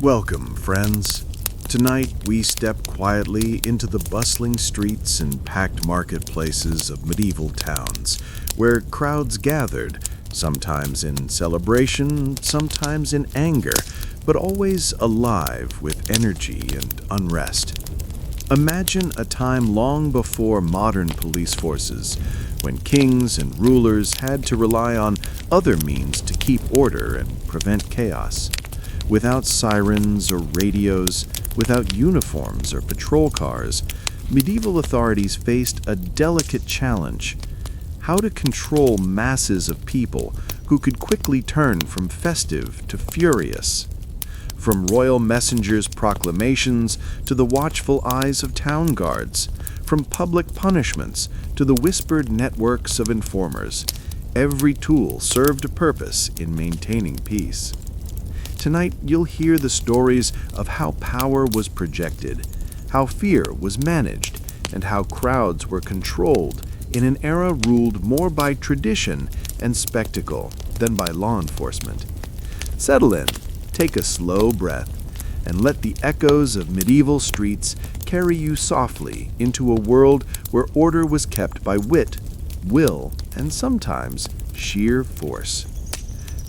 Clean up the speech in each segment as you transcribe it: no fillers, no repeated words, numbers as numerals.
Welcome, friends. Tonight we step quietly into the bustling streets and packed marketplaces of medieval towns, where crowds gathered, sometimes in celebration, sometimes in anger, but always alive with energy and unrest. Imagine a time long before modern police forces, when kings and rulers had to rely on other means to keep order and prevent chaos. Without sirens or radios, without uniforms or patrol cars, medieval authorities faced a delicate challenge: how to control masses of people who could quickly turn from festive to furious. From royal messengers' proclamations to the watchful eyes of town guards, from public punishments to the whispered networks of informers, every tool served a purpose in maintaining peace. Tonight, you'll hear the stories of how power was projected, how fear was managed, and how crowds were controlled in an era ruled more by tradition and spectacle than by law enforcement. Settle in, take a slow breath, and let the echoes of medieval streets carry you softly into a world where order was kept by wit, will, and sometimes sheer force.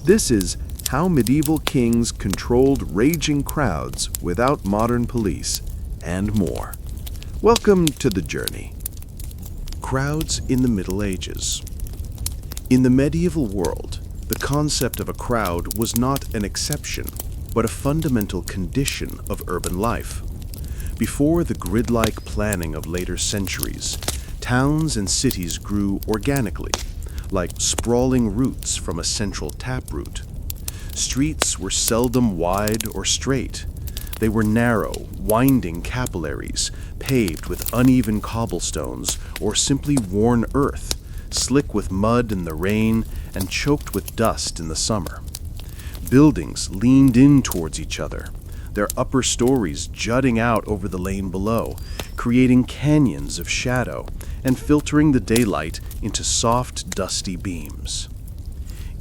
This is How Medieval Kings Controlled Raging Crowds Without Modern Police, and more. Welcome to the journey. Crowds in the Middle Ages. In the medieval world, the concept of a crowd was not an exception, but a fundamental condition of urban life. Before the grid-like planning of later centuries, towns and cities grew organically, like sprawling roots from a central taproot. Streets were seldom wide or straight. They were narrow, winding capillaries, paved with uneven cobblestones or simply worn earth, slick with mud in the rain and choked with dust in the summer. Buildings leaned in towards each other, their upper stories jutting out over the lane below, creating canyons of shadow and filtering the daylight into soft, dusty beams.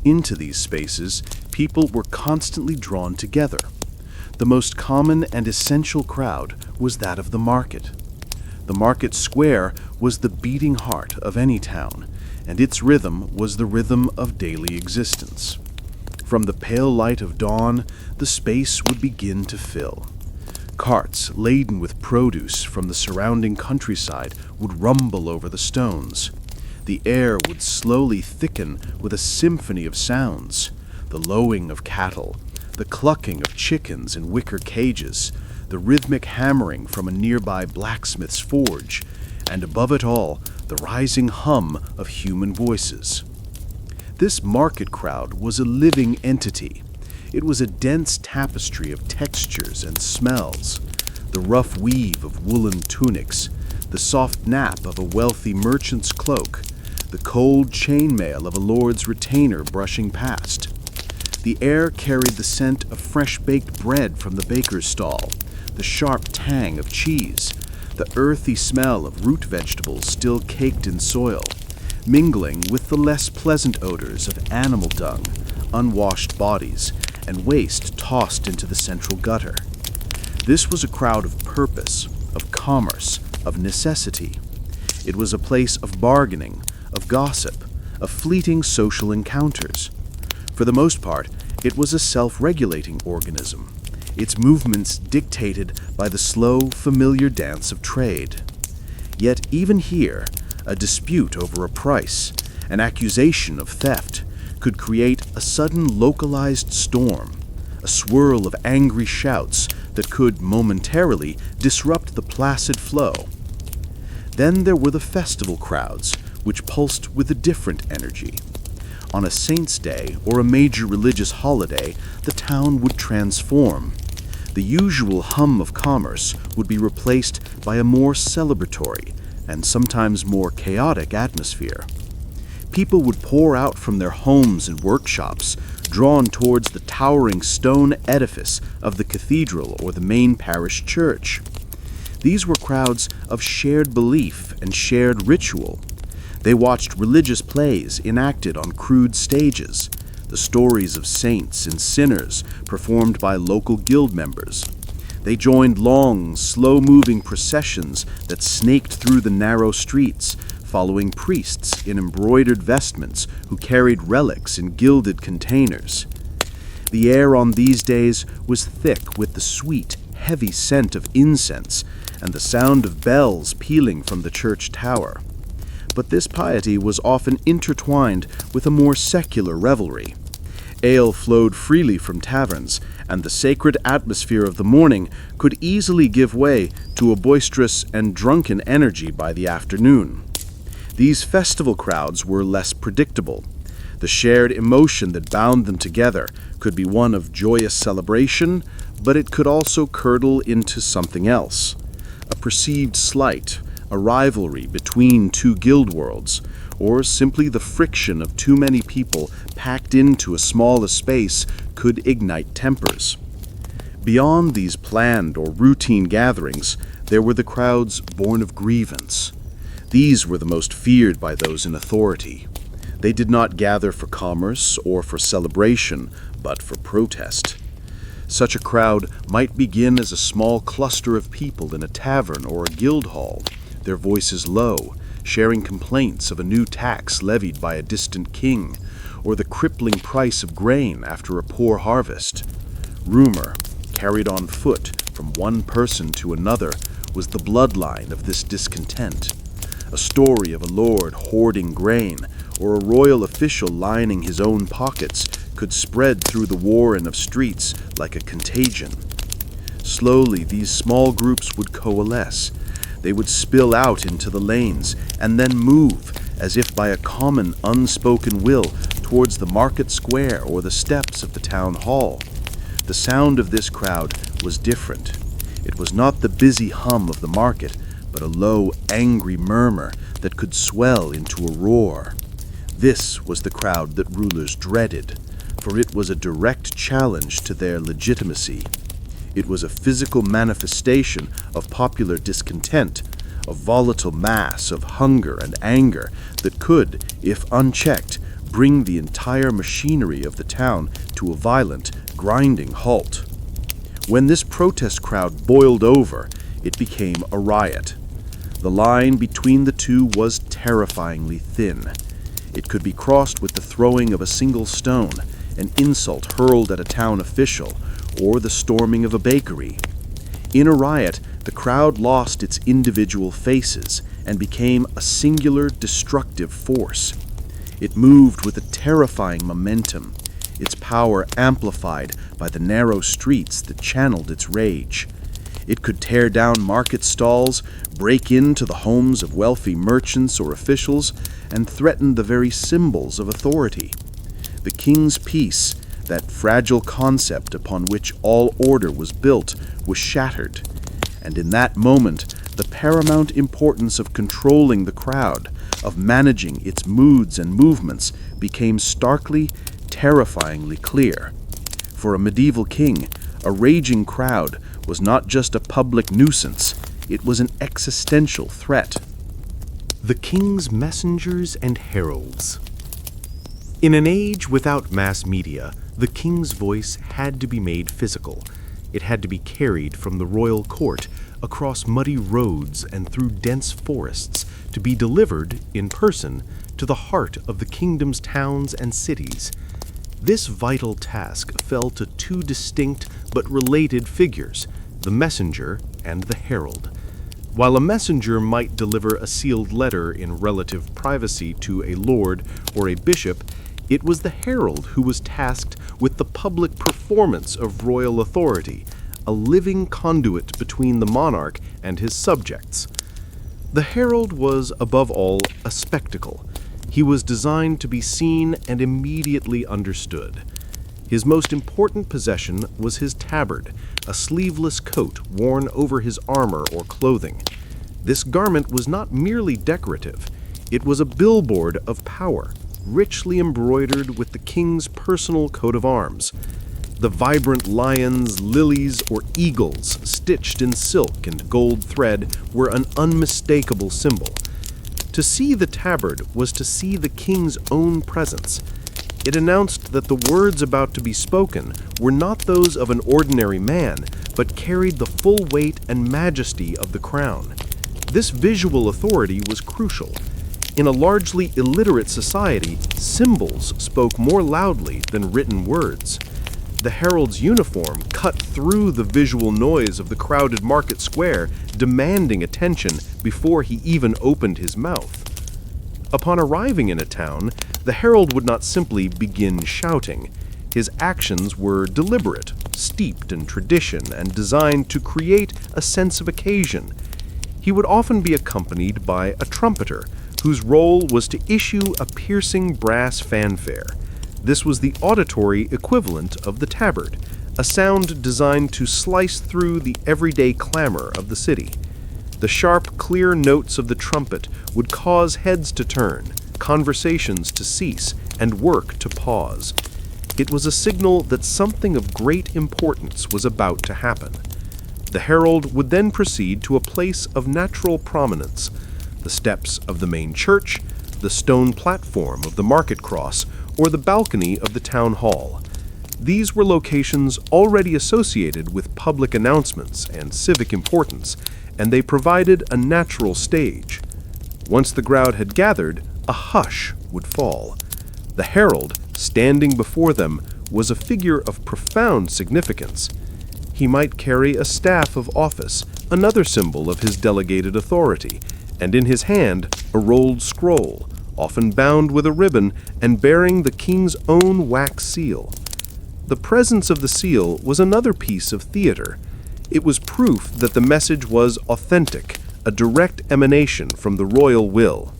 Into these spaces, people were constantly drawn together. The most common and essential crowd was that of the market. The market square was the beating heart of any town, and its rhythm was the rhythm of daily existence. From the pale light of dawn, the space would begin to fill. Carts laden with produce from the surrounding countryside would rumble over the stones. The air would slowly thicken with a symphony of sounds: the lowing of cattle, the clucking of chickens in wicker cages, the rhythmic hammering from a nearby blacksmith's forge, and above it all, the rising hum of human voices. This market crowd was a living entity. It was a dense tapestry of textures and smells: the rough weave of woolen tunics, the soft nap of a wealthy merchant's cloak, the cold chainmail of a lord's retainer brushing past. The air carried the scent of fresh-baked bread from the baker's stall, the sharp tang of cheese, the earthy smell of root vegetables still caked in soil, mingling with the less pleasant odors of animal dung, unwashed bodies, and waste tossed into the central gutter. This was a crowd of purpose, of commerce, of necessity. It was a place of bargaining, of gossip, of fleeting social encounters. For the most part, it was a self-regulating organism, its movements dictated by the slow, familiar dance of trade. Yet even here, a dispute over a price, an accusation of theft, could create a sudden localized storm, a swirl of angry shouts that could momentarily disrupt the placid flow. Then there were the festival crowds, which pulsed with a different energy. On a saint's day or a major religious holiday, the town would transform. The usual hum of commerce would be replaced by a more celebratory and sometimes more chaotic atmosphere. People would pour out from their homes and workshops, drawn towards the towering stone edifice of the cathedral or the main parish church. These were crowds of shared belief and shared ritual. They watched religious plays enacted on crude stages, the the stories of saints and sinners performed by local guild members. They joined long, slow-moving processions that snaked through the narrow streets, following priests in embroidered vestments who carried relics in gilded containers. The air on these days was thick with the sweet, heavy scent of incense and the sound of bells pealing from the church tower. But this piety was often intertwined with a more secular revelry. Ale flowed freely from taverns, and the sacred atmosphere of the morning could easily give way to a boisterous and drunken energy by the afternoon. These festival crowds were less predictable. The shared emotion that bound them together could be one of joyous celebration, but it could also curdle into something else. A perceived slight, a rivalry between two guild worlds, or simply the friction of too many people packed into a smaller space could ignite tempers. Beyond these planned or routine gatherings, there were the crowds born of grievance. These were the most feared by those in authority. They did not gather for commerce or for celebration, but for protest. Such a crowd might begin as a small cluster of people in a tavern or a guild hall, their voices low, sharing complaints of a new tax levied by a distant king, or the crippling price of grain after a poor harvest. Rumor, carried on foot from one person to another, was the bloodline of this discontent. A story of a lord hoarding grain, or a royal official lining his own pockets, could spread through the warren of streets like a contagion. Slowly, these small groups would coalesce. They would spill out into the lanes, and then move, as if by a common unspoken will, towards the market square or the steps of the town hall. The sound of this crowd was different. It was not the busy hum of the market, but a low, angry murmur that could swell into a roar. This was the crowd that rulers dreaded, for it was a direct challenge to their legitimacy. It was a physical manifestation of popular discontent, a volatile mass of hunger and anger that could, if unchecked, bring the entire machinery of the town to a violent, grinding halt. When this protest crowd boiled over, it became a riot. The line between the two was terrifyingly thin. It could be crossed with the throwing of a single stone, an insult hurled at a town official, or the storming of a bakery. In a riot, the crowd lost its individual faces and became a singular destructive force. It moved with a terrifying momentum, its power amplified by the narrow streets that channeled its rage. It could tear down market stalls, break into the homes of wealthy merchants or officials, and threaten the very symbols of authority. The king's peace, that fragile concept upon which all order was built, was shattered. And in that moment, the paramount importance of controlling the crowd, of managing its moods and movements, became starkly, terrifyingly clear. For a medieval king, a raging crowd was not just a public nuisance, it was an existential threat. The king's messengers and heralds. In an age without mass media, the king's voice had to be made physical. It had to be carried from the royal court across muddy roads and through dense forests to be delivered in person to the heart of the kingdom's towns and cities. This vital task fell to two distinct but related figures, the messenger and the herald. While a messenger might deliver a sealed letter in relative privacy to a lord or a bishop, it was the herald who was tasked with the public performance of royal authority, a living conduit between the monarch and his subjects. The herald was, above all, a spectacle. He was designed to be seen and immediately understood. His most important possession was his tabard, a sleeveless coat worn over his armor or clothing. This garment was not merely decorative. It was a billboard of power, richly embroidered with the king's personal coat of arms. The vibrant lions, lilies, or eagles stitched in silk and gold thread were an unmistakable symbol. To see the tabard was to see the king's own presence. It announced that the words about to be spoken were not those of an ordinary man, but carried the full weight and majesty of the crown. This visual authority was crucial. In a largely illiterate society, symbols spoke more loudly than written words. The herald's uniform cut through the visual noise of the crowded market square, demanding attention before he even opened his mouth. Upon arriving in a town, the herald would not simply begin shouting. His actions were deliberate, steeped in tradition, and designed to create a sense of occasion. He would often be accompanied by a trumpeter, whose role was to issue a piercing brass fanfare. This was the auditory equivalent of the tabard, a sound designed to slice through the everyday clamor of the city. The sharp, clear notes of the trumpet would cause heads to turn, conversations to cease, and work to pause. It was a signal that something of great importance was about to happen. The herald would then proceed to a place of natural prominence, the steps of the main church, the stone platform of the market cross, or the balcony of the town hall. These were locations already associated with public announcements and civic importance, and they provided a natural stage. Once the crowd had gathered, a hush would fall. The herald, standing before them, was a figure of profound significance. He might carry a staff of office, another symbol of his delegated authority, and in his hand a rolled scroll, often bound with a ribbon and bearing the king's own wax seal. The presence of the seal was another piece of theater. It was proof that the message was authentic, a direct emanation from the royal will.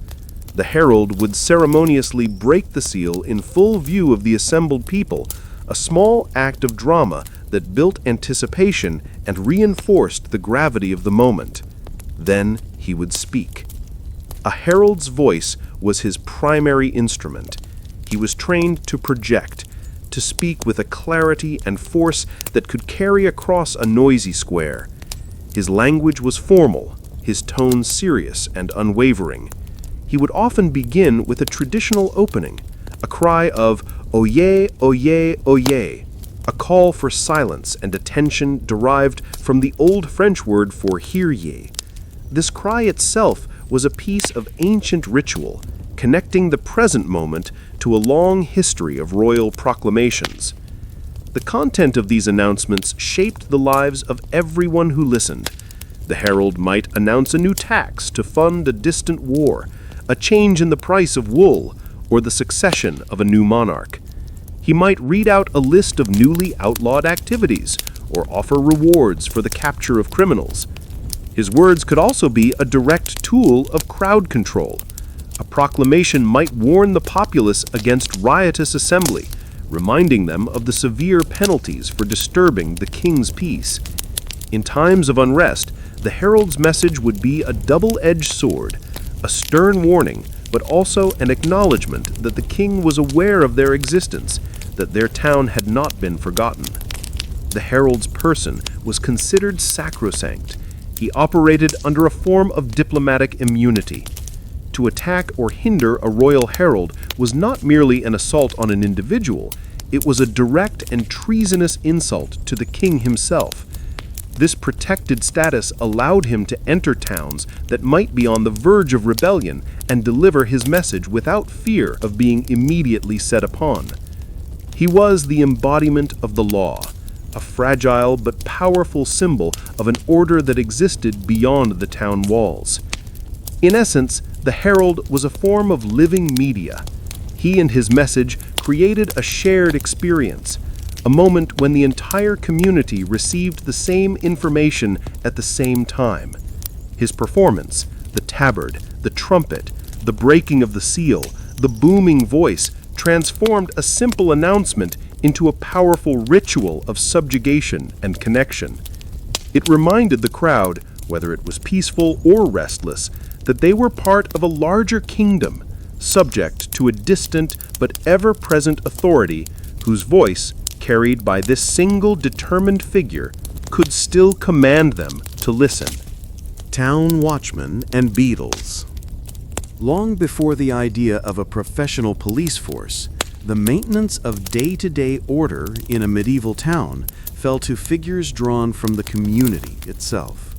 The herald would ceremoniously break the seal in full view of the assembled people, a small act of drama that built anticipation and reinforced the gravity of the moment. Then he would speak. A herald's voice was his primary instrument. He was trained to project, to speak with a clarity and force that could carry across a noisy square. His language was formal, his tone serious and unwavering. He would often begin with a traditional opening, a cry of "Oyez, oyez, oyez," a call for silence and attention derived from the Old French word for "hear ye." This cry itself was a piece of ancient ritual, connecting the present moment to a long history of royal proclamations. The content of these announcements shaped the lives of everyone who listened. The herald might announce a new tax to fund a distant war, a change in the price of wool, or the succession of a new monarch. He might read out a list of newly outlawed activities, or offer rewards for the capture of criminals. His words could also be a direct tool of crowd control. A proclamation might warn the populace against riotous assembly, reminding them of the severe penalties for disturbing the king's peace. In times of unrest, the herald's message would be a double-edged sword, a stern warning, but also an acknowledgement that the king was aware of their existence, that their town had not been forgotten. The herald's person was considered sacrosanct. He operated under a form of diplomatic immunity. To attack or hinder a royal herald was not merely an assault on an individual, it was a direct and treasonous insult to the king himself. This protected status allowed him to enter towns that might be on the verge of rebellion and deliver his message without fear of being immediately set upon. He was the embodiment of the law, a fragile but powerful symbol of an order that existed beyond the town walls. In essence, the herald was a form of living media. He and his message created a shared experience, a moment when the entire community received the same information at the same time. His performance, the tabard, the trumpet, the breaking of the seal, the booming voice, transformed a simple announcement into a powerful ritual of subjugation and connection. It reminded the crowd, whether it was peaceful or restless, that they were part of a larger kingdom, subject to a distant but ever-present authority whose voice, carried by this single determined figure, could still command them to listen. Town watchmen and beadles. Long before the idea of a professional police force, The maintenance of day-to-day order in a medieval town fell to figures drawn from the community itself.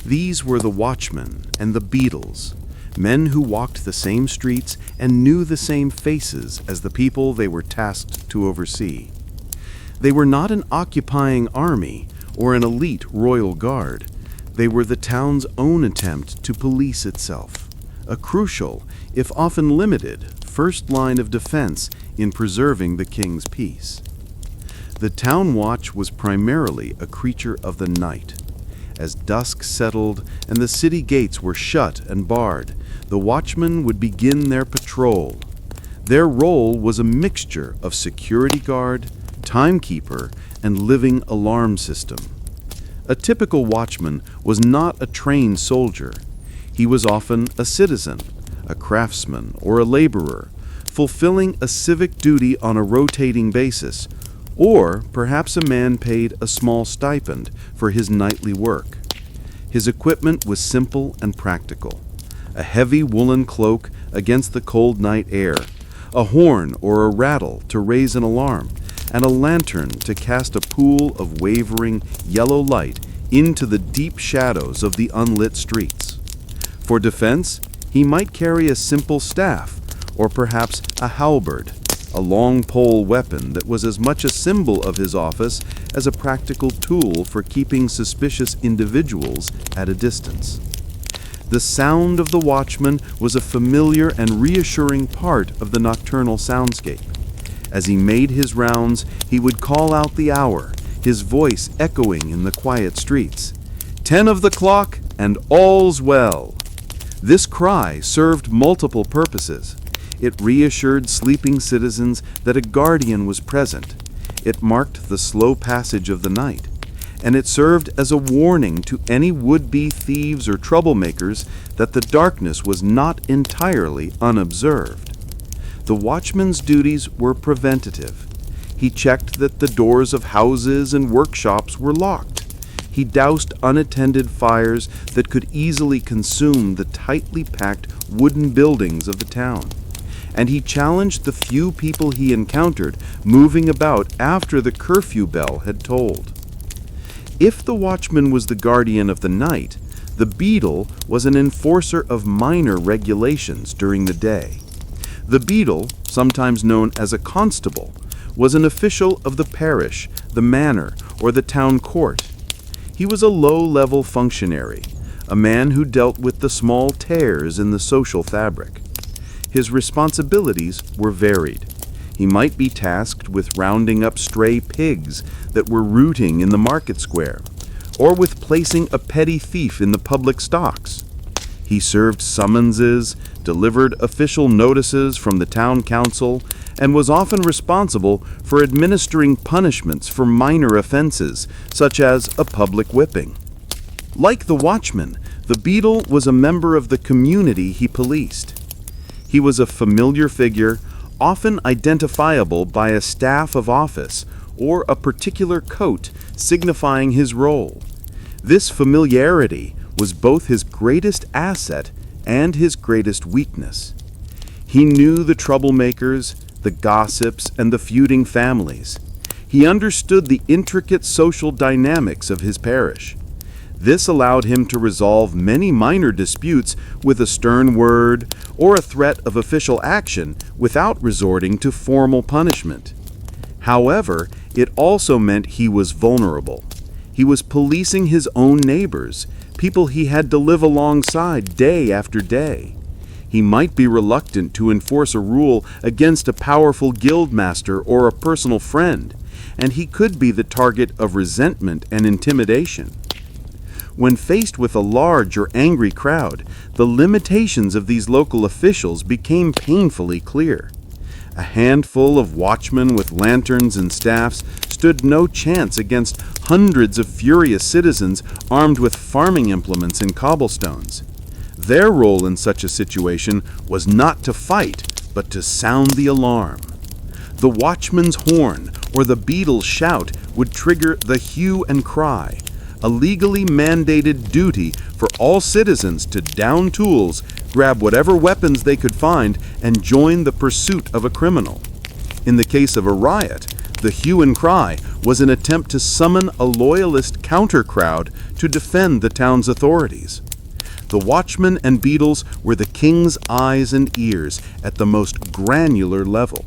These were the watchmen and the beadles, men who walked the same streets and knew the same faces as the people they were tasked to oversee. They were not an occupying army or an elite royal guard. They were the town's own attempt to police itself, a crucial, if often limited, first line of defense in preserving the king's peace. The town watch was primarily a creature of the night. As dusk settled and the city gates were shut and barred, the watchmen would begin their patrol. Their role was a mixture of security guard, timekeeper, and living alarm system. A typical watchman was not a trained soldier. He was often a citizen, a craftsman, or a laborer, fulfilling a civic duty on a rotating basis, or perhaps a man paid a small stipend for his nightly work. His equipment was simple and practical: a heavy woolen cloak against the cold night air, a horn or a rattle to raise an alarm, and a lantern to cast a pool of wavering yellow light into the deep shadows of the unlit streets. For defense, he might carry a simple staff, or perhaps a halberd, a long pole weapon that was as much a symbol of his office as a practical tool for keeping suspicious individuals at a distance. The sound of the watchman was a familiar and reassuring part of the nocturnal soundscape. As he made his rounds, he would call out the hour, his voice echoing in the quiet streets. 10 of the clock, and all's well. This cry served multiple purposes. It reassured sleeping citizens that a guardian was present. It marked the slow passage of the night. And it served as a warning to any would-be thieves or troublemakers that the darkness was not entirely unobserved. The watchman's duties were preventative. He checked that the doors of houses and workshops were locked. He doused unattended fires that could easily consume the tightly packed wooden buildings of the town. And he challenged the few people he encountered moving about after the curfew bell had tolled. If the watchman was the guardian of the night, the beadle was an enforcer of minor regulations during the day. The beadle, sometimes known as a constable, was an official of the parish, the manor, or the town court. He was a low-level functionary, a man who dealt with the small tears in the social fabric. His responsibilities were varied. He might be tasked with rounding up stray pigs that were rooting in the market square, or with placing a petty thief in the public stocks. He served summonses, delivered official notices from the town council, and was often responsible for administering punishments for minor offenses, such as a public whipping. Like the watchman, the beadle was a member of the community he policed. He was a familiar figure, often identifiable by a staff of office or a particular coat signifying his role. This familiarity was both his greatest asset and his greatest weakness. He knew the troublemakers, the gossips, and the feuding families. He understood the intricate social dynamics of his parish. This allowed him to resolve many minor disputes with a stern word or a threat of official action without resorting to formal punishment. However, it also meant he was vulnerable. He was policing his own neighbors, people he had to live alongside day after day. He might be reluctant to enforce a rule against a powerful guildmaster or a personal friend, and he could be the target of resentment and intimidation. When faced with a large or angry crowd, the limitations of these local officials became painfully clear. A handful of watchmen with lanterns and staffs stood no chance against hundreds of furious citizens armed with farming implements and cobblestones. Their role in such a situation was not to fight, but to sound the alarm. The watchman's horn or the beadle's shout would trigger the hue and cry, a legally mandated duty for all citizens to down tools, grab whatever weapons they could find, and join the pursuit of a criminal. In the case of a riot, the hue and cry was an attempt to summon a loyalist counter-crowd to defend the town's authorities. The watchmen and beadles were the king's eyes and ears at the most granular level.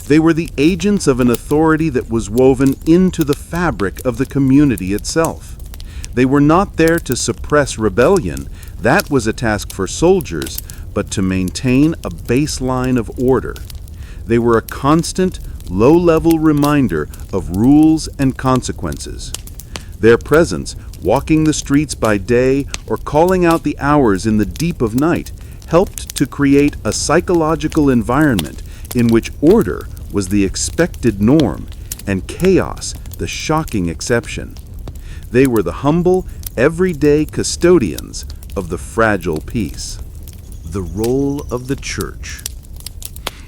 They were the agents of an authority that was woven into the fabric of the community itself. They were not there to suppress rebellion, that was a task for soldiers, but to maintain a baseline of order. They were a constant, low-level reminder of rules and consequences. Their presence, walking the streets by day or calling out the hours in the deep of night, helped to create a psychological environment in which order was the expected norm and chaos the shocking exception. They were the humble, everyday custodians of the fragile peace. The role of the church.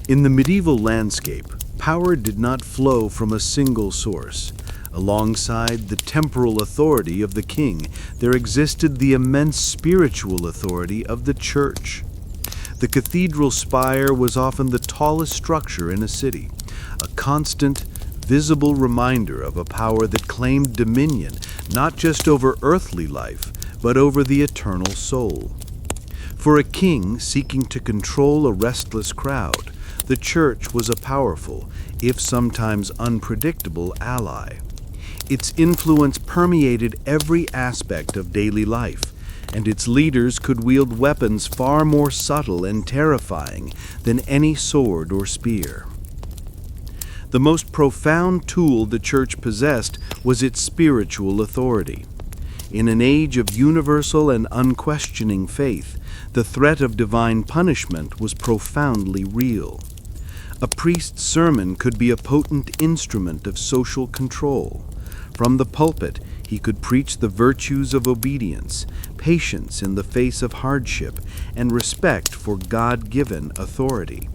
In the medieval landscape, power did not flow from a single source. Alongside the temporal authority of the king, there existed the immense spiritual authority of the church. The cathedral spire was often the tallest structure in a city, a constant, visible reminder of a power that claimed dominion not just over earthly life, but over the eternal soul. For a king seeking to control a restless crowd, the church was a powerful, if sometimes unpredictable, ally. Its influence permeated every aspect of daily life, and its leaders could wield weapons far more subtle and terrifying than any sword or spear. The most profound tool the church possessed was its spiritual authority. In an age of universal and unquestioning faith, the threat of divine punishment was profoundly real. A priest's sermon could be a potent instrument of social control. From the pulpit, he could preach the virtues of obedience, patience in the face of hardship, and respect for God-given authority.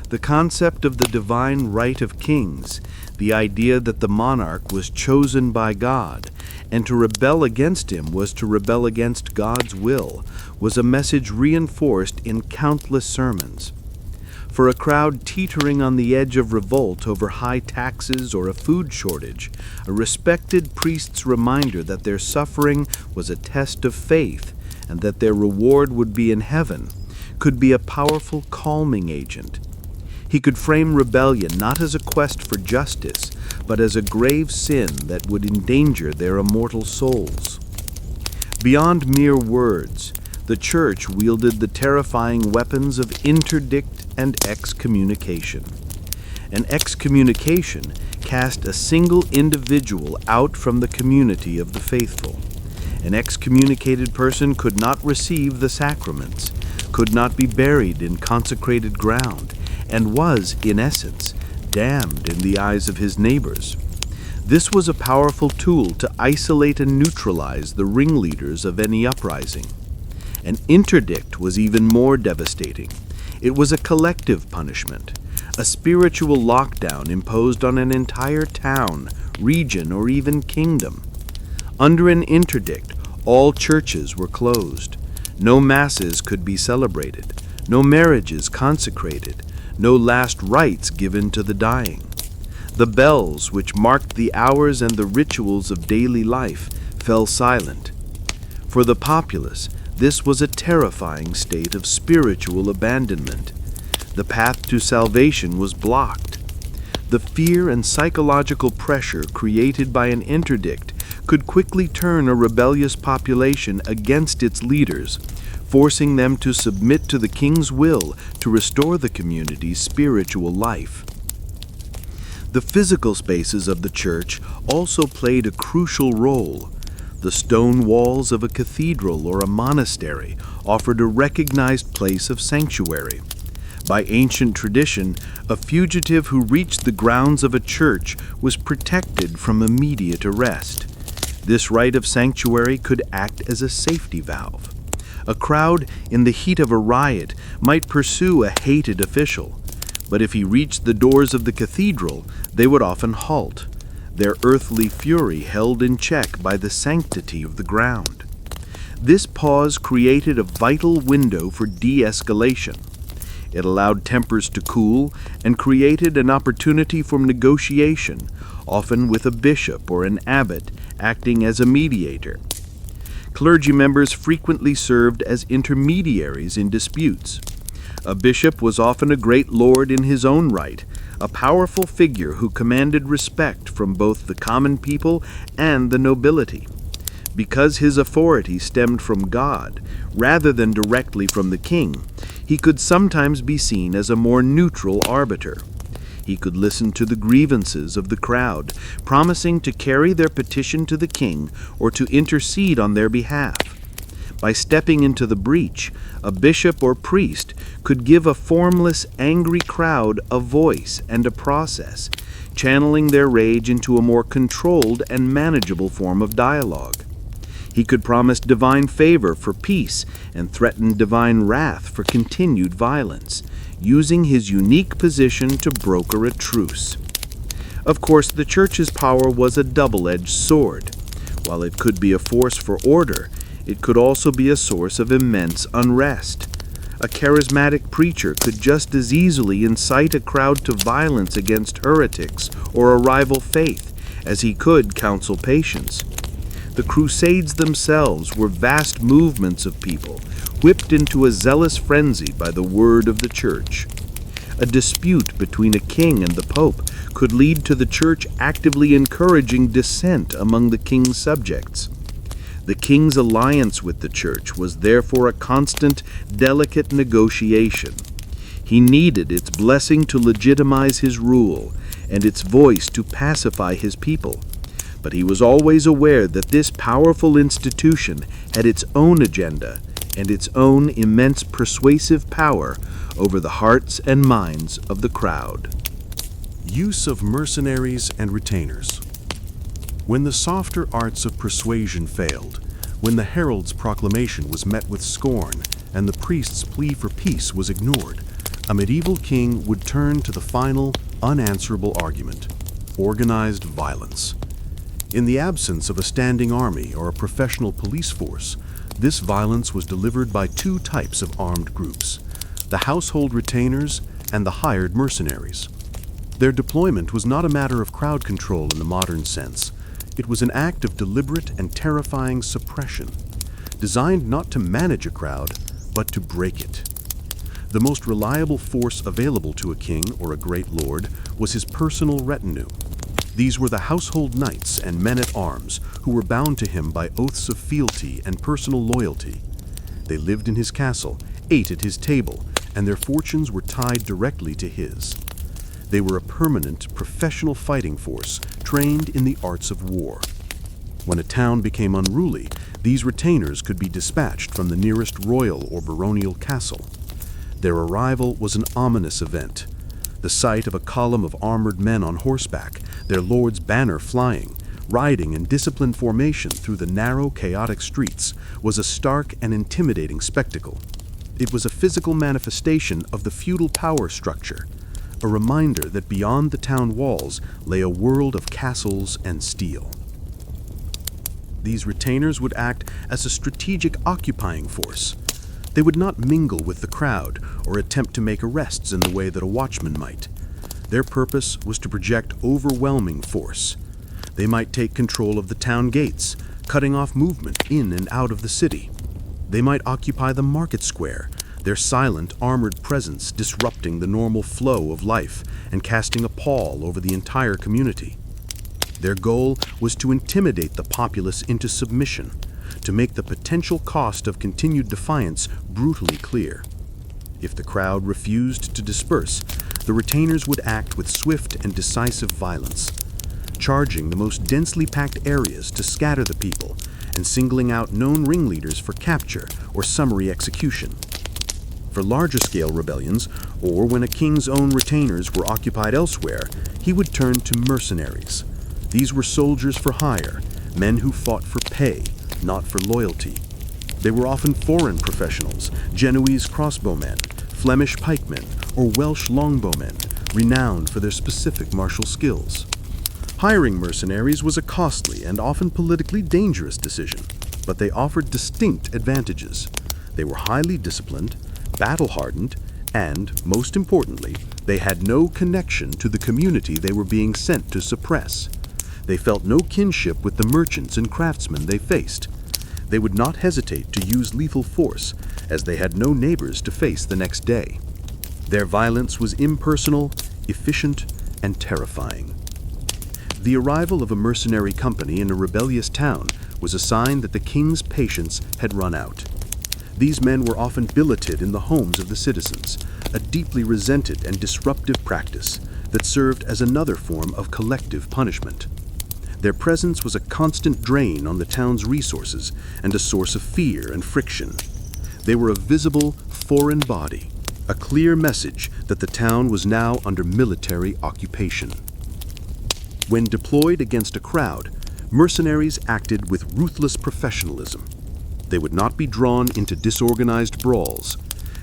The concept of the divine right of kings, the idea that the monarch was chosen by God, and to rebel against him was to rebel against God's will, was a message reinforced in countless sermons. For a crowd teetering on the edge of revolt over high taxes or a food shortage, a respected priest's reminder that their suffering was a test of faith and that their reward would be in heaven could be a powerful calming agent. He could frame rebellion not as a quest for justice, but as a grave sin that would endanger their immortal souls. Beyond mere words, the church wielded the terrifying weapons of interdict and excommunication. An excommunication cast a single individual out from the community of the faithful. An excommunicated person could not receive the sacraments, could not be buried in consecrated ground, and was, in essence, damned in the eyes of his neighbors. This was a powerful tool to isolate and neutralize the ringleaders of any uprising. An interdict was even more devastating. It was a collective punishment, a spiritual lockdown imposed on an entire town, region, or even kingdom. Under an interdict, all churches were closed. No masses could be celebrated, no marriages consecrated, no last rites given to the dying. The bells, which marked the hours and the rituals of daily life, fell silent. For the populace, this was a terrifying state of spiritual abandonment. The path to salvation was blocked. The fear and psychological pressure created by an interdict could quickly turn a rebellious population against its leaders, forcing them to submit to the king's will to restore the community's spiritual life. The physical spaces of the church also played a crucial role. The stone walls of a cathedral or a monastery offered a recognized place of sanctuary. By ancient tradition, a fugitive who reached the grounds of a church was protected from immediate arrest. This right of sanctuary could act as a safety valve. A crowd in the heat of a riot might pursue a hated official, but if he reached the doors of the cathedral, they would often halt, their earthly fury held in check by the sanctity of the ground. This pause created a vital window for de-escalation. It allowed tempers to cool and created an opportunity for negotiation, often with a bishop or an abbot acting as a mediator. Clergy members frequently served as intermediaries in disputes. A bishop was often a great lord in his own right, a powerful figure who commanded respect from both the common people and the nobility. Because his authority stemmed from God, rather than directly from the king, he could sometimes be seen as a more neutral arbiter. He could listen to the grievances of the crowd, promising to carry their petition to the king or to intercede on their behalf. By stepping into the breach, a bishop or priest could give a formless, angry crowd a voice and a process, channeling their rage into a more controlled and manageable form of dialogue. He could promise divine favor for peace and threaten divine wrath for continued violence, using his unique position to broker a truce. Of course, the church's power was a double-edged sword. While it could be a force for order, it could also be a source of immense unrest. A charismatic preacher could just as easily incite a crowd to violence against heretics or a rival faith as he could counsel patience. The Crusades themselves were vast movements of people, whipped into a zealous frenzy by the word of the church. A dispute between a king and the pope could lead to the church actively encouraging dissent among the king's subjects. The king's alliance with the church was therefore a constant, delicate negotiation. He needed its blessing to legitimize his rule, and its voice to pacify his people. But he was always aware that this powerful institution had its own agenda and its own immense persuasive power over the hearts and minds of the crowd. Use of mercenaries and retainers. When the softer arts of persuasion failed, when the herald's proclamation was met with scorn and the priest's plea for peace was ignored, a medieval king would turn to the final, unanswerable argument: organized violence. In the absence of a standing army or a professional police force, this violence was delivered by two types of armed groups: the household retainers and the hired mercenaries. Their deployment was not a matter of crowd control in the modern sense. It was an act of deliberate and terrifying suppression, designed not to manage a crowd, but to break it. The most reliable force available to a king or a great lord was his personal retinue. These were the household knights and men-at-arms who were bound to him by oaths of fealty and personal loyalty. They lived in his castle, ate at his table, and their fortunes were tied directly to his. They were a permanent, professional fighting force trained in the arts of war. When a town became unruly, these retainers could be dispatched from the nearest royal or baronial castle. Their arrival was an ominous event. The sight of a column of armored men on horseback, their lord's banner flying, riding in disciplined formation through the narrow, chaotic streets, was a stark and intimidating spectacle. It was a physical manifestation of the feudal power structure, a reminder that beyond the town walls lay a world of castles and steel. These retainers would act as a strategic occupying force. They would not mingle with the crowd or attempt to make arrests in the way that a watchman might. Their purpose was to project overwhelming force. They might take control of the town gates, cutting off movement in and out of the city. They might occupy the market square, their silent, armored presence disrupting the normal flow of life and casting a pall over the entire community. Their goal was to intimidate the populace into submission, to make the potential cost of continued defiance brutally clear. If the crowd refused to disperse, the retainers would act with swift and decisive violence, charging the most densely packed areas to scatter the people and singling out known ringleaders for capture or summary execution. For larger-scale rebellions, or when a king's own retainers were occupied elsewhere, he would turn to mercenaries. These were soldiers for hire, men who fought for pay, not for loyalty. They were often foreign professionals, Genoese crossbowmen, Flemish pikemen, or Welsh longbowmen, renowned for their specific martial skills. Hiring mercenaries was a costly and often politically dangerous decision, but they offered distinct advantages. They were highly disciplined, battle-hardened, And, most importantly, they had no connection to the community they were being sent to suppress. They felt no kinship with the merchants and craftsmen they faced. They would not hesitate to use lethal force, as they had no neighbors to face the next day. Their violence was impersonal, efficient, and terrifying. The arrival of a mercenary company in a rebellious town was a sign that the king's patience had run out. These men were often billeted in the homes of the citizens, a deeply resented and disruptive practice that served as another form of collective punishment. Their presence was a constant drain on the town's resources and a source of fear and friction. They were a visible, foreign body, a clear message that the town was now under military occupation. When deployed against a crowd, mercenaries acted with ruthless professionalism. They would not be drawn into disorganized brawls.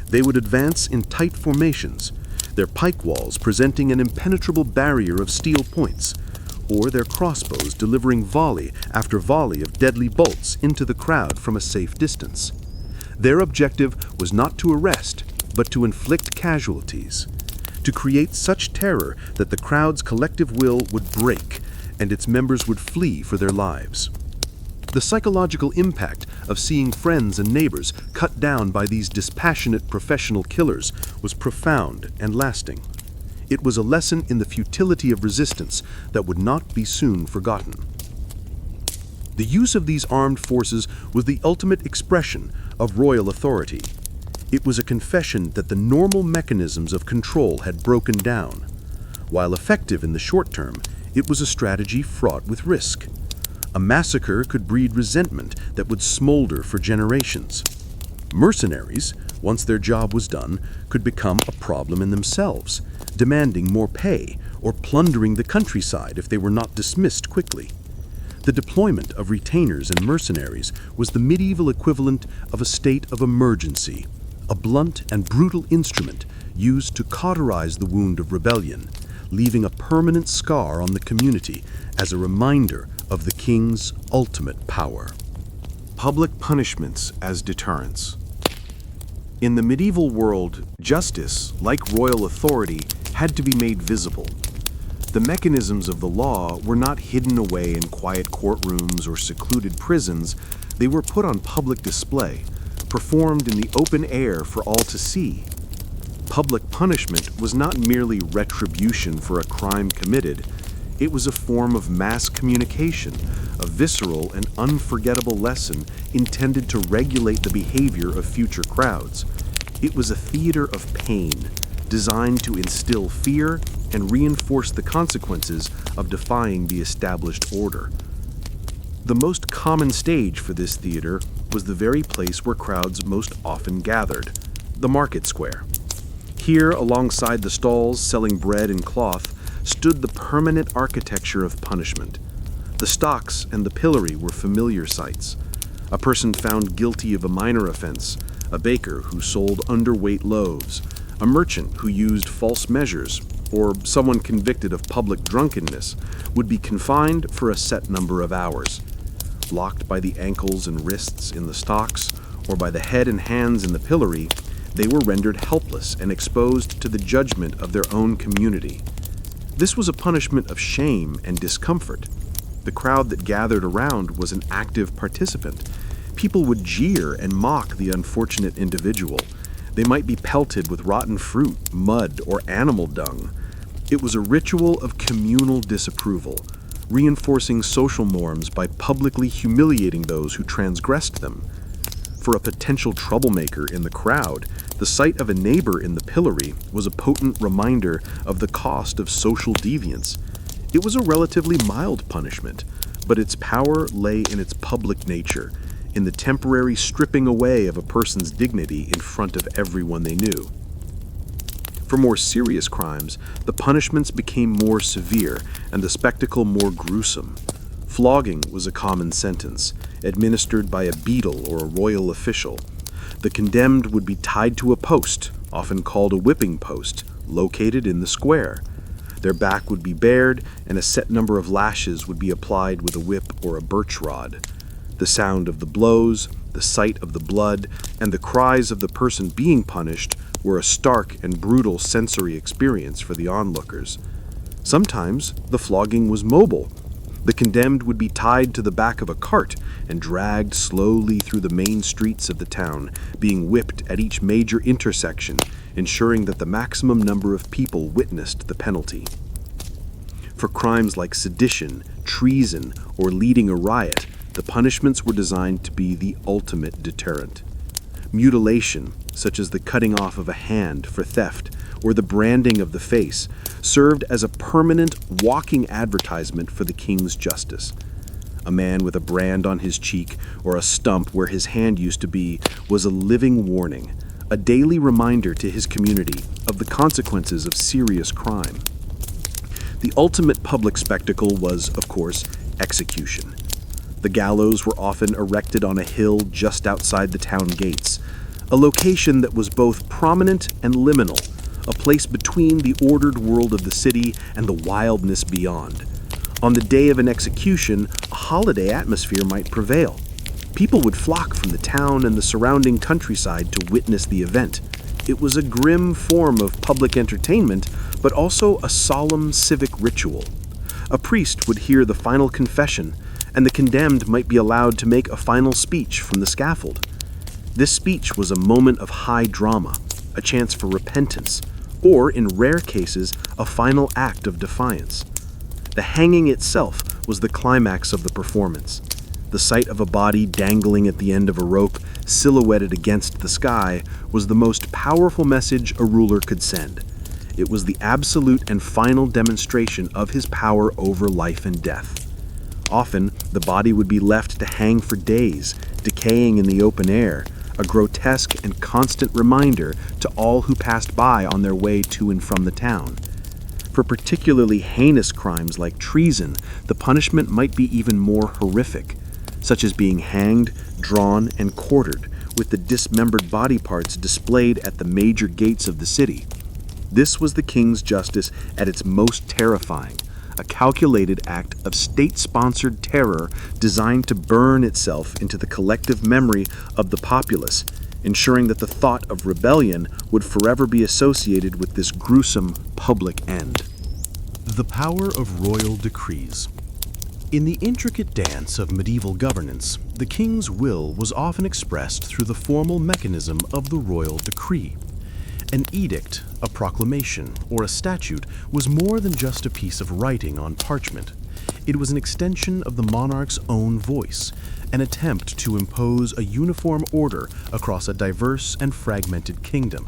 They would advance in tight formations, their pike walls presenting an impenetrable barrier of steel points, or their crossbows delivering volley after volley of deadly bolts into the crowd from a safe distance. Their objective was not to arrest, but to inflict casualties, to create such terror that the crowd's collective will would break and its members would flee for their lives. The psychological impact of seeing friends and neighbors cut down by these dispassionate professional killers was profound and lasting. It was a lesson in the futility of resistance that would not be soon forgotten. The use of these armed forces was the ultimate expression of royal authority. It was a confession that the normal mechanisms of control had broken down. While effective in the short term, it was a strategy fraught with risk. A massacre could breed resentment that would smolder for generations. Mercenaries, once their job was done, could become a problem in themselves, demanding more pay or plundering the countryside if they were not dismissed quickly. The deployment of retainers and mercenaries was the medieval equivalent of a state of emergency, a blunt and brutal instrument used to cauterize the wound of rebellion, leaving a permanent scar on the community as a reminder of the king's ultimate power. Public punishments as deterrents. In the medieval world, justice, like royal authority, had to be made visible. The mechanisms of the law were not hidden away in quiet courtrooms or secluded prisons. They were put on public display, performed in the open air for all to see. Public punishment was not merely retribution for a crime committed. It was a form of mass communication, a visceral and unforgettable lesson intended to regulate the behavior of future crowds. It was a theater of pain, designed to instill fear and reinforce the consequences of defying the established order. The most common stage for this theater was the very place where crowds most often gathered, the market square. Here, alongside the stalls selling bread and cloth, stood the permanent architecture of punishment. The stocks and the pillory were familiar sights. A person found guilty of a minor offense, a baker who sold underweight loaves, a merchant who used false measures, or someone convicted of public drunkenness, would be confined for a set number of hours. Locked by the ankles and wrists in the stocks, or by the head and hands in the pillory, they were rendered helpless and exposed to the judgment of their own community. This was a punishment of shame and discomfort. The crowd that gathered around was an active participant. People would jeer and mock the unfortunate individual. They might be pelted with rotten fruit, mud, or animal dung. It was a ritual of communal disapproval, reinforcing social norms by publicly humiliating those who transgressed them. For a potential troublemaker in the crowd, the sight of a neighbor in the pillory was a potent reminder of the cost of social deviance. It was a relatively mild punishment, but its power lay in its public nature, in the temporary stripping away of a person's dignity in front of everyone they knew. For more serious crimes, the punishments became more severe and the spectacle more gruesome. Flogging was a common sentence, administered by a beadle or a royal official. The condemned would be tied to a post, often called a whipping post, located in the square. Their back would be bared, and a set number of lashes would be applied with a whip or a birch rod. The sound of the blows, the sight of the blood, and the cries of the person being punished were a stark and brutal sensory experience for the onlookers. Sometimes the flogging was mobile. The condemned would be tied to the back of a cart and dragged slowly through the main streets of the town, being whipped at each major intersection, ensuring that the maximum number of people witnessed the penalty. For crimes like sedition, treason, or leading a riot, the punishments were designed to be the ultimate deterrent. Mutilation, such as the cutting off of a hand for theft or the branding of the face, served as a permanent walking advertisement for the king's justice. A man with a brand on his cheek or a stump where his hand used to be was a living warning, a daily reminder to his community of the consequences of serious crime. The ultimate public spectacle was, of course, execution. The gallows were often erected on a hill just outside the town gates, a location that was both prominent and liminal, a place between the ordered world of the city and the wildness beyond. On the day of an execution, a holiday atmosphere might prevail. People would flock from the town and the surrounding countryside to witness the event. It was a grim form of public entertainment, but also a solemn civic ritual. A priest would hear the final confession, and the condemned might be allowed to make a final speech from the scaffold. This speech was a moment of high drama, a chance for repentance, or, in rare cases, a final act of defiance. The hanging itself was the climax of the performance. The sight of a body dangling at the end of a rope, silhouetted against the sky, was the most powerful message a ruler could send. It was the absolute and final demonstration of his power over life and death. Often, the body would be left to hang for days, decaying in the open air, a grotesque and constant reminder to all who passed by on their way to and from the town. For particularly heinous crimes like treason, the punishment might be even more horrific, such as being hanged, drawn, and quartered, with the dismembered body parts displayed at the major gates of the city. This was the king's justice at its most terrifying, a calculated act of state-sponsored terror designed to burn itself into the collective memory of the populace, ensuring that the thought of rebellion would forever be associated with this gruesome public end. The power of royal decrees. In the intricate dance of medieval governance, the king's will was often expressed through the formal mechanism of the royal decree. An edict, a proclamation, or a statute was more than just a piece of writing on parchment. It was an extension of the monarch's own voice, an attempt to impose a uniform order across a diverse and fragmented kingdom.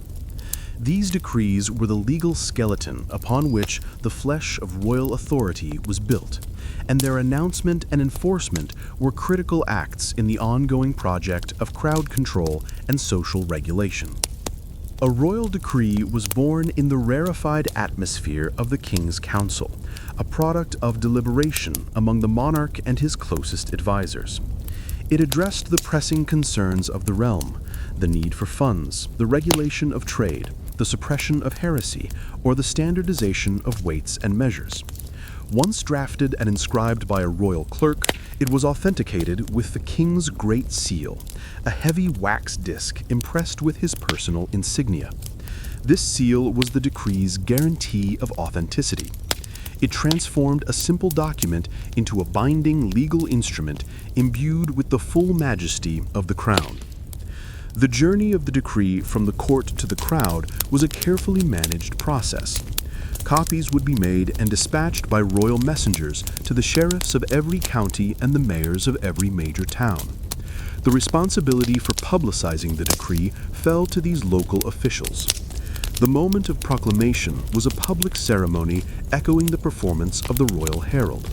These decrees were the legal skeleton upon which the flesh of royal authority was built, and their announcement and enforcement were critical acts in the ongoing project of crowd control and social regulation. A royal decree was born in the rarefied atmosphere of the King's Council, a product of deliberation among the monarch and his closest advisors. It addressed the pressing concerns of the realm, the need for funds, the regulation of trade, the suppression of heresy, or the standardization of weights and measures. Once drafted and inscribed by a royal clerk, it was authenticated with the king's great seal, a heavy wax disc impressed with his personal insignia. This seal was the decree's guarantee of authenticity. It transformed a simple document into a binding legal instrument imbued with the full majesty of the crown. The journey of the decree from the court to the crowd was a carefully managed process. Copies would be made and dispatched by royal messengers to the sheriffs of every county and the mayors of every major town. The responsibility for publicizing the decree fell to these local officials. The moment of proclamation was a public ceremony echoing the performance of the royal herald.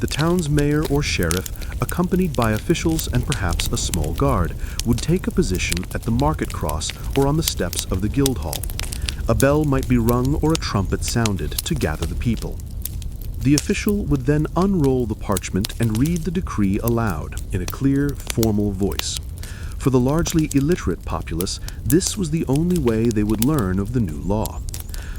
The town's mayor or sheriff, accompanied by officials and perhaps a small guard, would take a position at the market cross or on the steps of the guild hall. A bell might be rung or a trumpet sounded to gather the people. The official would then unroll the parchment and read the decree aloud in a clear, formal voice. For the largely illiterate populace, this was the only way they would learn of the new law.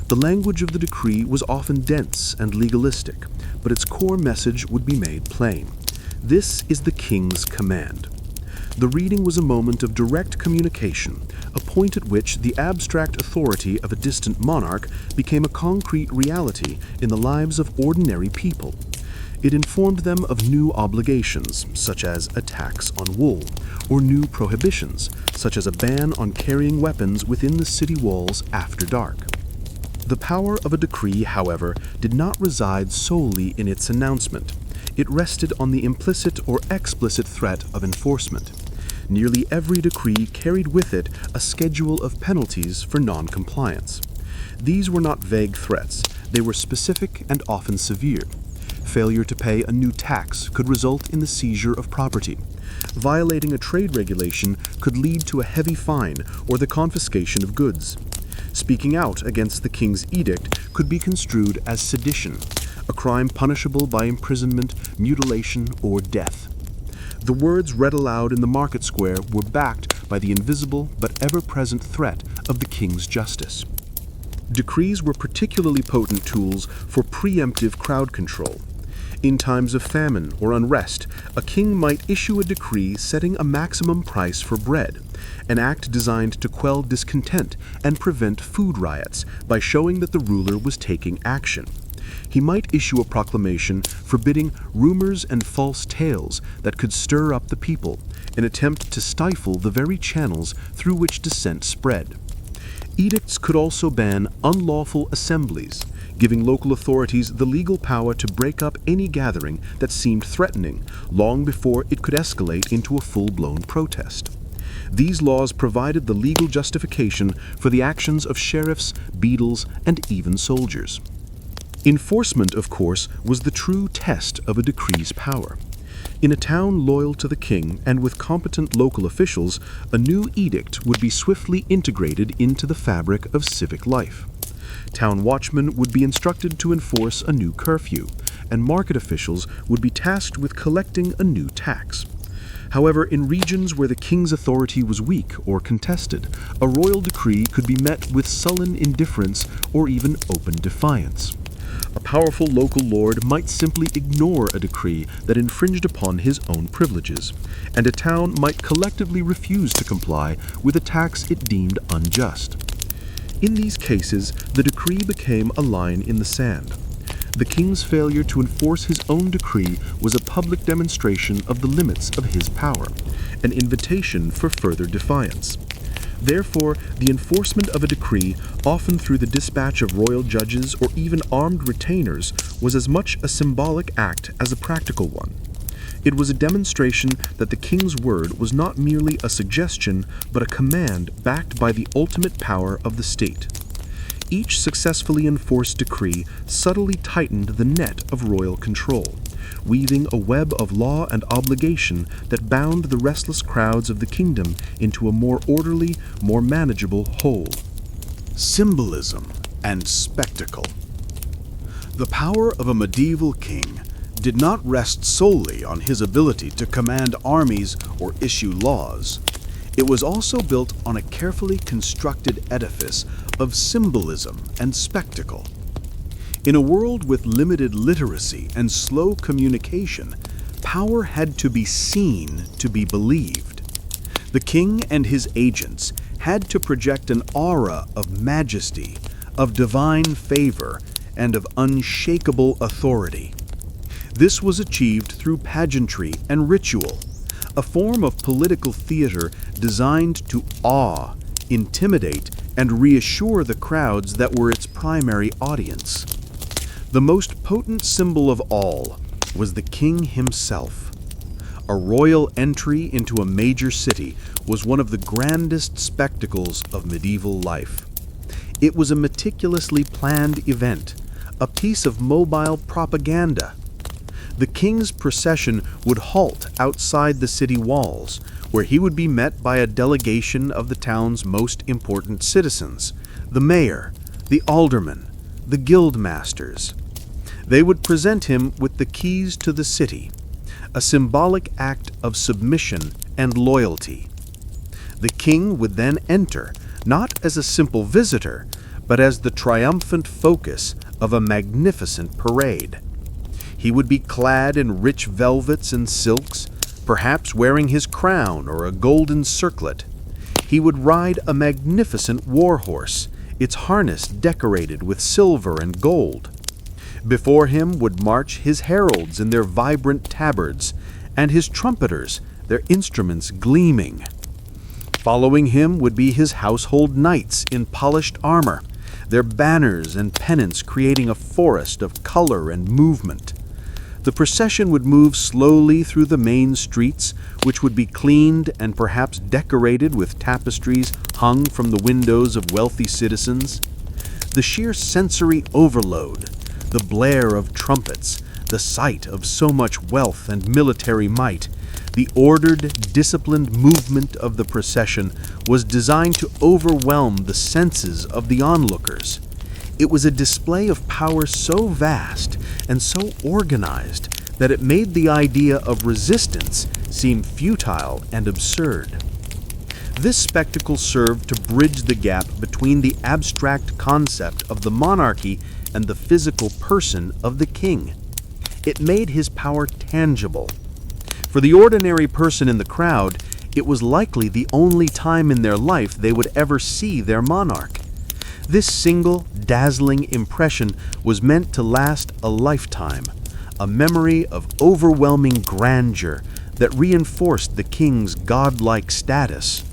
The language of the decree was often dense and legalistic, but its core message would be made plain. This is the king's command. The reading was a moment of direct communication, a point at which the abstract authority of a distant monarch became a concrete reality in the lives of ordinary people. It informed them of new obligations, such as a tax on wool, or new prohibitions, such as a ban on carrying weapons within the city walls after dark. The power of a decree, however, did not reside solely in its announcement. It rested on the implicit or explicit threat of enforcement. Nearly every decree carried with it a schedule of penalties for non-compliance. These were not vague threats, they were specific and often severe. Failure to pay a new tax could result in the seizure of property. Violating a trade regulation could lead to a heavy fine or the confiscation of goods. Speaking out against the king's edict could be construed as sedition, a crime punishable by imprisonment, mutilation, or death. The words read aloud in the market square were backed by the invisible but ever-present threat of the king's justice. Decrees were particularly potent tools for preemptive crowd control. In times of famine or unrest, a king might issue a decree setting a maximum price for bread, an act designed to quell discontent and prevent food riots by showing that the ruler was taking action. He might issue a proclamation forbidding rumors and false tales that could stir up the people, an attempt to stifle the very channels through which dissent spread. Edicts could also ban unlawful assemblies, giving local authorities the legal power to break up any gathering that seemed threatening, long before it could escalate into a full-blown protest. These laws provided the legal justification for the actions of sheriffs, beadles, and even soldiers. Enforcement, of course, was the true test of a decree's power. In a town loyal to the king and with competent local officials, a new edict would be swiftly integrated into the fabric of civic life. Town watchmen would be instructed to enforce a new curfew, and market officials would be tasked with collecting a new tax. However, in regions where the king's authority was weak or contested, a royal decree could be met with sullen indifference or even open defiance. A powerful local lord might simply ignore a decree that infringed upon his own privileges, and a town might collectively refuse to comply with a tax it deemed unjust. In these cases, the decree became a line in the sand. The king's failure to enforce his own decree was a public demonstration of the limits of his power, an invitation for further defiance. Therefore, the enforcement of a decree, often through the dispatch of royal judges or even armed retainers, was as much a symbolic act as a practical one. It was a demonstration that the king's word was not merely a suggestion, but a command backed by the ultimate power of the state. Each successfully enforced decree subtly tightened the net of royal control, weaving a web of law and obligation that bound the restless crowds of the kingdom into a more orderly, more manageable whole. Symbolism and spectacle. The power of a medieval king did not rest solely on his ability to command armies or issue laws. It was also built on a carefully constructed edifice of symbolism and spectacle. In a world with limited literacy and slow communication, power had to be seen to be believed. The king and his agents had to project an aura of majesty, of divine favor, and of unshakable authority. This was achieved through pageantry and ritual, a form of political theater designed to awe, intimidate, and reassure the crowds that were its primary audience. The most potent symbol of all was the king himself. A royal entry into a major city was one of the grandest spectacles of medieval life. It was a meticulously planned event, a piece of mobile propaganda. The king's procession would halt outside the city walls, where he would be met by a delegation of the town's most important citizens, the mayor, the aldermen, the guild masters. They would present him with the keys to the city, a symbolic act of submission and loyalty. The king would then enter, not as a simple visitor, but as the triumphant focus of a magnificent parade. He would be clad in rich velvets and silks, perhaps wearing his crown or a golden circlet. He would ride a magnificent war horse, its harness decorated with silver and gold. Before him would march his heralds in their vibrant tabards, and his trumpeters, their instruments gleaming. Following him would be his household knights in polished armor, their banners and pennants creating a forest of color and movement. The procession would move slowly through the main streets, which would be cleaned and perhaps decorated with tapestries hung from the windows of wealthy citizens. The sheer sensory overload, the blare of trumpets, the sight of so much wealth and military might, the ordered, disciplined movement of the procession was designed to overwhelm the senses of the onlookers. It was a display of power so vast and so organized that it made the idea of resistance seem futile and absurd. This spectacle served to bridge the gap between the abstract concept of the monarchy and the physical person of the king. It made his power tangible. For the ordinary person in the crowd, it was likely the only time in their life they would ever see their monarch. This single, dazzling impression was meant to last a lifetime, a memory of overwhelming grandeur that reinforced the king's godlike status.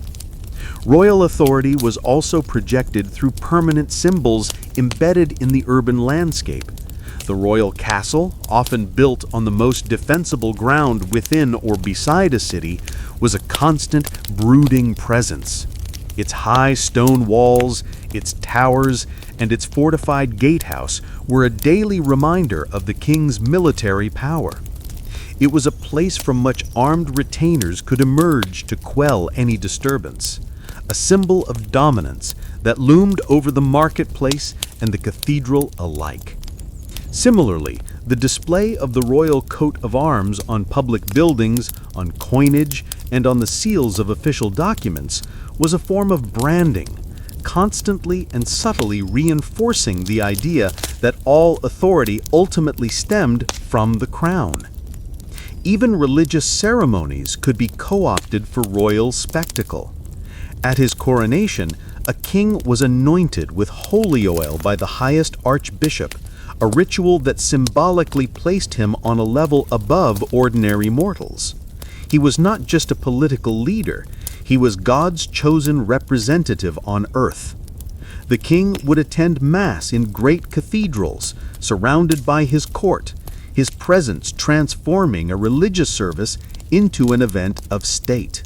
Royal authority was also projected through permanent symbols embedded in the urban landscape. The royal castle, often built on the most defensible ground within or beside a city, was a constant, brooding presence. Its high stone walls, its towers, and its fortified gatehouse were a daily reminder of the king's military power. It was a place from which armed retainers could emerge to quell any disturbance, a symbol of dominance that loomed over the marketplace and the cathedral alike. Similarly, the display of the royal coat of arms on public buildings, on coinage, and on the seals of official documents was a form of branding, constantly and subtly reinforcing the idea that all authority ultimately stemmed from the crown. Even religious ceremonies could be co-opted for royal spectacle. At his coronation, a king was anointed with holy oil by the highest archbishop, a ritual that symbolically placed him on a level above ordinary mortals. He was not just a political leader, he was God's chosen representative on earth. The king would attend mass in great cathedrals, surrounded by his court, his presence transforming a religious service into an event of state.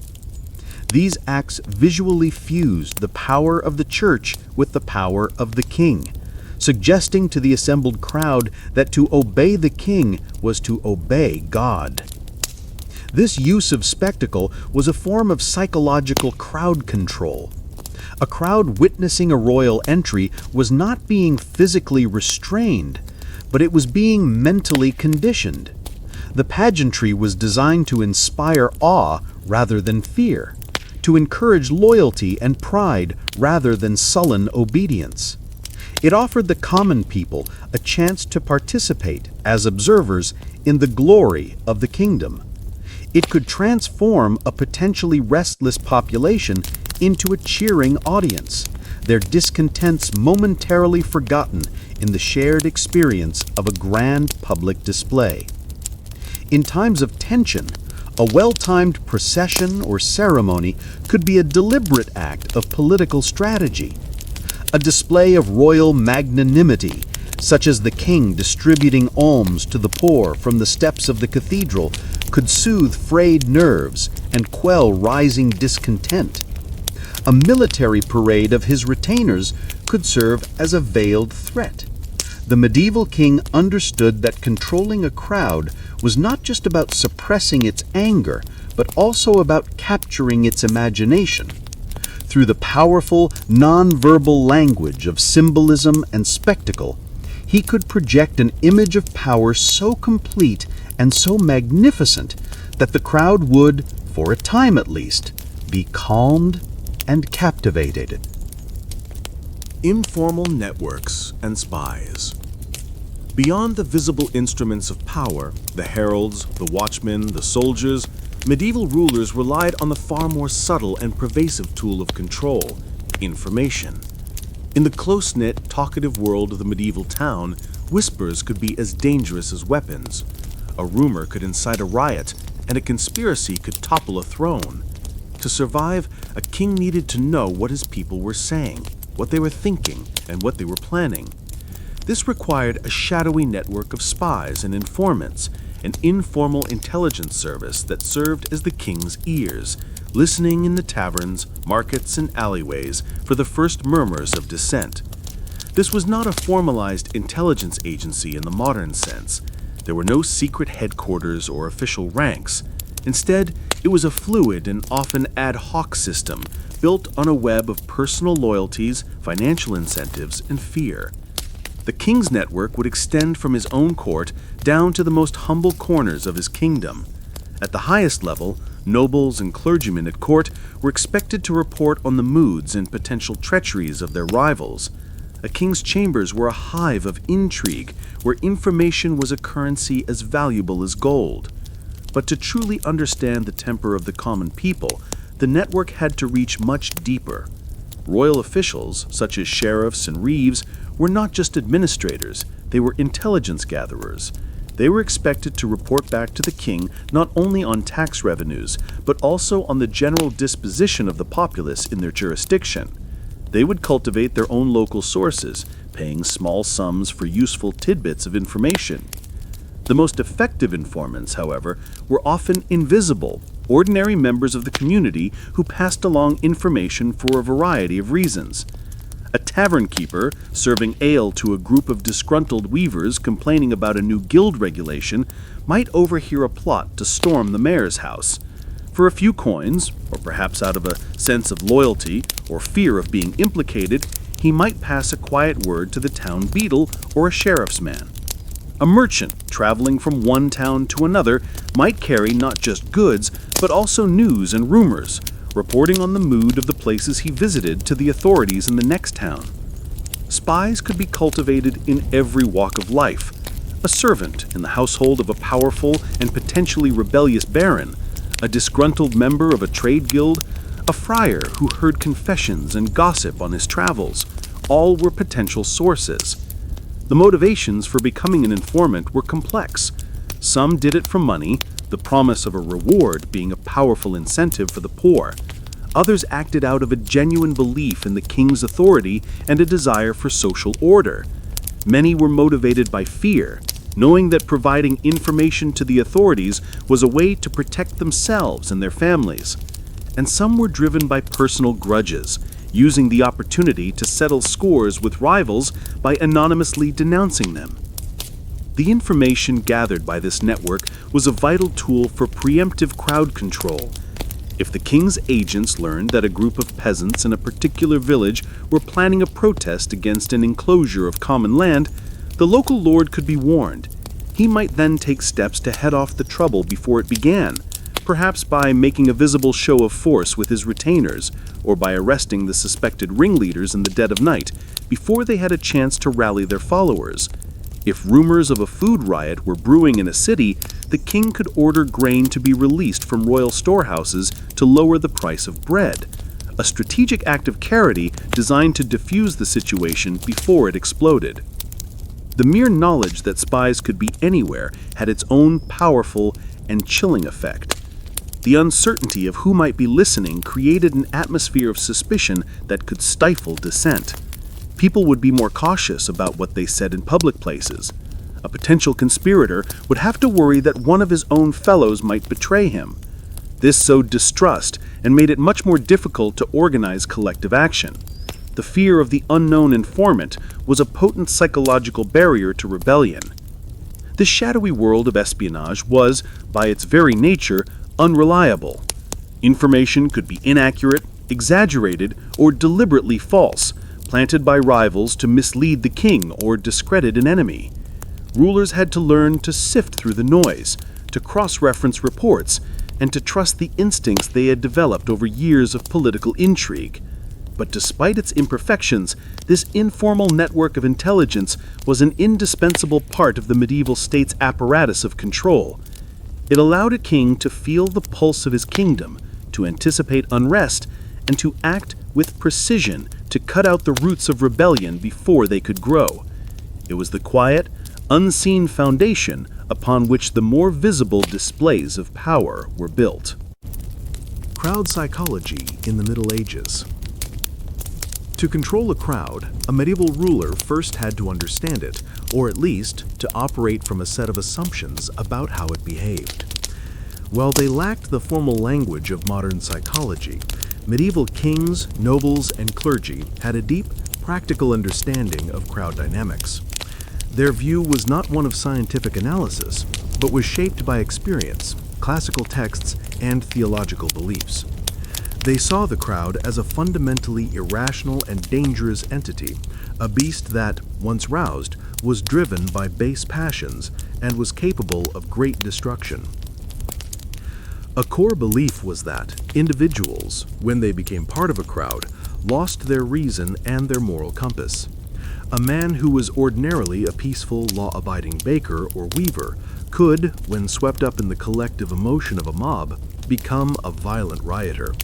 These acts visually fused the power of the church with the power of the king, suggesting to the assembled crowd that to obey the king was to obey God. This use of spectacle was a form of psychological crowd control. A crowd witnessing a royal entry was not being physically restrained, but it was being mentally conditioned. The pageantry was designed to inspire awe rather than fear, to encourage loyalty and pride rather than sullen obedience. It offered the common people a chance to participate, as observers, in the glory of the kingdom. It could transform a potentially restless population into a cheering audience, their discontents momentarily forgotten in the shared experience of a grand public display. In times of tension, a well-timed procession or ceremony could be a deliberate act of political strategy. A display of royal magnanimity, such as the king distributing alms to the poor from the steps of the cathedral, could soothe frayed nerves and quell rising discontent. A military parade of his retainers could serve as a veiled threat. The medieval king understood that controlling a crowd was not just about suppressing its anger, but also about capturing its imagination. Through the powerful, non-verbal language of symbolism and spectacle, he could project an image of power so complete and so magnificent that the crowd would, for a time at least, be calmed and captivated. Informal networks and spies. Beyond the visible instruments of power, the heralds, the watchmen, the soldiers, medieval rulers relied on the far more subtle and pervasive tool of control: information. In the close-knit, talkative world of the medieval town, whispers could be as dangerous as weapons. A rumor could incite a riot, and a conspiracy could topple a throne. To survive, a king needed to know what his people were saying, what they were thinking, and what they were planning. This required a shadowy network of spies and informants, an informal intelligence service that served as the king's ears, listening in the taverns, markets, and alleyways for the first murmurs of dissent. This was not a formalized intelligence agency in the modern sense. There were no secret headquarters or official ranks. Instead, it was a fluid and often ad hoc system built on a web of personal loyalties, financial incentives, and fear. The king's network would extend from his own court down to the most humble corners of his kingdom. At the highest level, nobles and clergymen at court were expected to report on the moods and potential treacheries of their rivals. A king's chambers were a hive of intrigue, where information was a currency as valuable as gold. But to truly understand the temper of the common people, the network had to reach much deeper. Royal officials, such as sheriffs and reeves, were not just administrators, they were intelligence gatherers. They were expected to report back to the king not only on tax revenues, but also on the general disposition of the populace in their jurisdiction. They would cultivate their own local sources, paying small sums for useful tidbits of information. The most effective informants, however, were often invisible, ordinary members of the community who passed along information for a variety of reasons. A tavern keeper serving ale to a group of disgruntled weavers complaining about a new guild regulation might overhear a plot to storm the mayor's house. For a few coins, or perhaps out of a sense of loyalty or fear of being implicated, he might pass a quiet word to the town beadle or a sheriff's man. A merchant traveling from one town to another might carry not just goods, but also news and rumors, reporting on the mood of the places he visited to the authorities in the next town. Spies could be cultivated in every walk of life. A servant in the household of a powerful and potentially rebellious baron, a disgruntled member of a trade guild, a friar who heard confessions and gossip on his travels, all were potential sources. The motivations for becoming an informant were complex. Some did it for money, the promise of a reward being a powerful incentive for the poor. Others acted out of a genuine belief in the king's authority and a desire for social order. Many were motivated by fear, knowing that providing information to the authorities was a way to protect themselves and their families. And some were driven by personal grudges, using the opportunity to settle scores with rivals by anonymously denouncing them. The information gathered by this network was a vital tool for preemptive crowd control. If the king's agents learned that a group of peasants in a particular village were planning a protest against an enclosure of common land, the local lord could be warned. He might then take steps to head off the trouble before it began, perhaps by making a visible show of force with his retainers, or by arresting the suspected ringleaders in the dead of night before they had a chance to rally their followers. If rumors of a food riot were brewing in a city, the king could order grain to be released from royal storehouses to lower the price of bread, a strategic act of charity designed to defuse the situation before it exploded. The mere knowledge that spies could be anywhere had its own powerful and chilling effect. The uncertainty of who might be listening created an atmosphere of suspicion that could stifle dissent. People would be more cautious about what they said in public places. A potential conspirator would have to worry that one of his own fellows might betray him. This sowed distrust and made it much more difficult to organize collective action. The fear of the unknown informant was a potent psychological barrier to rebellion. The shadowy world of espionage was, by its very nature, unreliable. Information could be inaccurate, exaggerated, or deliberately false, planted by rivals to mislead the king or discredit an enemy. Rulers had to learn to sift through the noise, to cross-reference reports, and to trust the instincts they had developed over years of political intrigue. But despite its imperfections, this informal network of intelligence was an indispensable part of the medieval state's apparatus of control. It allowed a king to feel the pulse of his kingdom, to anticipate unrest, and to act with precision to cut out the roots of rebellion before they could grow. It was the quiet, unseen foundation upon which the more visible displays of power were built. Crowd psychology in the Middle Ages. To control a crowd, a medieval ruler first had to understand it, or at least to operate from a set of assumptions about how it behaved. While they lacked the formal language of modern psychology, medieval kings, nobles, and clergy had a deep, practical understanding of crowd dynamics. Their view was not one of scientific analysis, but was shaped by experience, classical texts, and theological beliefs. They saw the crowd as a fundamentally irrational and dangerous entity, a beast that, once roused, was driven by base passions and was capable of great destruction. A core belief was that individuals, when they became part of a crowd, lost their reason and their moral compass. A man who was ordinarily a peaceful, law-abiding baker or weaver could, when swept up in the collective emotion of a mob, become a violent rioter.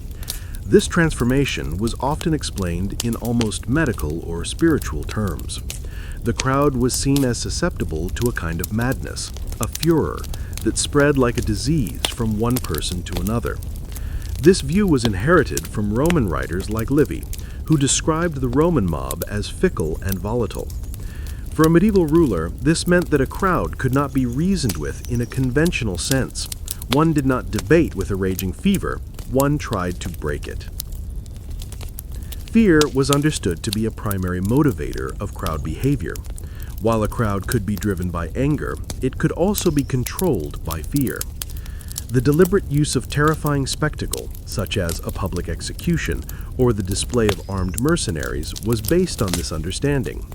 This transformation was often explained in almost medical or spiritual terms. The crowd was seen as susceptible to a kind of madness, a furor, that spread like a disease from one person to another. This view was inherited from Roman writers like Livy, who described the Roman mob as fickle and volatile. For a medieval ruler, this meant that a crowd could not be reasoned with in a conventional sense. One did not debate with a raging fever, one tried to break it. Fear was understood to be a primary motivator of crowd behavior. While a crowd could be driven by anger, it could also be controlled by fear. The deliberate use of terrifying spectacle, such as a public execution or the display of armed mercenaries, was based on this understanding.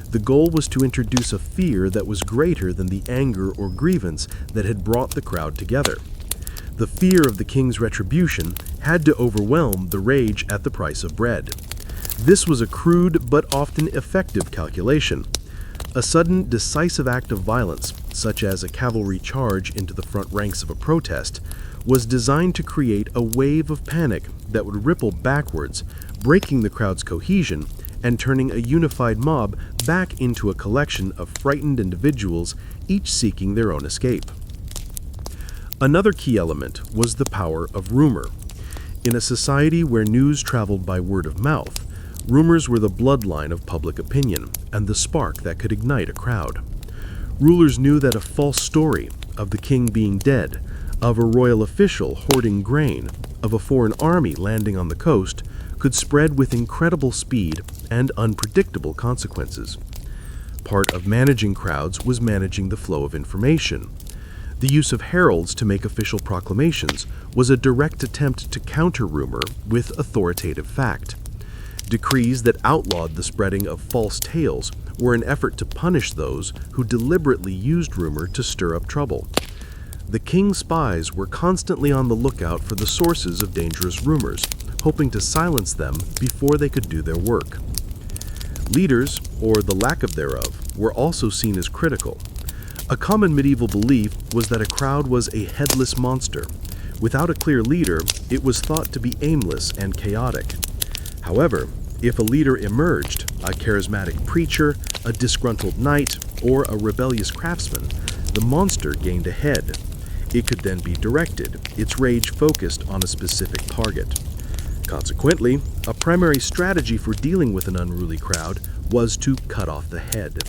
The goal was to introduce a fear that was greater than the anger or grievance that had brought the crowd together. The fear of the king's retribution had to overwhelm the rage at the price of bread. This was a crude but often effective calculation. A sudden, decisive act of violence, such as a cavalry charge into the front ranks of a protest, was designed to create a wave of panic that would ripple backwards, breaking the crowd's cohesion and turning a unified mob back into a collection of frightened individuals, each seeking their own escape. Another key element was the power of rumor. In a society where news traveled by word of mouth, rumors were the bloodline of public opinion and the spark that could ignite a crowd. Rulers knew that a false story of the king being dead, of a royal official hoarding grain, of a foreign army landing on the coast, could spread with incredible speed and unpredictable consequences. Part of managing crowds was managing the flow of information. The use of heralds to make official proclamations was a direct attempt to counter rumor with authoritative fact. Decrees that outlawed the spreading of false tales were an effort to punish those who deliberately used rumor to stir up trouble. The king's spies were constantly on the lookout for the sources of dangerous rumors, hoping to silence them before they could do their work. Leaders, or the lack of thereof, were also seen as critical. A common medieval belief was that a crowd was a headless monster. Without a clear leader, it was thought to be aimless and chaotic. However, if a leader emerged, a charismatic preacher, a disgruntled knight, or a rebellious craftsman, the monster gained a head. It could then be directed, its rage focused on a specific target. Consequently, a primary strategy for dealing with an unruly crowd was to cut off the head.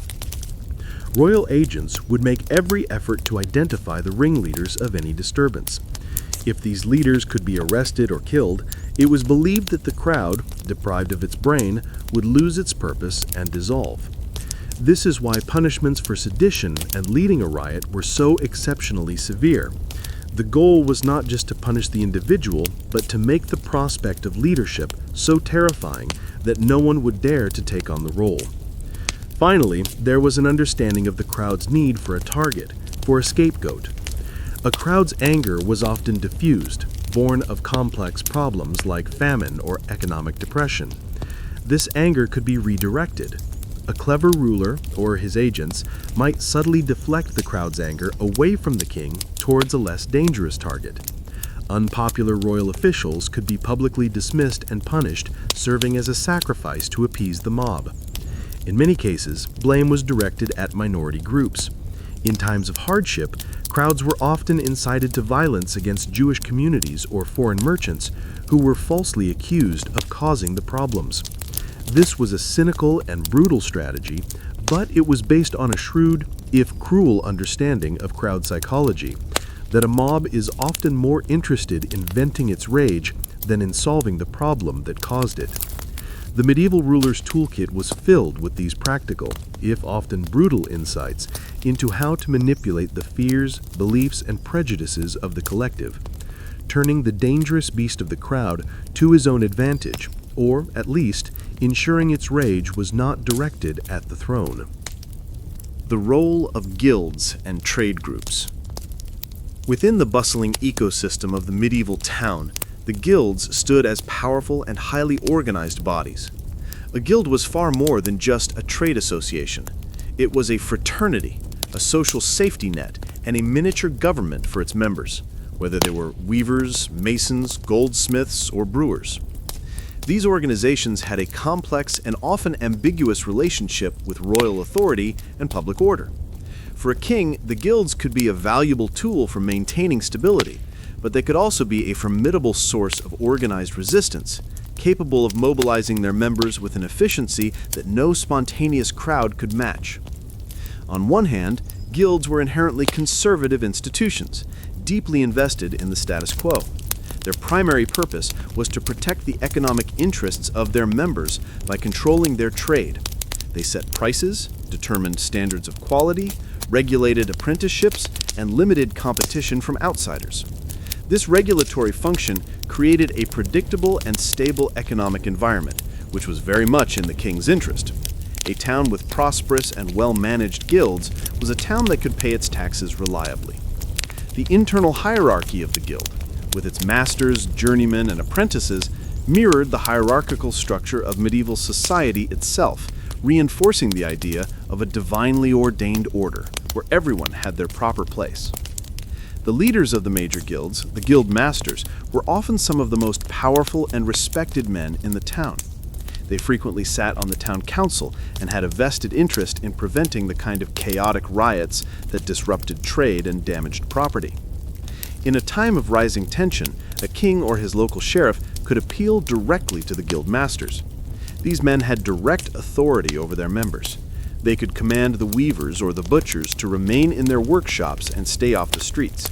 Royal agents would make every effort to identify the ringleaders of any disturbance. If these leaders could be arrested or killed, it was believed that the crowd, deprived of its brain, would lose its purpose and dissolve. This is why punishments for sedition and leading a riot were so exceptionally severe. The goal was not just to punish the individual, but to make the prospect of leadership so terrifying that no one would dare to take on the role. Finally, there was an understanding of the crowd's need for a target, for a scapegoat. A crowd's anger was often diffused, born of complex problems like famine or economic depression. This anger could be redirected. A clever ruler, or his agents, might subtly deflect the crowd's anger away from the king toward towards a less dangerous target. Unpopular royal officials could be publicly dismissed and punished, serving as a sacrifice to appease the mob. In many cases, blame was directed at minority groups. In times of hardship, crowds were often incited to violence against Jewish communities or foreign merchants who were falsely accused of causing the problems. This was a cynical and brutal strategy, but it was based on a shrewd, if cruel, understanding of crowd psychology, that a mob is often more interested in venting its rage than in solving the problem that caused it. The medieval ruler's toolkit was filled with these practical, if often brutal, insights into how to manipulate the fears, beliefs, and prejudices of the collective, turning the dangerous beast of the crowd to his own advantage, or, at least, ensuring its rage was not directed at the throne. The role of guilds and trade groups. Within the bustling ecosystem of the medieval town, the guilds stood as powerful and highly organized bodies. A guild was far more than just a trade association. It was a fraternity, a social safety net, and a miniature government for its members, whether they were weavers, masons, goldsmiths, or brewers. These organizations had a complex and often ambiguous relationship with royal authority and public order. For a king, the guilds could be a valuable tool for maintaining stability, but they could also be a formidable source of organized resistance, capable of mobilizing their members with an efficiency that no spontaneous crowd could match. On one hand, guilds were inherently conservative institutions, deeply invested in the status quo. Their primary purpose was to protect the economic interests of their members by controlling their trade. They set prices, determined standards of quality, regulated apprenticeships, and limited competition from outsiders. This regulatory function created a predictable and stable economic environment, which was very much in the king's interest. A town with prosperous and well-managed guilds was a town that could pay its taxes reliably. The internal hierarchy of the guild, with its masters, journeymen, and apprentices, mirrored the hierarchical structure of medieval society itself, reinforcing the idea of a divinely ordained order, where everyone had their proper place. The leaders of the major guilds, the guild masters, were often some of the most powerful and respected men in the town. They frequently sat on the town council and had a vested interest in preventing the kind of chaotic riots that disrupted trade and damaged property. In a time of rising tension, a king or his local sheriff could appeal directly to the guild masters. These men had direct authority over their members. They could command the weavers or the butchers to remain in their workshops and stay off the streets.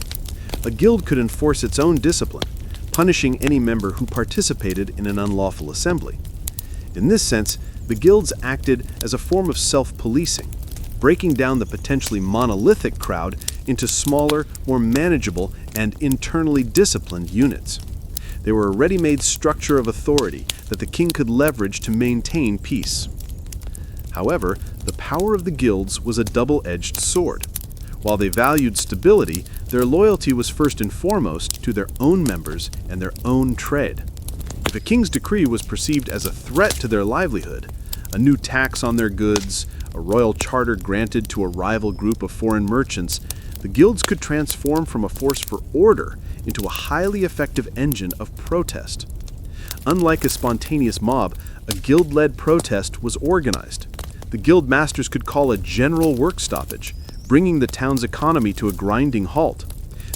A guild could enforce its own discipline, punishing any member who participated in an unlawful assembly. In this sense, the guilds acted as a form of self-policing, breaking down the potentially monolithic crowd into smaller, more manageable, and internally disciplined units. They were a ready-made structure of authority that the king could leverage to maintain peace. However, the power of the guilds was a double-edged sword. While they valued stability, their loyalty was first and foremost to their own members and their own trade. If a king's decree was perceived as a threat to their livelihood, a new tax on their goods, a royal charter granted to a rival group of foreign merchants, the guilds could transform from a force for order into a highly effective engine of protest. Unlike a spontaneous mob, a guild-led protest was organized. The guild masters could call a general work stoppage, bringing the town's economy to a grinding halt.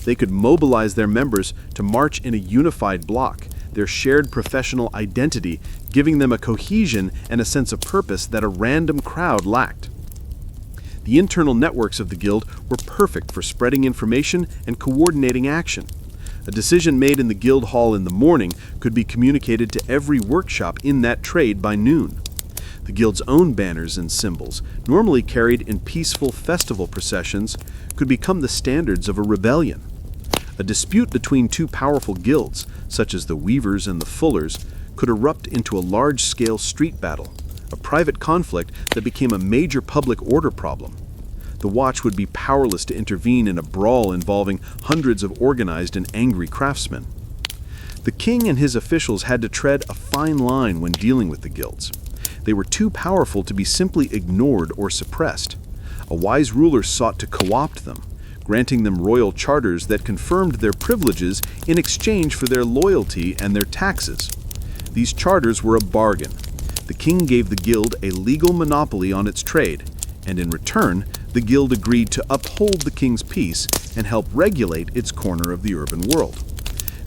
They could mobilize their members to march in a unified bloc, their shared professional identity giving them a cohesion and a sense of purpose that a random crowd lacked. The internal networks of the guild were perfect for spreading information and coordinating action. A decision made in the guild hall in the morning could be communicated to every workshop in that trade by noon. The guild's own banners and symbols, normally carried in peaceful festival processions, could become the standards of a rebellion. A dispute between two powerful guilds, such as the weavers and the fullers, could erupt into a large-scale street battle, a private conflict that became a major public order problem. The watch would be powerless to intervene in a brawl involving hundreds of organized and angry craftsmen. The king and his officials had to tread a fine line when dealing with the guilds. They were too powerful to be simply ignored or suppressed. A wise ruler sought to co-opt them, granting them royal charters that confirmed their privileges in exchange for their loyalty and their taxes. These charters were a bargain. The king gave the guild a legal monopoly on its trade, and in return, the guild agreed to uphold the king's peace and help regulate its corner of the urban world.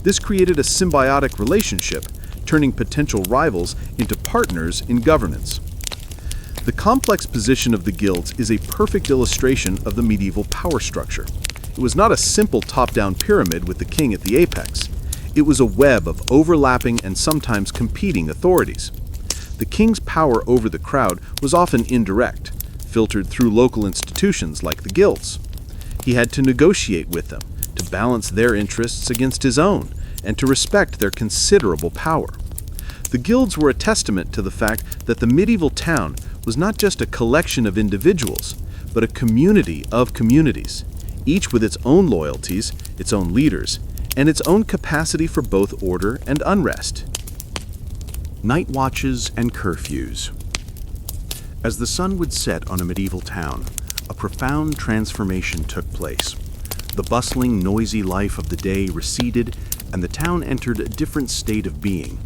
This created a symbiotic relationship, turning potential rivals into partners in governance. The complex position of the guilds is a perfect illustration of the medieval power structure. It was not a simple top-down pyramid with the king at the apex. It was a web of overlapping and sometimes competing authorities. The king's power over the crowd was often indirect, filtered through local institutions like the guilds. He had to negotiate with them, to balance their interests against his own, and to respect their considerable power. The guilds were a testament to the fact that the medieval town was not just a collection of individuals, but a community of communities, each with its own loyalties, its own leaders, and its own capacity for both order and unrest. Night watches and curfews. As the sun would set on a medieval town, a profound transformation took place. The bustling, noisy life of the day receded, and the town entered a different state of being.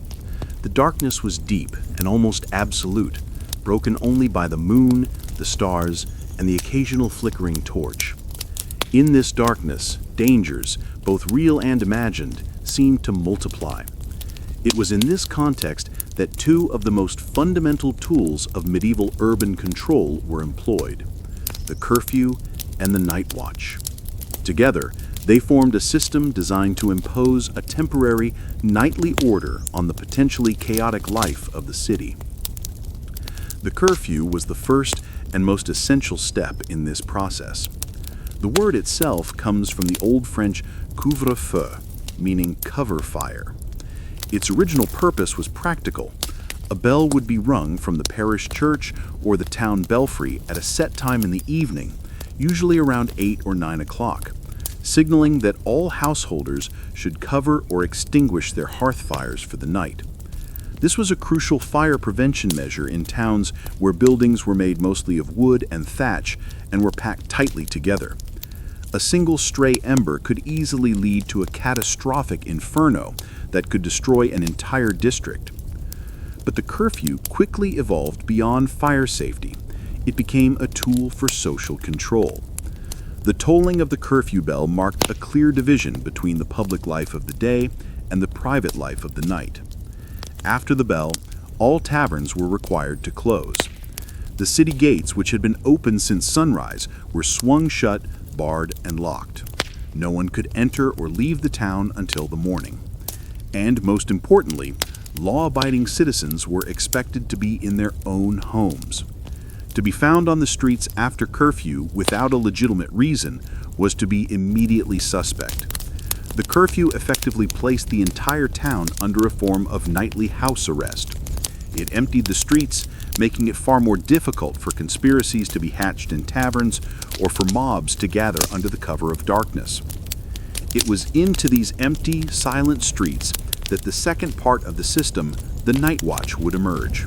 The darkness was deep and almost absolute, broken only by the moon, the stars, and the occasional flickering torch. In this darkness, dangers, both real and imagined, seemed to multiply. It was in this context that two of the most fundamental tools of medieval urban control were employed: the curfew and the night watch. Together, they formed a system designed to impose a temporary, nightly order on the potentially chaotic life of the city. The curfew was the first and most essential step in this process. The word itself comes from the Old French couvre-feu, meaning cover fire. Its original purpose was practical. A bell would be rung from the parish church or the town belfry at a set time in the evening, usually around 8 or 9 o'clock, signaling that all householders should cover or extinguish their hearth fires for the night. This was a crucial fire prevention measure in towns where buildings were made mostly of wood and thatch and were packed tightly together. A single stray ember could easily lead to a catastrophic inferno that could destroy an entire district. But the curfew quickly evolved beyond fire safety. It became a tool for social control. The tolling of the curfew bell marked a clear division between the public life of the day and the private life of the night. After the bell, all taverns were required to close. The city gates, which had been open since sunrise, were swung shut, barred, and locked. No one could enter or leave the town until the morning. And most importantly, law-abiding citizens were expected to be in their own homes. To be found on the streets after curfew without a legitimate reason was to be immediately suspect. The curfew effectively placed the entire town under a form of nightly house arrest. It emptied the streets, making it far more difficult for conspiracies to be hatched in taverns or for mobs to gather under the cover of darkness. It was into these empty, silent streets that the second part of the system, the night watch, would emerge.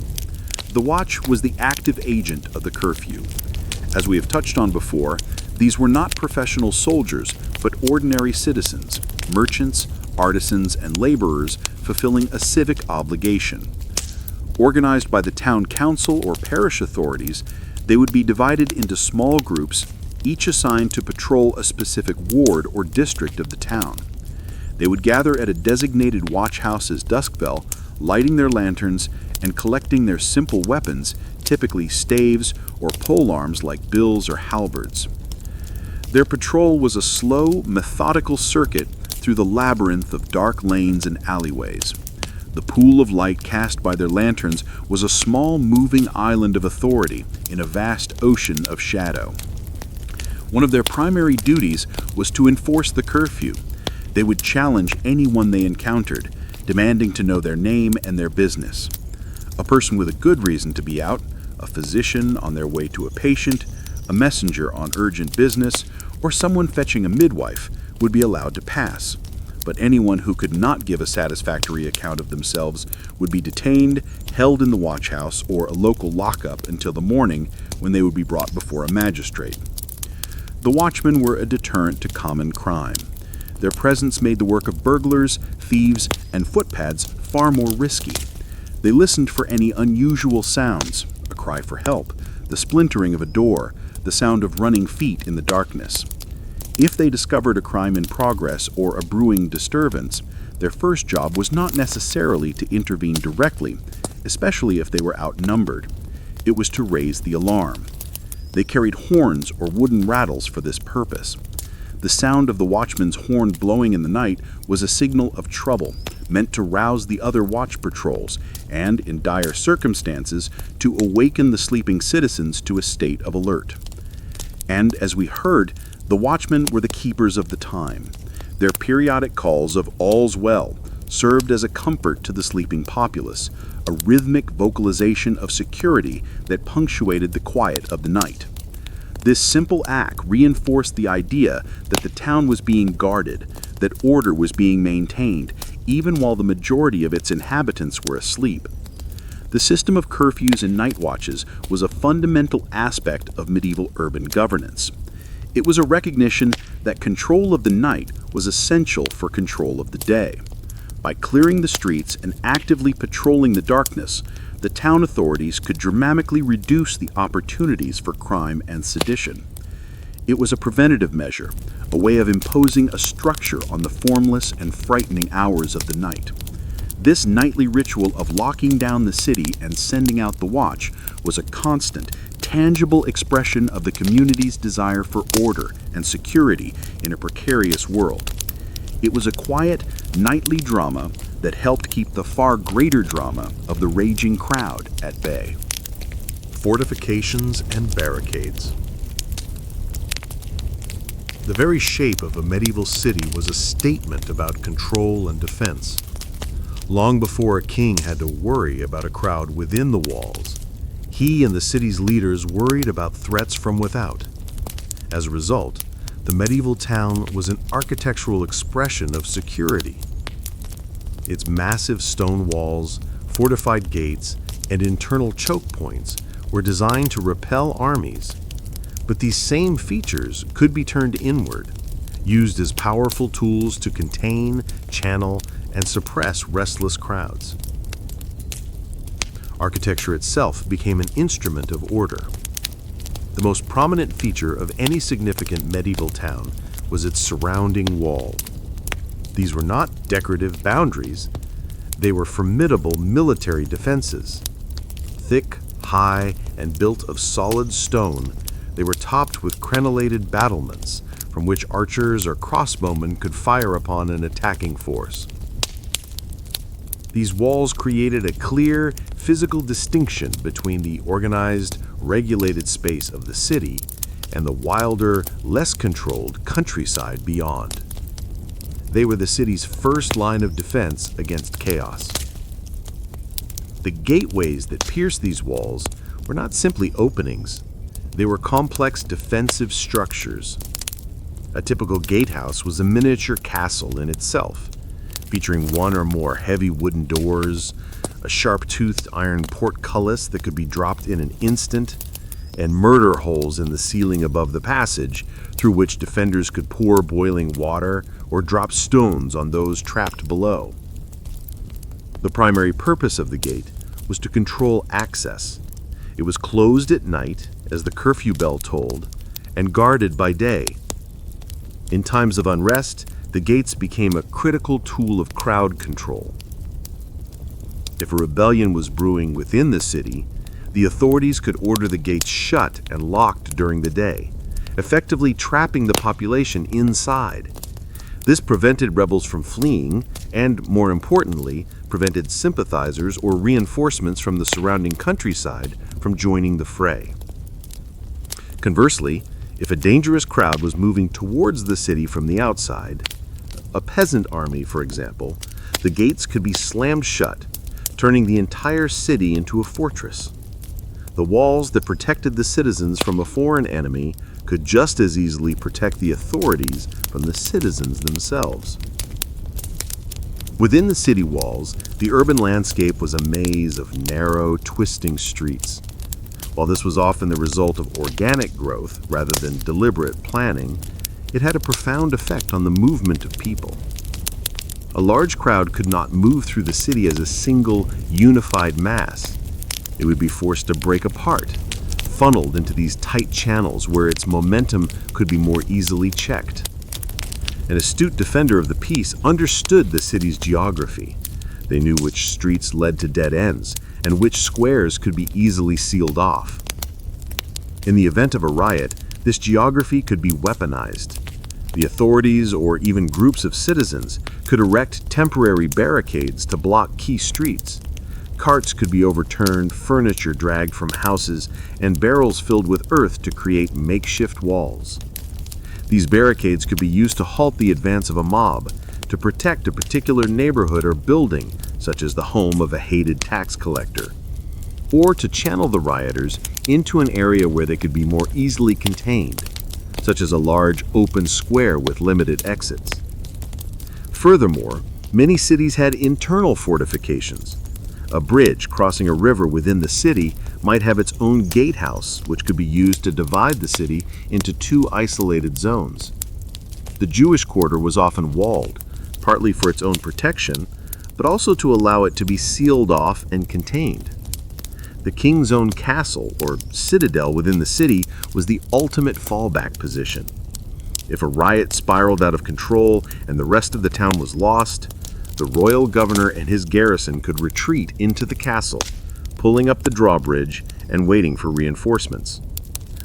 The watch was the active agent of the curfew. As we have touched on before, these were not professional soldiers, but ordinary citizens, merchants, artisans, and laborers fulfilling a civic obligation. Organized by the town council or parish authorities, they would be divided into small groups, each assigned to patrol a specific ward or district of the town. They would gather at a designated watch house's dusk bell, lighting their lanterns and collecting their simple weapons, typically staves or polearms like bills or halberds. Their patrol was a slow, methodical circuit through the labyrinth of dark lanes and alleyways. The pool of light cast by their lanterns was a small moving island of authority in a vast ocean of shadow. One of their primary duties was to enforce the curfew. They would challenge anyone they encountered, demanding to know their name and their business. A person with a good reason to be out, a physician on their way to a patient, a messenger on urgent business, or someone fetching a midwife would be allowed to pass. But anyone who could not give a satisfactory account of themselves would be detained, held in the watch house or a local lockup until the morning, when they would be brought before a magistrate. The watchmen were a deterrent to common crime. Their presence made the work of burglars, thieves, and footpads far more risky. They listened for any unusual sounds, a cry for help, the splintering of a door, the sound of running feet in the darkness. If they discovered a crime in progress or a brewing disturbance, their first job was not necessarily to intervene directly, especially if they were outnumbered. It was to raise the alarm. They carried horns or wooden rattles for this purpose. The sound of the watchman's horn blowing in the night was a signal of trouble, meant to rouse the other watch patrols and, in dire circumstances, to awaken the sleeping citizens to a state of alert. And, as we heard, the watchmen were the keepers of the time. Their periodic calls of "all's well" served as a comfort to the sleeping populace, a rhythmic vocalization of security that punctuated the quiet of the night. This simple act reinforced the idea that the town was being guarded, that order was being maintained, even while the majority of its inhabitants were asleep. The system of curfews and night watches was a fundamental aspect of medieval urban governance. It was a recognition that control of the night was essential for control of the day. By clearing the streets and actively patrolling the darkness, the town authorities could dramatically reduce the opportunities for crime and sedition. It was a preventative measure, a way of imposing a structure on the formless and frightening hours of the night. This nightly ritual of locking down the city and sending out the watch was a constant, tangible expression of the community's desire for order and security in a precarious world. It was a quiet, nightly drama that helped keep the far greater drama of the raging crowd at bay. Fortifications and barricades. The very shape of a medieval city was a statement about control and defense. Long before a king had to worry about a crowd within the walls, he and the city's leaders worried about threats from without. As a result, the medieval town was an architectural expression of security. Its massive stone walls, fortified gates, and internal choke points were designed to repel armies. But these same features could be turned inward, used as powerful tools to contain, channel, and suppress restless crowds. Architecture itself became an instrument of order. The most prominent feature of any significant medieval town was its surrounding wall. These were not decorative boundaries, they were formidable military defenses. Thick, high, and built of solid stone, they were topped with crenellated battlements from which archers or crossbowmen could fire upon an attacking force. These walls created a clear, physical distinction between the organized, regulated space of the city and the wilder, less controlled countryside beyond. They were the city's first line of defense against chaos. The gateways that pierced these walls were not simply openings. They were complex defensive structures. A typical gatehouse was a miniature castle in itself, featuring one or more heavy wooden doors, a sharp-toothed iron portcullis that could be dropped in an instant, and murder holes in the ceiling above the passage through which defenders could pour boiling water or drop stones on those trapped below. The primary purpose of the gate was to control access. It was closed at night, as the curfew bell tolled, and guarded by day. In times of unrest, the gates became a critical tool of crowd control. If a rebellion was brewing within the city, the authorities could order the gates shut and locked during the day, effectively trapping the population inside. This prevented rebels from fleeing and, more importantly, prevented sympathizers or reinforcements from the surrounding countryside from joining the fray. Conversely, if a dangerous crowd was moving towards the city from the outside, a peasant army, for example, the gates could be slammed shut, turning the entire city into a fortress. The walls that protected the citizens from a foreign enemy could just as easily protect the authorities from the citizens themselves. Within the city walls, the urban landscape was a maze of narrow, twisting streets. While this was often the result of organic growth rather than deliberate planning, it had a profound effect on the movement of people. A large crowd could not move through the city as a single, unified mass. It would be forced to break apart, funneled into these tight channels where its momentum could be more easily checked. An astute defender of the peace understood the city's geography. They knew which streets led to dead ends and which squares could be easily sealed off. In the event of a riot, this geography could be weaponized. The authorities or even groups of citizens could erect temporary barricades to block key streets. Carts could be overturned, furniture dragged from houses, and barrels filled with earth to create makeshift walls. These barricades could be used to halt the advance of a mob, to protect a particular neighborhood or building, such as the home of a hated tax collector, or to channel the rioters into an area where they could be more easily contained, such as a large open square with limited exits. Furthermore, many cities had internal fortifications. A bridge crossing a river within the city might have its own gatehouse, which could be used to divide the city into two isolated zones. The Jewish quarter was often walled, partly for its own protection, but also to allow it to be sealed off and contained. The king's own castle, or citadel within the city, was the ultimate fallback position. If a riot spiraled out of control and the rest of the town was lost, the royal governor and his garrison could retreat into the castle, pulling up the drawbridge and waiting for reinforcements.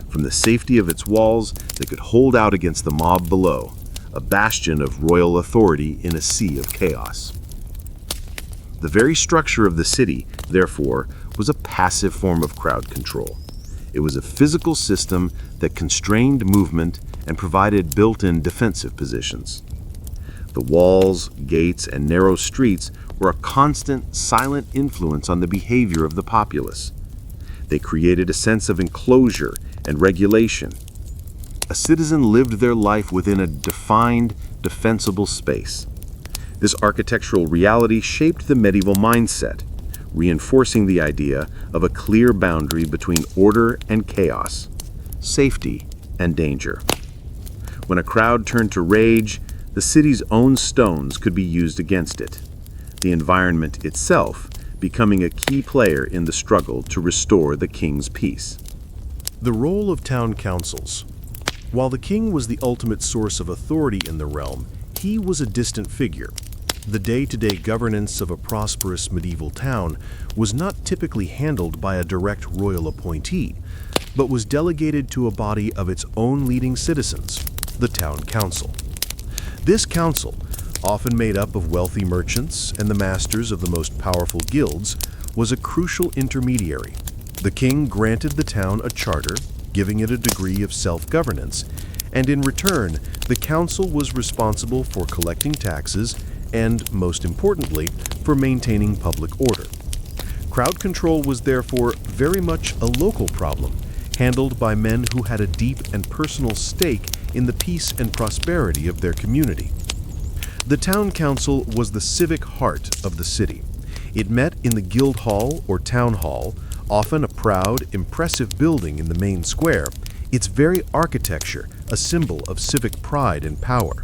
From the safety of its walls, they could hold out against the mob below, a bastion of royal authority in a sea of chaos. The very structure of the city, therefore, was a passive form of crowd control. It was a physical system that constrained movement and provided built-in defensive positions. The walls, gates, and narrow streets were a constant, silent influence on the behavior of the populace. They created a sense of enclosure and regulation. A citizen lived their life within a defined, defensible space. This architectural reality shaped the medieval mindset, reinforcing the idea of a clear boundary between order and chaos, safety and danger. When a crowd turned to rage, the city's own stones could be used against it, the environment itself becoming a key player in the struggle to restore the king's peace. The role of town councils. While the king was the ultimate source of authority in the realm, he was a distant figure. The day-to-day governance of a prosperous medieval town was not typically handled by a direct royal appointee, but was delegated to a body of its own leading citizens, the town council. This council, often made up of wealthy merchants and the masters of the most powerful guilds, was a crucial intermediary. The king granted the town a charter, giving it a degree of self-governance, and in return, the council was responsible for collecting taxes and, most importantly, for maintaining public order. Crowd control was therefore very much a local problem, handled by men who had a deep and personal stake in the peace and prosperity of their community. The town council was the civic heart of the city. It met in the guild hall or town hall, often a proud, impressive building in the main square, its very architecture a symbol of civic pride and power.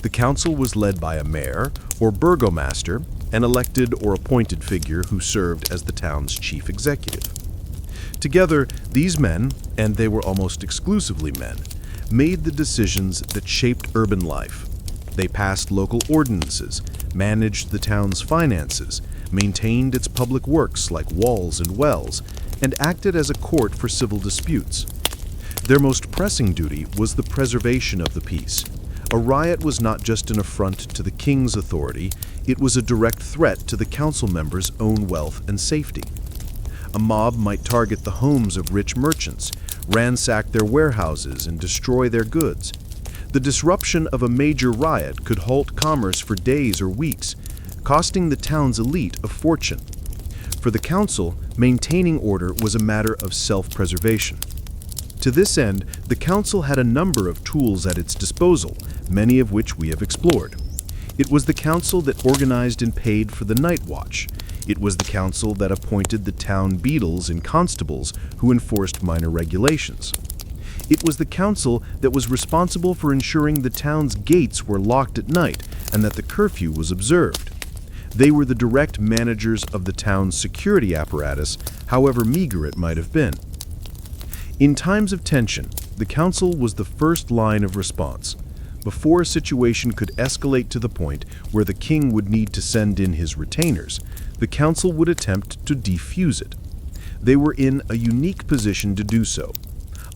The council was led by a mayor or burgomaster, an elected or appointed figure who served as the town's chief executive. Together, these men, and they were almost exclusively men, made the decisions that shaped urban life. They passed local ordinances, managed the town's finances, maintained its public works like walls and wells, and acted as a court for civil disputes. Their most pressing duty was the preservation of the peace. A riot was not just an affront to the king's authority, it was a direct threat to the council members' own wealth and safety. A mob might target the homes of rich merchants, ransack their warehouses, and destroy their goods. The disruption of a major riot could halt commerce for days or weeks, costing the town's elite a fortune. For the council, maintaining order was a matter of self-preservation. To this end, the council had a number of tools at its disposal, many of which we have explored. It was the council that organized and paid for the night watch. It was the council that appointed the town beadles and constables who enforced minor regulations. It was the council that was responsible for ensuring the town's gates were locked at night and that the curfew was observed. They were the direct managers of the town's security apparatus, however meager it might have been. In times of tension, the council was the first line of response. Before a situation could escalate to the point where the king would need to send in his retainers, the council would attempt to defuse it. They were in a unique position to do so.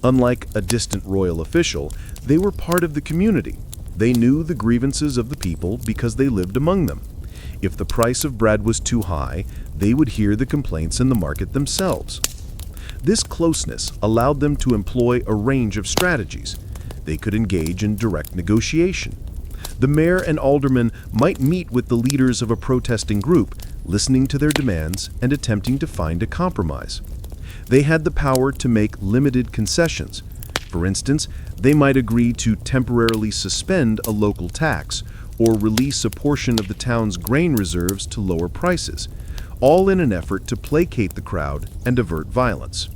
Unlike a distant royal official, they were part of the community. They knew the grievances of the people because they lived among them. If the price of bread was too high, they would hear the complaints in the market themselves. This closeness allowed them to employ a range of strategies. They could engage in direct negotiation. The mayor and aldermen might meet with the leaders of a protesting group, listening to their demands and attempting to find a compromise. They had the power to make limited concessions. For instance, they might agree to temporarily suspend a local tax or release a portion of the town's grain reserves to lower prices, all in an effort to placate the crowd and avert violence.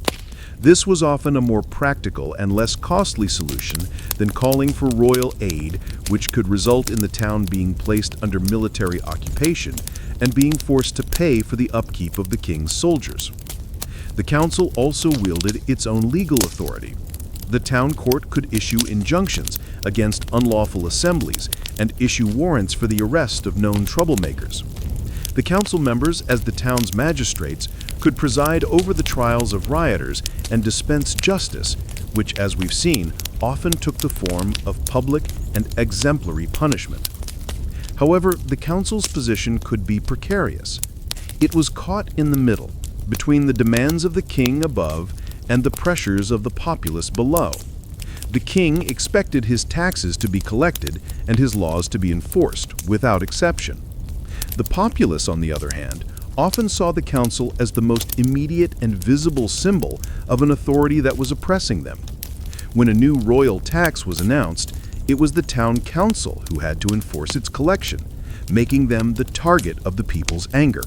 This was often a more practical and less costly solution than calling for royal aid, which could result in the town being placed under military occupation and being forced to pay for the upkeep of the king's soldiers. The council also wielded its own legal authority. The town court could issue injunctions against unlawful assemblies and issue warrants for the arrest of known troublemakers. The council members, as the town's magistrates, could preside over the trials of rioters and dispense justice, which, as we've seen, often took the form of public and exemplary punishment. However, the council's position could be precarious. It was caught in the middle, between the demands of the king above and the pressures of the populace below. The king expected his taxes to be collected and his laws to be enforced, without exception. The populace, on the other hand, often saw the council as the most immediate and visible symbol of an authority that was oppressing them. When a new royal tax was announced, it was the town council who had to enforce its collection, making them the target of the people's anger.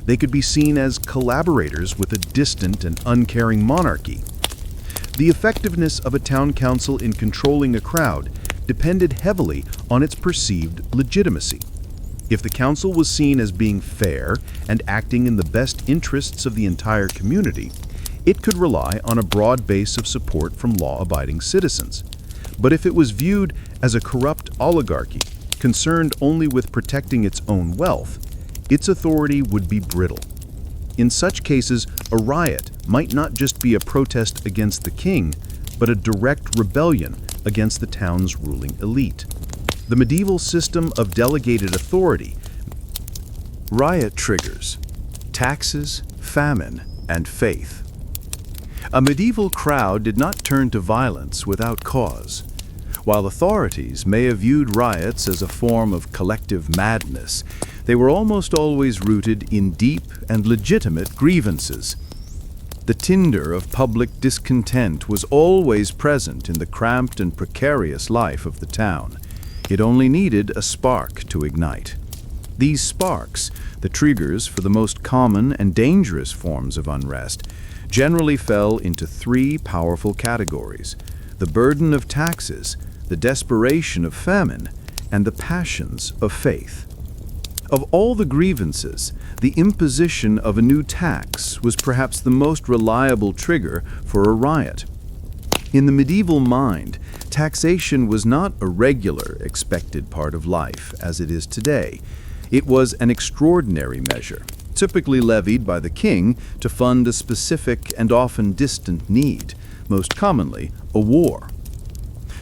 They could be seen as collaborators with a distant and uncaring monarchy. The effectiveness of a town council in controlling a crowd depended heavily on its perceived legitimacy. If the council was seen as being fair and acting in the best interests of the entire community, it could rely on a broad base of support from law-abiding citizens. But if it was viewed as a corrupt oligarchy, concerned only with protecting its own wealth, its authority would be brittle. In such cases, a riot might not just be a protest against the king, but a direct rebellion against the town's ruling elite. The medieval system of delegated authority. Riot triggers: taxes, famine, and faith. A medieval crowd did not turn to violence without cause. While authorities may have viewed riots as a form of collective madness, they were almost always rooted in deep and legitimate grievances. The tinder of public discontent was always present in the cramped and precarious life of the town. It only needed a spark to ignite. These sparks, the triggers for the most common and dangerous forms of unrest, generally fell into three powerful categories: the burden of taxes, the desperation of famine, and the passions of faith. Of all the grievances, the imposition of a new tax was perhaps the most reliable trigger for a riot. In the medieval mind, taxation was not a regular, expected part of life, as it is today. It was an extraordinary measure, typically levied by the king to fund a specific and often distant need, most commonly a war.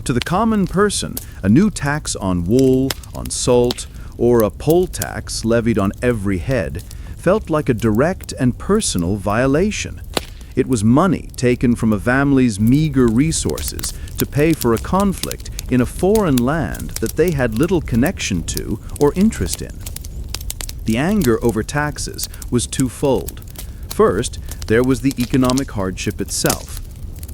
To the common person, a new tax on wool, on salt, or a poll tax levied on every head felt like a direct and personal violation. It was money taken from a family's meager resources to pay for a conflict in a foreign land that they had little connection to or interest in. The anger over taxes was twofold. First, there was the economic hardship itself.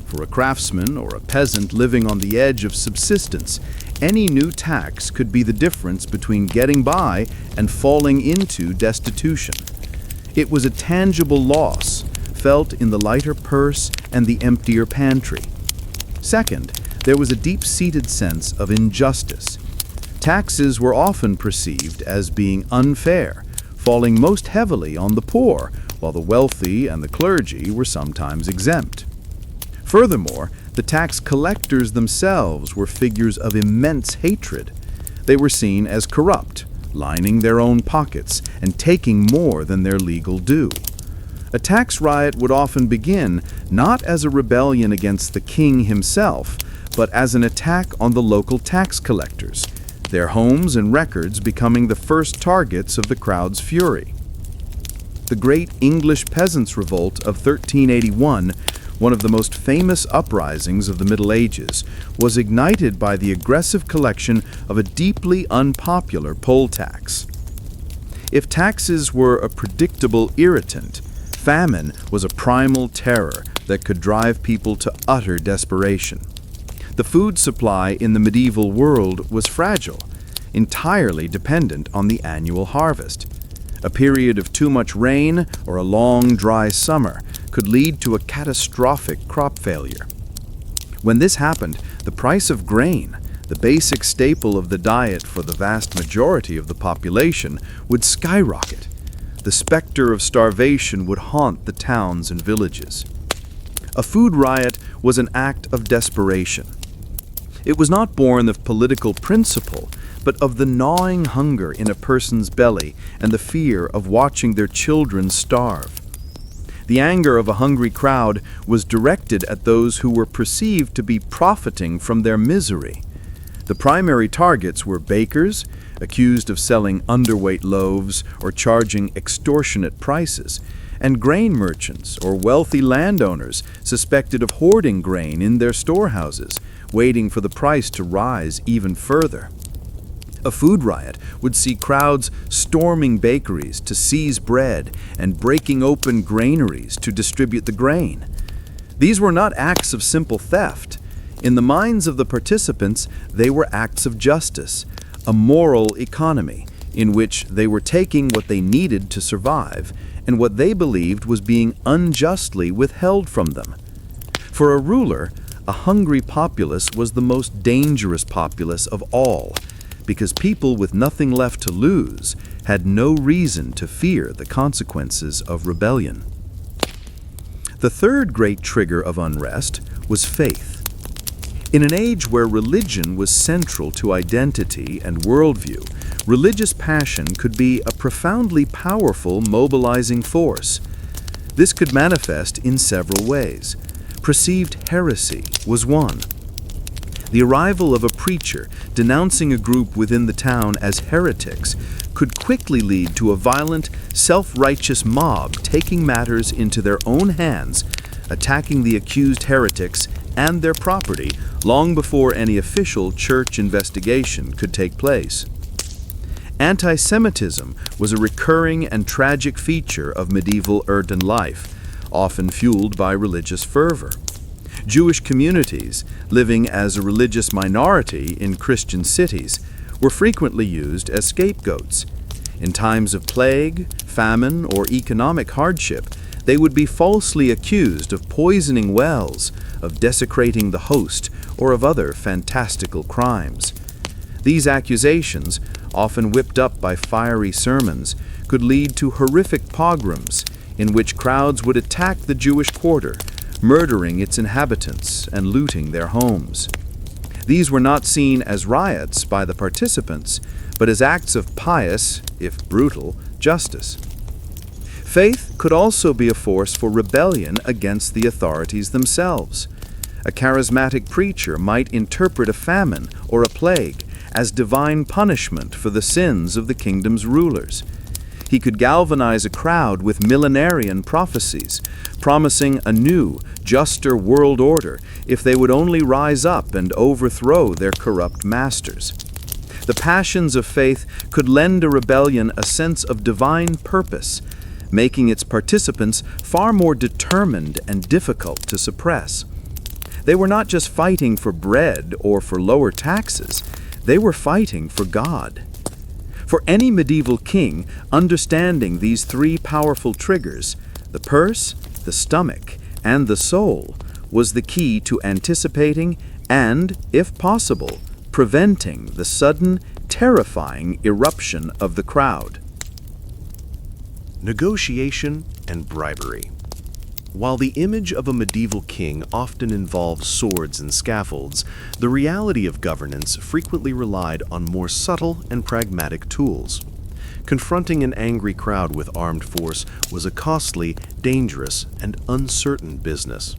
For a craftsman or a peasant living on the edge of subsistence, any new tax could be the difference between getting by and falling into destitution. It was a tangible loss, felt in the lighter purse and the emptier pantry. Second, there was a deep-seated sense of injustice. Taxes were often perceived as being unfair, falling most heavily on the poor, while the wealthy and the clergy were sometimes exempt. Furthermore, the tax collectors themselves were figures of immense hatred. They were seen as corrupt, lining their own pockets and taking more than their legal due. A tax riot would often begin not as a rebellion against the king himself, but as an attack on the local tax collectors, their homes and records becoming the first targets of the crowd's fury. The Great English Peasants' Revolt of 1381, one of the most famous uprisings of the Middle Ages, was ignited by the aggressive collection of a deeply unpopular poll tax. If taxes were a predictable irritant, famine was a primal terror that could drive people to utter desperation. The food supply in the medieval world was fragile, entirely dependent on the annual harvest. A period of too much rain or a long, dry summer could lead to a catastrophic crop failure. When this happened, the price of grain, the basic staple of the diet for the vast majority of the population, would skyrocket. The specter of starvation would haunt the towns and villages. A food riot was an act of desperation. It was not born of political principle, but of the gnawing hunger in a person's belly and the fear of watching their children starve. The anger of a hungry crowd was directed at those who were perceived to be profiting from their misery. The primary targets were bakers, accused of selling underweight loaves or charging extortionate prices, and grain merchants or wealthy landowners suspected of hoarding grain in their storehouses, waiting for the price to rise even further. A food riot would see crowds storming bakeries to seize bread and breaking open granaries to distribute the grain. These were not acts of simple theft. In the minds of the participants, they were acts of justice, a moral economy in which they were taking what they needed to survive and what they believed was being unjustly withheld from them. For a ruler, a hungry populace was the most dangerous populace of all, because people with nothing left to lose had no reason to fear the consequences of rebellion. The third great trigger of unrest was faith. In an age where religion was central to identity and worldview, religious passion could be a profoundly powerful mobilizing force. This could manifest in several ways. Perceived heresy was one. The arrival of a preacher denouncing a group within the town as heretics could quickly lead to a violent, self-righteous mob taking matters into their own hands, attacking the accused heretics and their property long before any official church investigation could take place. Anti-Semitism was a recurring and tragic feature of medieval urban life, often fueled by religious fervor. Jewish communities, living as a religious minority in Christian cities, were frequently used as scapegoats. In times of plague, famine, or economic hardship, they would be falsely accused of poisoning wells, of desecrating the host, or of other fantastical crimes. These accusations, often whipped up by fiery sermons, could lead to horrific pogroms in which crowds would attack the Jewish quarter, murdering its inhabitants and looting their homes. These were not seen as riots by the participants, but as acts of pious, if brutal, justice. Faith could also be a force for rebellion against the authorities themselves. A charismatic preacher might interpret a famine or a plague as divine punishment for the sins of the kingdom's rulers. He could galvanize a crowd with millenarian prophecies, promising a new, juster world order if they would only rise up and overthrow their corrupt masters. The passions of faith could lend a rebellion a sense of divine purpose, making its participants far more determined and difficult to suppress. They were not just fighting for bread or for lower taxes, they were fighting for God. For any medieval king, understanding these three powerful triggers, the purse, the stomach, and the soul, was the key to anticipating and, if possible, preventing the sudden, terrifying eruption of the crowd. Negotiation and bribery. While the image of a medieval king often involved swords and scaffolds, the reality of governance frequently relied on more subtle and pragmatic tools. Confronting an angry crowd with armed force was a costly, dangerous, and uncertain business.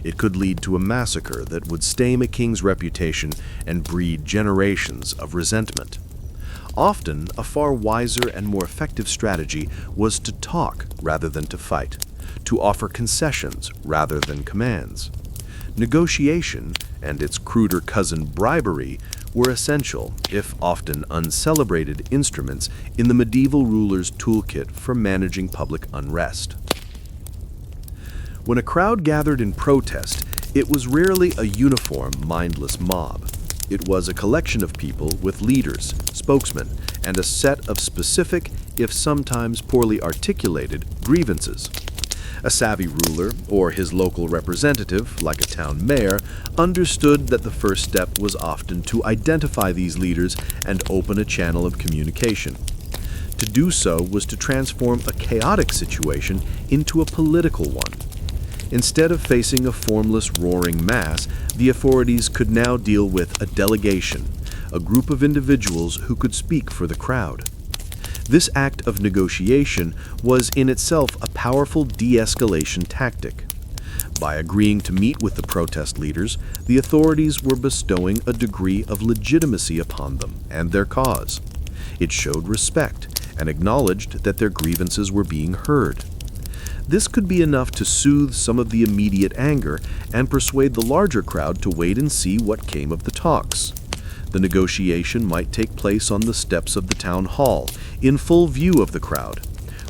It could lead to a massacre that would stain a king's reputation and breed generations of resentment. Often, a far wiser and more effective strategy was to talk rather than to fight, to offer concessions rather than commands. Negotiation, and its cruder cousin bribery, were essential, if often uncelebrated, instruments in the medieval ruler's toolkit for managing public unrest. When a crowd gathered in protest, it was rarely a uniform, mindless mob. It was a collection of people with leaders, spokesmen, and a set of specific, if sometimes poorly articulated, grievances. A savvy ruler, or his local representative, like a town mayor, understood that the first step was often to identify these leaders and open a channel of communication. To do so was to transform a chaotic situation into a political one. Instead of facing a formless, roaring mass, the authorities could now deal with a delegation, a group of individuals who could speak for the crowd. This act of negotiation was in itself a powerful de-escalation tactic. By agreeing to meet with the protest leaders, the authorities were bestowing a degree of legitimacy upon them and their cause. It showed respect and acknowledged that their grievances were being heard. This could be enough to soothe some of the immediate anger and persuade the larger crowd to wait and see what came of the talks. The negotiation might take place on the steps of the town hall, in full view of the crowd,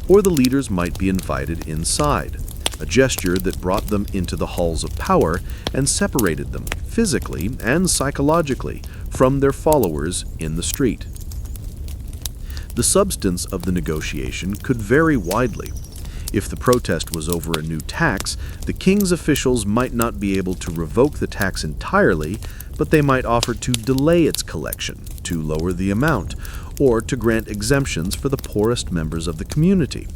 or the leaders might be invited inside, a gesture that brought them into the halls of power and separated them, physically and psychologically, from their followers in the street. The substance of the negotiation could vary widely. If the protest was over a new tax, the king's officials might not be able to revoke the tax entirely, but they might offer to delay its collection, to lower the amount, or to grant exemptions for the poorest members of the community.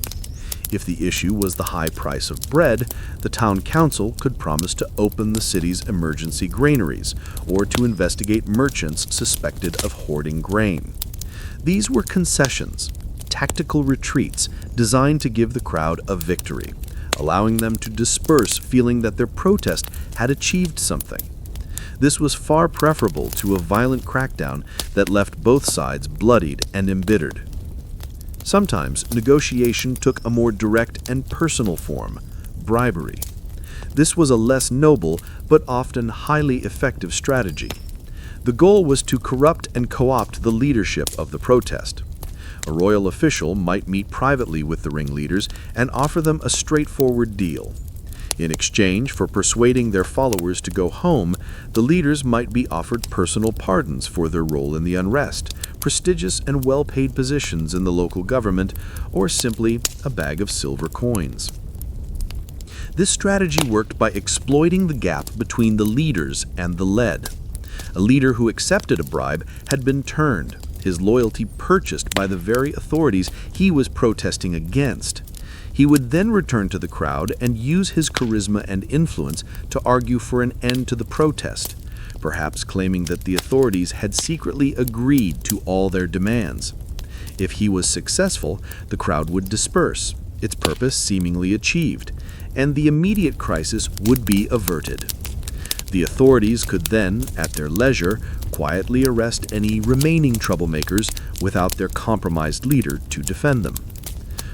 If the issue was the high price of bread, the town council could promise to open the city's emergency granaries, or to investigate merchants suspected of hoarding grain. These were concessions, tactical retreats designed to give the crowd a victory, allowing them to disperse feeling that their protest had achieved something. This was far preferable to a violent crackdown that left both sides bloodied and embittered. Sometimes negotiation took a more direct and personal form, bribery. This was a less noble but often highly effective strategy. The goal was to corrupt and co-opt the leadership of the protest. A royal official might meet privately with the ringleaders and offer them a straightforward deal. In exchange for persuading their followers to go home, the leaders might be offered personal pardons for their role in the unrest, prestigious and well-paid positions in the local government, or simply a bag of silver coins. This strategy worked by exploiting the gap between the leaders and the led. A leader who accepted a bribe had been turned, his loyalty purchased by the very authorities he was protesting against. He would then return to the crowd and use his charisma and influence to argue for an end to the protest, perhaps claiming that the authorities had secretly agreed to all their demands. If he was successful, the crowd would disperse, its purpose seemingly achieved, and the immediate crisis would be averted. The authorities could then, at their leisure, quietly arrest any remaining troublemakers without their compromised leader to defend them.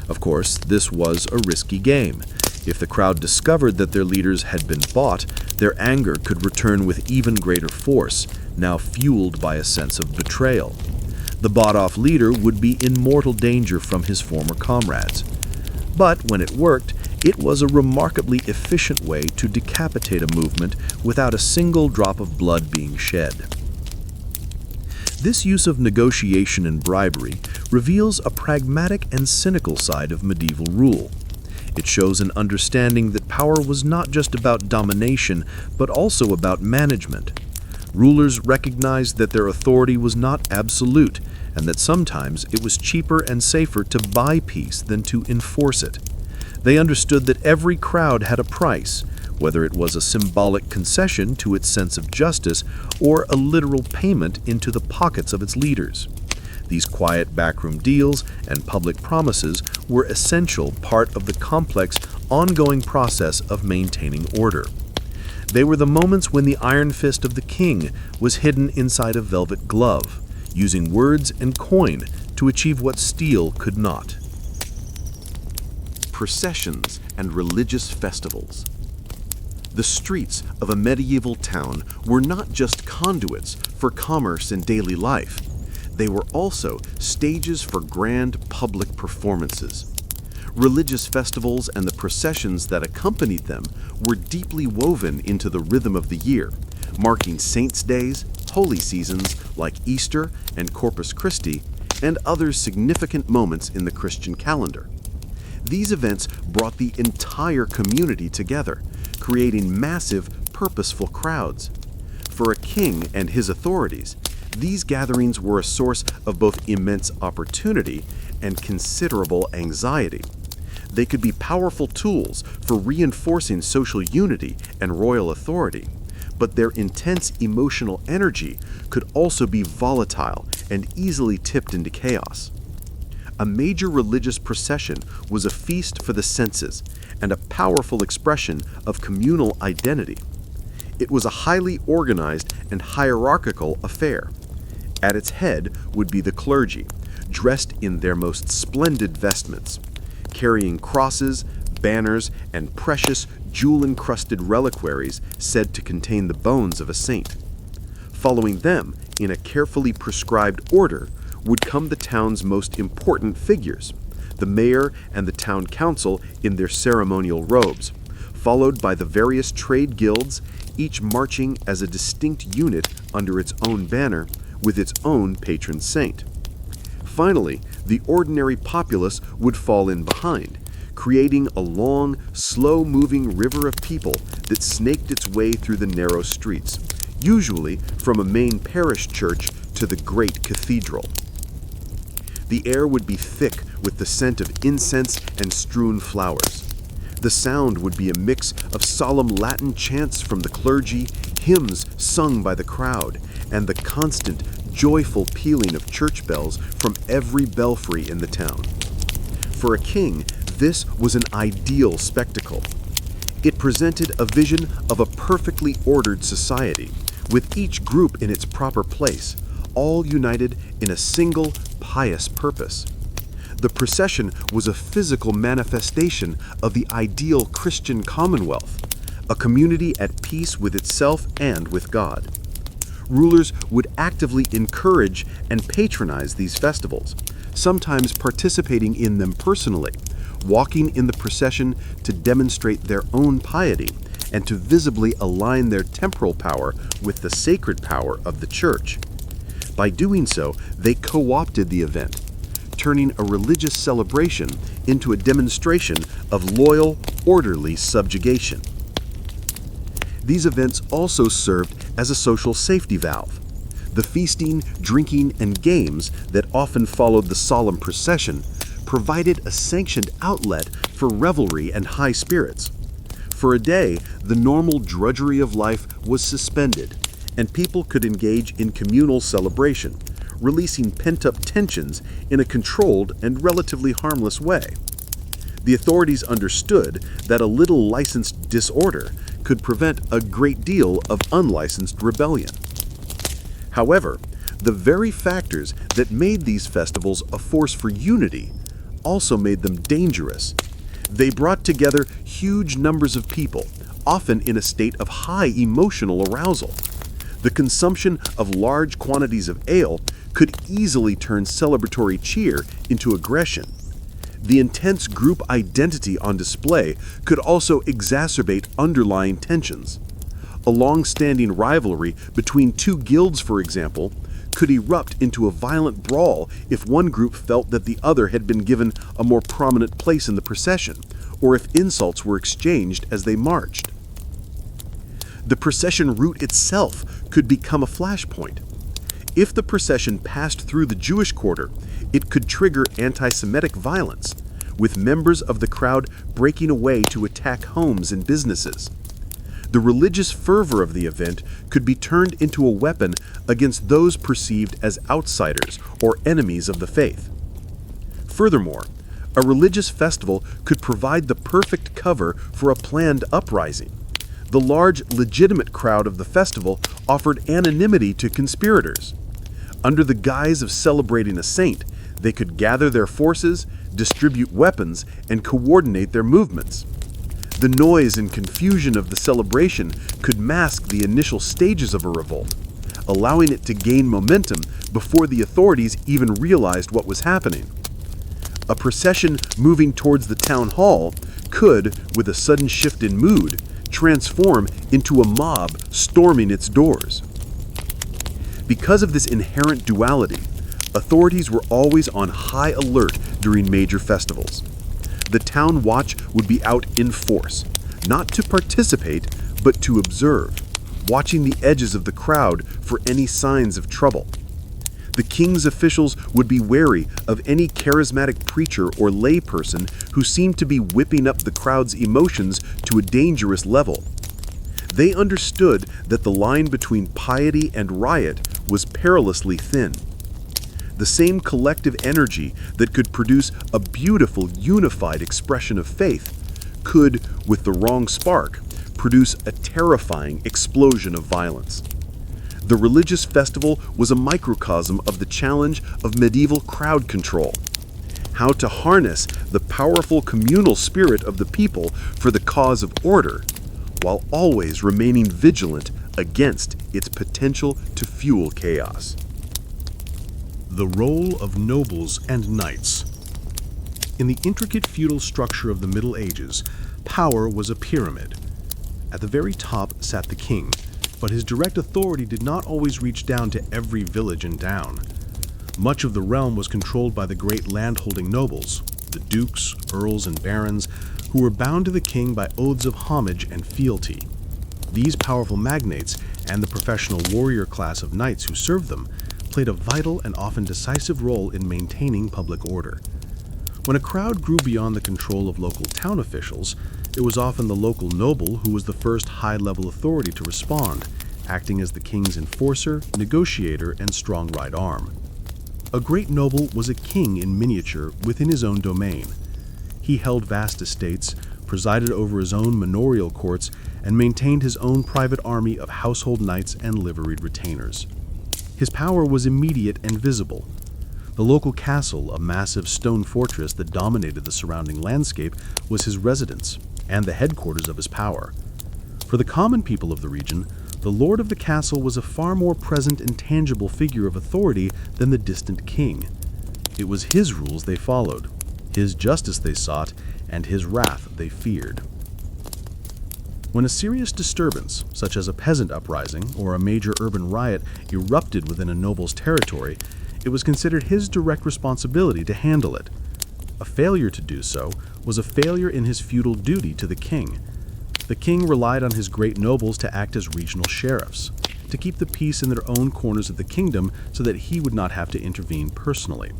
Of course, this was a risky game. If the crowd discovered that their leaders had been bought, their anger could return with even greater force, now fueled by a sense of betrayal. The bought-off leader would be in mortal danger from his former comrades. But when it worked, it was a remarkably efficient way to decapitate a movement without a single drop of blood being shed. This use of negotiation and bribery reveals a pragmatic and cynical side of medieval rule. It shows an understanding that power was not just about domination, but also about management. Rulers recognized that their authority was not absolute, and that sometimes it was cheaper and safer to buy peace than to enforce it. They understood that every crowd had a price, whether it was a symbolic concession to its sense of justice or a literal payment into the pockets of its leaders. These quiet backroom deals and public promises were essential part of the complex, ongoing process of maintaining order. They were the moments when the iron fist of the king was hidden inside a velvet glove, using words and coin to achieve what steel could not. Processions and religious festivals. The streets of a medieval town were not just conduits for commerce and daily life. They were also stages for grand public performances. Religious festivals and the processions that accompanied them were deeply woven into the rhythm of the year, marking saints' days, holy seasons like Easter and Corpus Christi, and other significant moments in the Christian calendar. These events brought the entire community together, creating massive, purposeful crowds. For a king and his authorities, these gatherings were a source of both immense opportunity and considerable anxiety. They could be powerful tools for reinforcing social unity and royal authority, but their intense emotional energy could also be volatile and easily tipped into chaos. A major religious procession was a feast for the senses and a powerful expression of communal identity. It was a highly organized and hierarchical affair. At its head would be the clergy, dressed in their most splendid vestments, carrying crosses, banners, and precious jewel-encrusted reliquaries said to contain the bones of a saint. Following them, in a carefully prescribed order, would come the town's most important figures, the mayor and the town council in their ceremonial robes, followed by the various trade guilds, each marching as a distinct unit under its own banner with its own patron saint. Finally, the ordinary populace would fall in behind, creating a long, slow-moving river of people that snaked its way through the narrow streets, usually from a main parish church to the great cathedral. The air would be thick with the scent of incense and strewn flowers. The sound would be a mix of solemn Latin chants from the clergy, hymns sung by the crowd, and the constant, joyful pealing of church bells from every belfry in the town. For a king, this was an ideal spectacle. It presented a vision of a perfectly ordered society, with each group in its proper place, all united in a single, pious purpose. The procession was a physical manifestation of the ideal Christian commonwealth, a community at peace with itself and with God. Rulers would actively encourage and patronize these festivals, sometimes participating in them personally, walking in the procession to demonstrate their own piety and to visibly align their temporal power with the sacred power of the church. By doing so, they co-opted the event, turning a religious celebration into a demonstration of loyal, orderly subjugation. These events also served as a social safety valve. The feasting, drinking, and games that often followed the solemn procession provided a sanctioned outlet for revelry and high spirits. For a day, the normal drudgery of life was suspended, and people could engage in communal celebration, releasing pent-up tensions in a controlled and relatively harmless way. The authorities understood that a little licensed disorder could prevent a great deal of unlicensed rebellion. However, the very factors that made these festivals a force for unity also made them dangerous. They brought together huge numbers of people, often in a state of high emotional arousal. The consumption of large quantities of ale could easily turn celebratory cheer into aggression. The intense group identity on display could also exacerbate underlying tensions. A long-standing rivalry between two guilds, for example, could erupt into a violent brawl if one group felt that the other had been given a more prominent place in the procession, or if insults were exchanged as they marched. The procession route itself could become a flashpoint. If the procession passed through the Jewish quarter, it could trigger anti-Semitic violence, with members of the crowd breaking away to attack homes and businesses. The religious fervor of the event could be turned into a weapon against those perceived as outsiders or enemies of the faith. Furthermore, a religious festival could provide the perfect cover for a planned uprising. The large, legitimate crowd of the festival offered anonymity to conspirators. Under the guise of celebrating a saint, they could gather their forces, distribute weapons, and coordinate their movements. The noise and confusion of the celebration could mask the initial stages of a revolt, allowing it to gain momentum before the authorities even realized what was happening. A procession moving towards the town hall could, with a sudden shift in mood, transform into a mob storming its doors. Because of this inherent duality, authorities were always on high alert during major festivals. The town watch would be out in force, not to participate, but to observe, watching the edges of the crowd for any signs of trouble. The king's officials would be wary of any charismatic preacher or layperson who seemed to be whipping up the crowd's emotions to a dangerous level. They understood that the line between piety and riot was perilously thin. The same collective energy that could produce a beautiful, unified expression of faith could, with the wrong spark, produce a terrifying explosion of violence. The religious festival was a microcosm of the challenge of medieval crowd control. How to harness the powerful communal spirit of the people for the cause of order, while always remaining vigilant against its potential to fuel chaos. The role of nobles and knights. In the intricate feudal structure of the Middle Ages, power was a pyramid. At the very top sat the king, but his direct authority did not always reach down to every village and town. Much of the realm was controlled by the great landholding nobles, the dukes, earls, and barons, who were bound to the king by oaths of homage and fealty. These powerful magnates, and the professional warrior class of knights who served them, played a vital and often decisive role in maintaining public order. When a crowd grew beyond the control of local town officials, it was often the local noble who was the first high-level authority to respond, acting as the king's enforcer, negotiator, and strong right arm. A great noble was a king in miniature within his own domain. He held vast estates, presided over his own manorial courts, and maintained his own private army of household knights and liveried retainers. His power was immediate and visible. The local castle, a massive stone fortress that dominated the surrounding landscape, was his residence and the headquarters of his power. For the common people of the region, the lord of the castle was a far more present and tangible figure of authority than the distant king. It was his rules they followed, his justice they sought, and his wrath they feared. When a serious disturbance, such as a peasant uprising or a major urban riot, erupted within a noble's territory, it was considered his direct responsibility to handle it. A failure to do so was a failure in his feudal duty to the king. The king relied on his great nobles to act as regional sheriffs, to keep the peace in their own corners of the kingdom so that he would not have to intervene personally.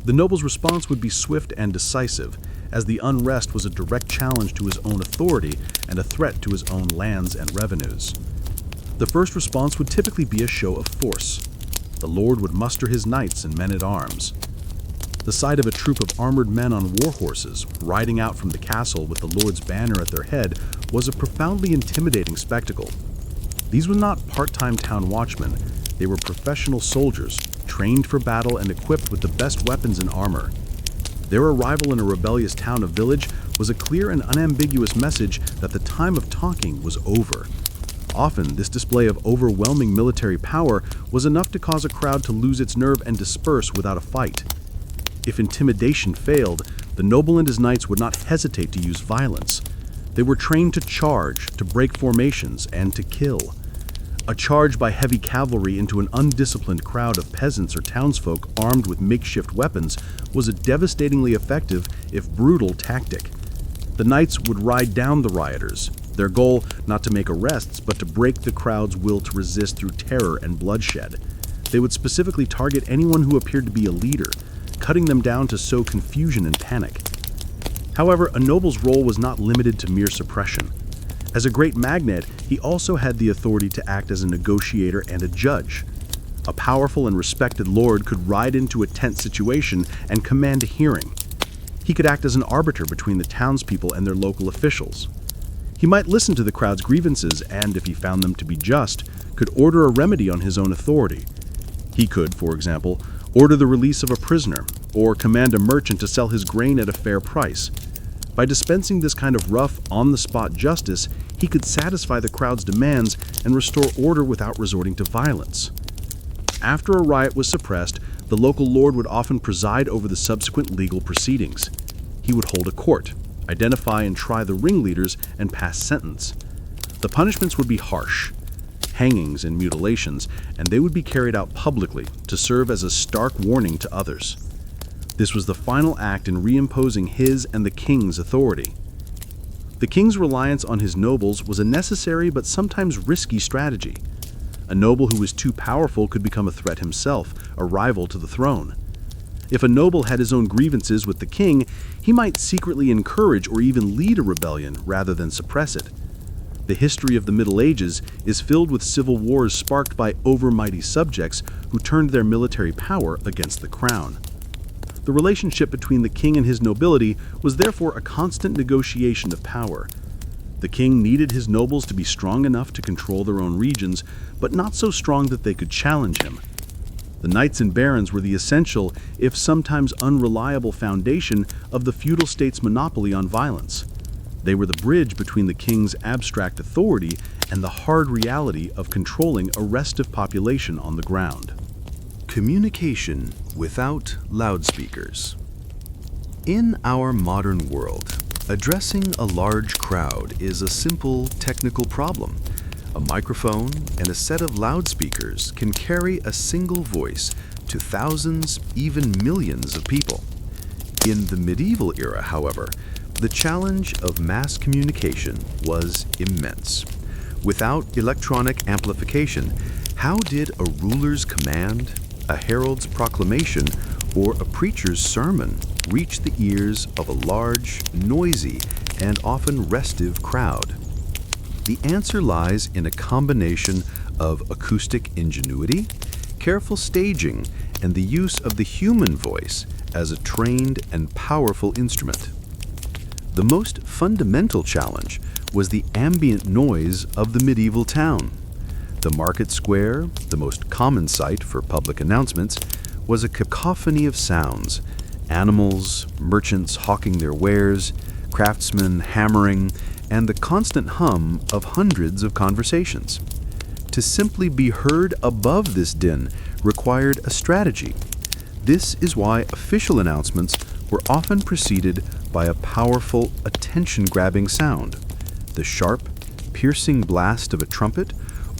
The noble's response would be swift and decisive, as the unrest was a direct challenge to his own authority and a threat to his own lands and revenues. The first response would typically be a show of force. The lord would muster his knights and men-at-arms. The sight of a troop of armored men on war horses riding out from the castle with the lord's banner at their head was a profoundly intimidating spectacle. These were not part-time town watchmen. They were professional soldiers, trained for battle and equipped with the best weapons and armor. Their arrival in a rebellious town or village was a clear and unambiguous message that the time of talking was over. Often, this display of overwhelming military power was enough to cause a crowd to lose its nerve and disperse without a fight. If intimidation failed, the noble and his knights would not hesitate to use violence. They were trained to charge, to break formations, and to kill. A charge by heavy cavalry into an undisciplined crowd of peasants or townsfolk armed with makeshift weapons was a devastatingly effective, if brutal, tactic. The knights would ride down the rioters, their goal not to make arrests, but to break the crowd's will to resist through terror and bloodshed. They would specifically target anyone who appeared to be a leader, cutting them down to sow confusion and panic. However, a noble's role was not limited to mere suppression. As a great magnate, he also had the authority to act as a negotiator and a judge. A powerful and respected lord could ride into a tense situation and command a hearing. He could act as an arbiter between the townspeople and their local officials. He might listen to the crowd's grievances and, if he found them to be just, could order a remedy on his own authority. He could, for example, order the release of a prisoner, or command a merchant to sell his grain at a fair price. By dispensing this kind of rough, on-the-spot justice, he could satisfy the crowd's demands and restore order without resorting to violence. After a riot was suppressed, the local lord would often preside over the subsequent legal proceedings. He would hold a court, identify and try the ringleaders, and pass sentence. The punishments would be harsh, hangings and mutilations, and they would be carried out publicly to serve as a stark warning to others. This was the final act in reimposing his and the king's authority. The king's reliance on his nobles was a necessary but sometimes risky strategy. A noble who was too powerful could become a threat himself, a rival to the throne. If a noble had his own grievances with the king, he might secretly encourage or even lead a rebellion rather than suppress it. The history of the Middle Ages is filled with civil wars sparked by overmighty subjects who turned their military power against the crown. The relationship between the king and his nobility was therefore a constant negotiation of power. The king needed his nobles to be strong enough to control their own regions, but not so strong that they could challenge him. The knights and barons were the essential, if sometimes unreliable, foundation of the feudal state's monopoly on violence. They were the bridge between the king's abstract authority and the hard reality of controlling a restive population on the ground. Communication without loudspeakers. In our modern world, addressing a large crowd is a simple technical problem. A microphone and a set of loudspeakers can carry a single voice to thousands, even millions of people. In the medieval era, however, the challenge of mass communication was immense. Without electronic amplification, how did a ruler's command, a herald's proclamation, or a preacher's sermon reach the ears of a large, noisy, and often restive crowd? The answer lies in a combination of acoustic ingenuity, careful staging, and the use of the human voice as a trained and powerful instrument. The most fundamental challenge was the ambient noise of the medieval town. The market square, the most common site for public announcements, was a cacophony of sounds: animals, merchants hawking their wares, craftsmen hammering, and the constant hum of hundreds of conversations. To simply be heard above this din required a strategy. This is why official announcements were often preceded by a powerful, attention-grabbing sound: the sharp, piercing blast of a trumpet,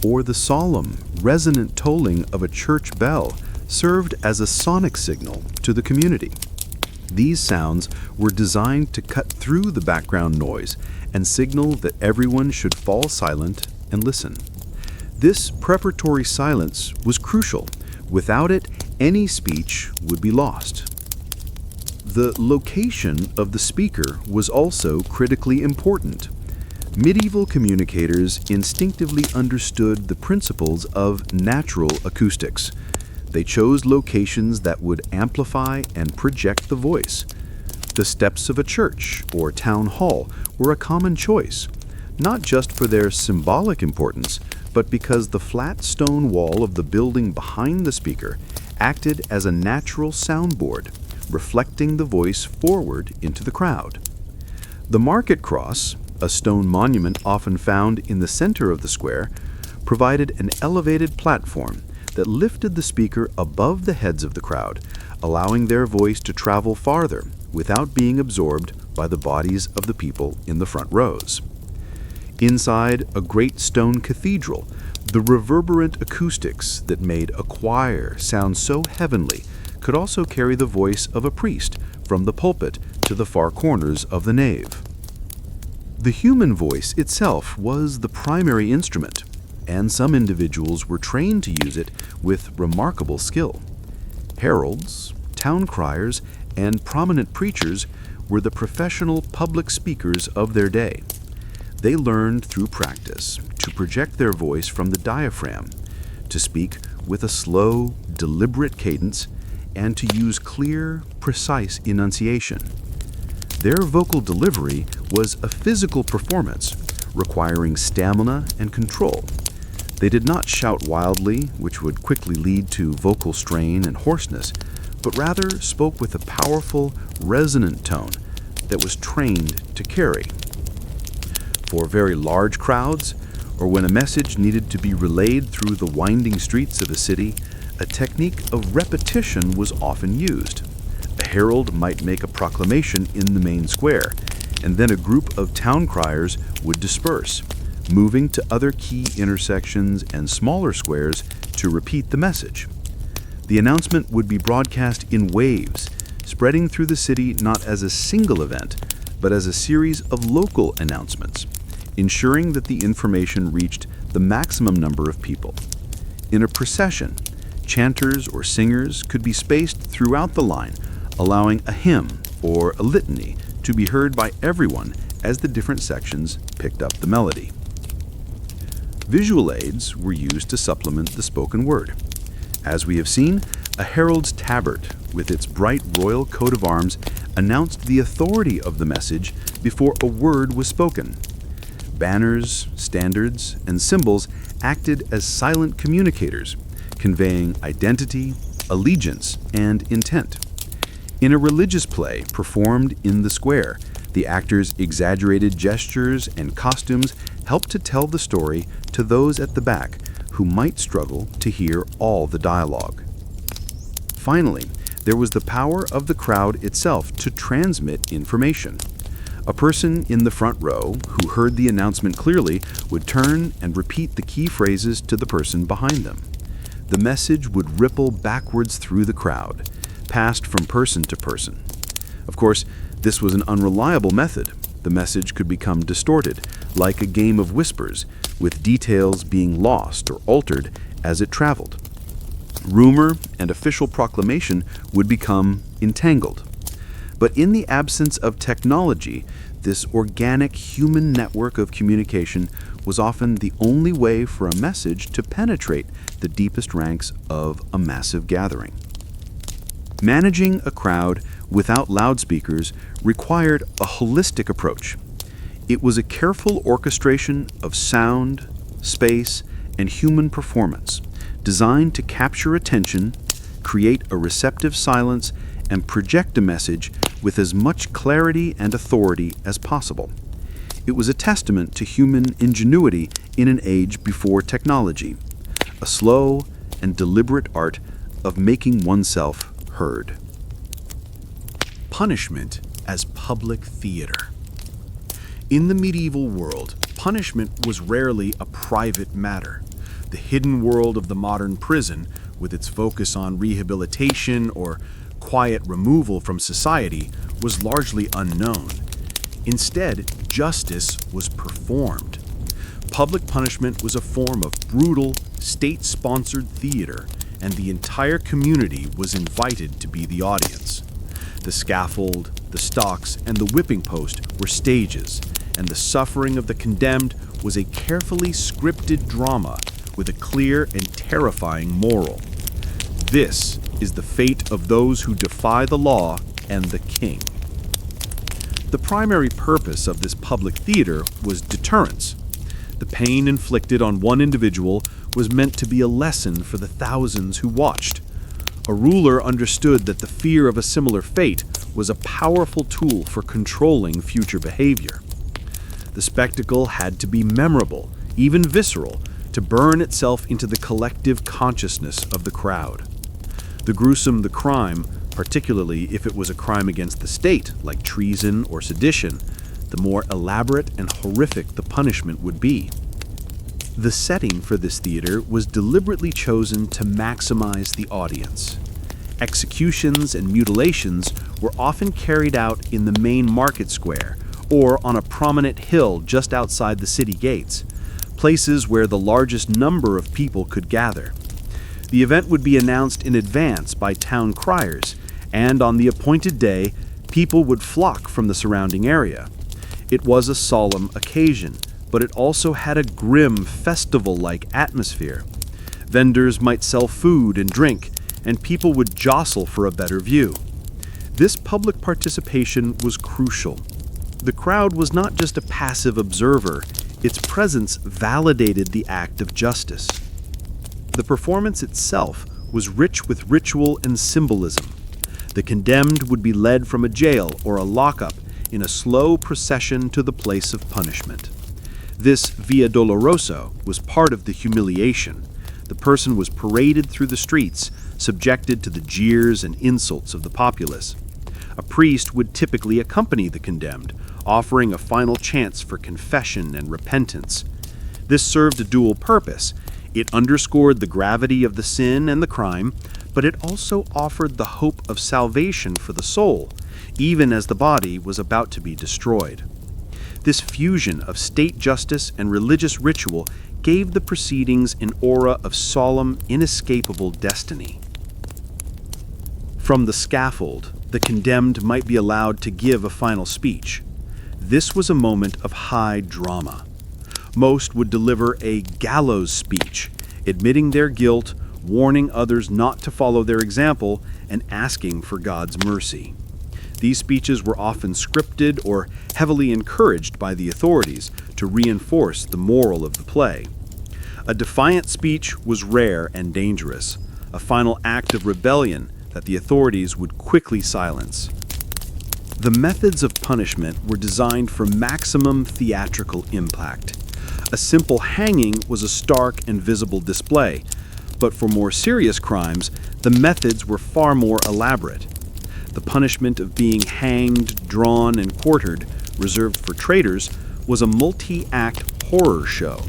or the solemn, resonant tolling of a church bell served as a sonic signal to the community. These sounds were designed to cut through the background noise and signal that everyone should fall silent and listen. This preparatory silence was crucial. Without it, any speech would be lost. The location of the speaker was also critically important. Medieval communicators instinctively understood the principles of natural acoustics. They chose locations that would amplify and project the voice. The steps of a church or town hall were a common choice, not just for their symbolic importance, but because the flat stone wall of the building behind the speaker acted as a natural soundboard, reflecting the voice forward into the crowd. The market cross, a stone monument often found in the center of the square, provided an elevated platform that lifted the speaker above the heads of the crowd, allowing their voice to travel farther without being absorbed by the bodies of the people in the front rows. Inside a great stone cathedral, The reverberant acoustics that made a choir sound so heavenly could also carry the voice of a priest from the pulpit to the far corners of the nave. The human voice itself was the primary instrument, and some individuals were trained to use it with remarkable skill. Heralds, town criers, and prominent preachers were the professional public speakers of their day. They learned through practice to project their voice from the diaphragm, to speak with a slow, deliberate cadence, and to use clear, precise enunciation. Their vocal delivery was a physical performance, requiring stamina and control. They did not shout wildly, which would quickly lead to vocal strain and hoarseness, but rather spoke with a powerful, resonant tone that was trained to carry. For very large crowds, or when a message needed to be relayed through the winding streets of a city, a technique of repetition was often used. A herald might make a proclamation in the main square, and then a group of town criers would disperse, moving to other key intersections and smaller squares to repeat the message. The announcement would be broadcast in waves, spreading through the city not as a single event, but as a series of local announcements, ensuring that the information reached the maximum number of people. In a procession, chanters or singers could be spaced throughout the line, allowing a hymn or a litany to be heard by everyone as the different sections picked up the melody. Visual aids were used to supplement the spoken word. As we have seen, a herald's tabard, with its bright royal coat of arms, announced the authority of the message before a word was spoken. Banners, standards, and symbols acted as silent communicators, conveying identity, allegiance, and intent. In a religious play performed in the square, the actors' exaggerated gestures and costumes helped to tell the story to those at the back who might struggle to hear all the dialogue. Finally, there was the power of the crowd itself to transmit information. A person in the front row who heard the announcement clearly would turn and repeat the key phrases to the person behind them. The message would ripple backwards through the crowd, passed from person to person. Of course, this was an unreliable method. The message could become distorted, like a game of whispers, with details being lost or altered as it traveled. Rumor and official proclamation would become entangled. But in the absence of technology, this organic human network of communication was often the only way for a message to penetrate the deepest ranks of a massive gathering. Managing a crowd without loudspeakers required a holistic approach. It was a careful orchestration of sound, space, and human performance, designed to capture attention, create a receptive silence, and project a message with as much clarity and authority as possible. It was a testament to human ingenuity in an age before technology, a slow and deliberate art of making oneself heard. Punishment as public theater. In the medieval world, punishment was rarely a private matter. The hidden world of the modern prison, with its focus on rehabilitation or quiet removal from society, was largely unknown. Instead, justice was performed. Public punishment was a form of brutal, state-sponsored theater, and the entire community was invited to be the audience. The scaffold, the stocks, and the whipping post were stages, and the suffering of the condemned was a carefully scripted drama with a clear and terrifying moral. This is the fate of those who defy the law and the king. The primary purpose of this public theater was deterrence. The pain inflicted on one individual was meant to be a lesson for the thousands who watched. A ruler understood that the fear of a similar fate was a powerful tool for controlling future behavior. The spectacle had to be memorable, even visceral, to burn itself into the collective consciousness of the crowd. The gruesome the crime, particularly if it was a crime against the state, like treason or sedition, the more elaborate and horrific the punishment would be. The setting for this theater was deliberately chosen to maximize the audience. Executions and mutilations were often carried out in the main market square or on a prominent hill just outside the city gates, places where the largest number of people could gather. The event would be announced in advance by town criers, and on the appointed day, people would flock from the surrounding area. It was a solemn occasion, but it also had a grim, festival-like atmosphere. Vendors might sell food and drink, and people would jostle for a better view. This public participation was crucial. The crowd was not just a passive observer, its presence validated the act of justice. The performance itself was rich with ritual and symbolism. The condemned would be led from a jail or a lockup in a slow procession to the place of punishment. This Via Dolorosa was part of the humiliation. The person was paraded through the streets, subjected to the jeers and insults of the populace. A priest would typically accompany the condemned, offering a final chance for confession and repentance. This served a dual purpose. It underscored the gravity of the sin and the crime, but it also offered the hope of salvation for the soul, even as the body was about to be destroyed. This fusion of state justice and religious ritual gave the proceedings an aura of solemn, inescapable destiny. From the scaffold, the condemned might be allowed to give a final speech. This was a moment of high drama. Most would deliver a gallows speech, admitting their guilt, warning others not to follow their example, and asking for God's mercy. These speeches were often scripted or heavily encouraged by the authorities to reinforce the moral of the play. A defiant speech was rare and dangerous, a final act of rebellion that the authorities would quickly silence. The methods of punishment were designed for maximum theatrical impact. A simple hanging was a stark and visible display, but for more serious crimes, the methods were far more elaborate. The punishment of being hanged, drawn, and quartered, reserved for traitors, was a multi-act horror show.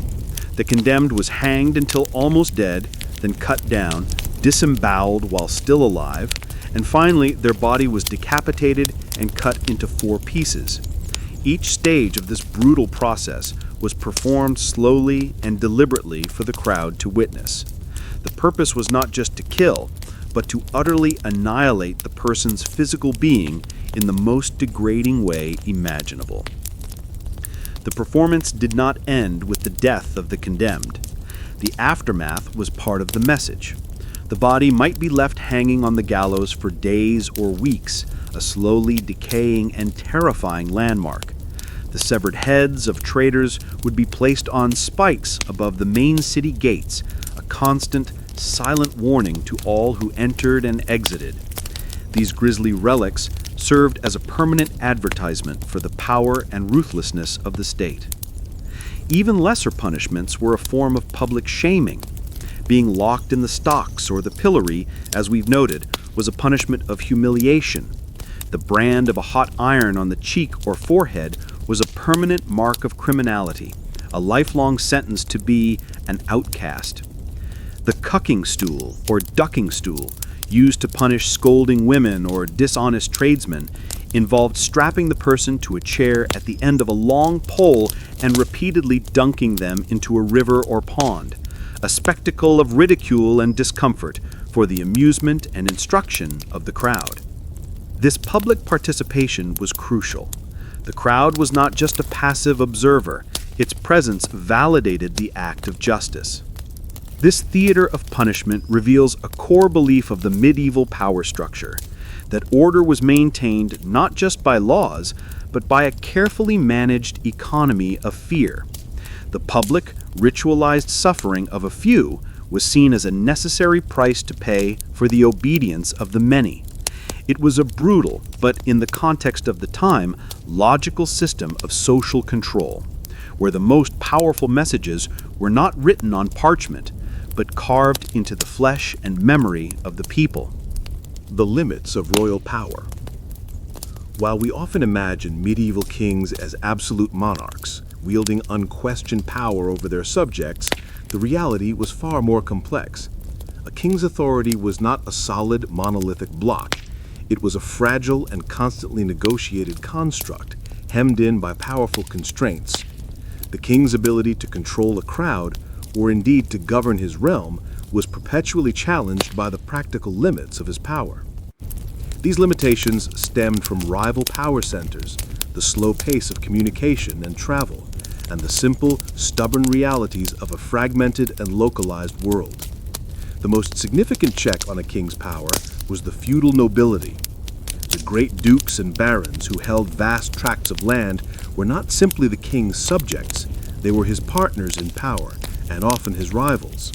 The condemned was hanged until almost dead, then cut down, disemboweled while still alive, and finally their body was decapitated and cut into 4 pieces. Each stage of this brutal process was performed slowly and deliberately for the crowd to witness. The purpose was not just to kill, but to utterly annihilate the person's physical being in the most degrading way imaginable. The performance did not end with the death of the condemned. The aftermath was part of the message. The body might be left hanging on the gallows for days or weeks, a slowly decaying and terrifying landmark. The severed heads of traitors would be placed on spikes above the main city gates, a constant, silent warning to all who entered and exited. These grisly relics served as a permanent advertisement for the power and ruthlessness of the state. Even lesser punishments were a form of public shaming. Being locked in the stocks or the pillory, as we've noted, was a punishment of humiliation. The brand of a hot iron on the cheek or forehead was a permanent mark of criminality, a lifelong sentence to be an outcast. The cucking stool or ducking stool, used to punish scolding women or dishonest tradesmen, involved strapping the person to a chair at the end of a long pole and repeatedly dunking them into a river or pond, a spectacle of ridicule and discomfort for the amusement and instruction of the crowd. This public participation was crucial. The crowd was not just a passive observer, its presence validated the act of justice. This theater of punishment reveals a core belief of the medieval power structure, that order was maintained not just by laws, but by a carefully managed economy of fear. The public, ritualized suffering of a few was seen as a necessary price to pay for the obedience of the many. It was a brutal, but in the context of the time, logical system of social control, where the most powerful messages were not written on parchment, but carved into the flesh and memory of the people. The limits of royal power. While we often imagine medieval kings as absolute monarchs, wielding unquestioned power over their subjects, the reality was far more complex. A king's authority was not a solid, monolithic block. It was a fragile and constantly negotiated construct, hemmed in by powerful constraints. The king's ability to control a crowd, or indeed to govern his realm, was perpetually challenged by the practical limits of his power. These limitations stemmed from rival power centers, the slow pace of communication and travel, and the simple, stubborn realities of a fragmented and localized world. The most significant check on a king's power was the feudal nobility. The great dukes and barons who held vast tracts of land were not simply the king's subjects, they were his partners in power, and often his rivals.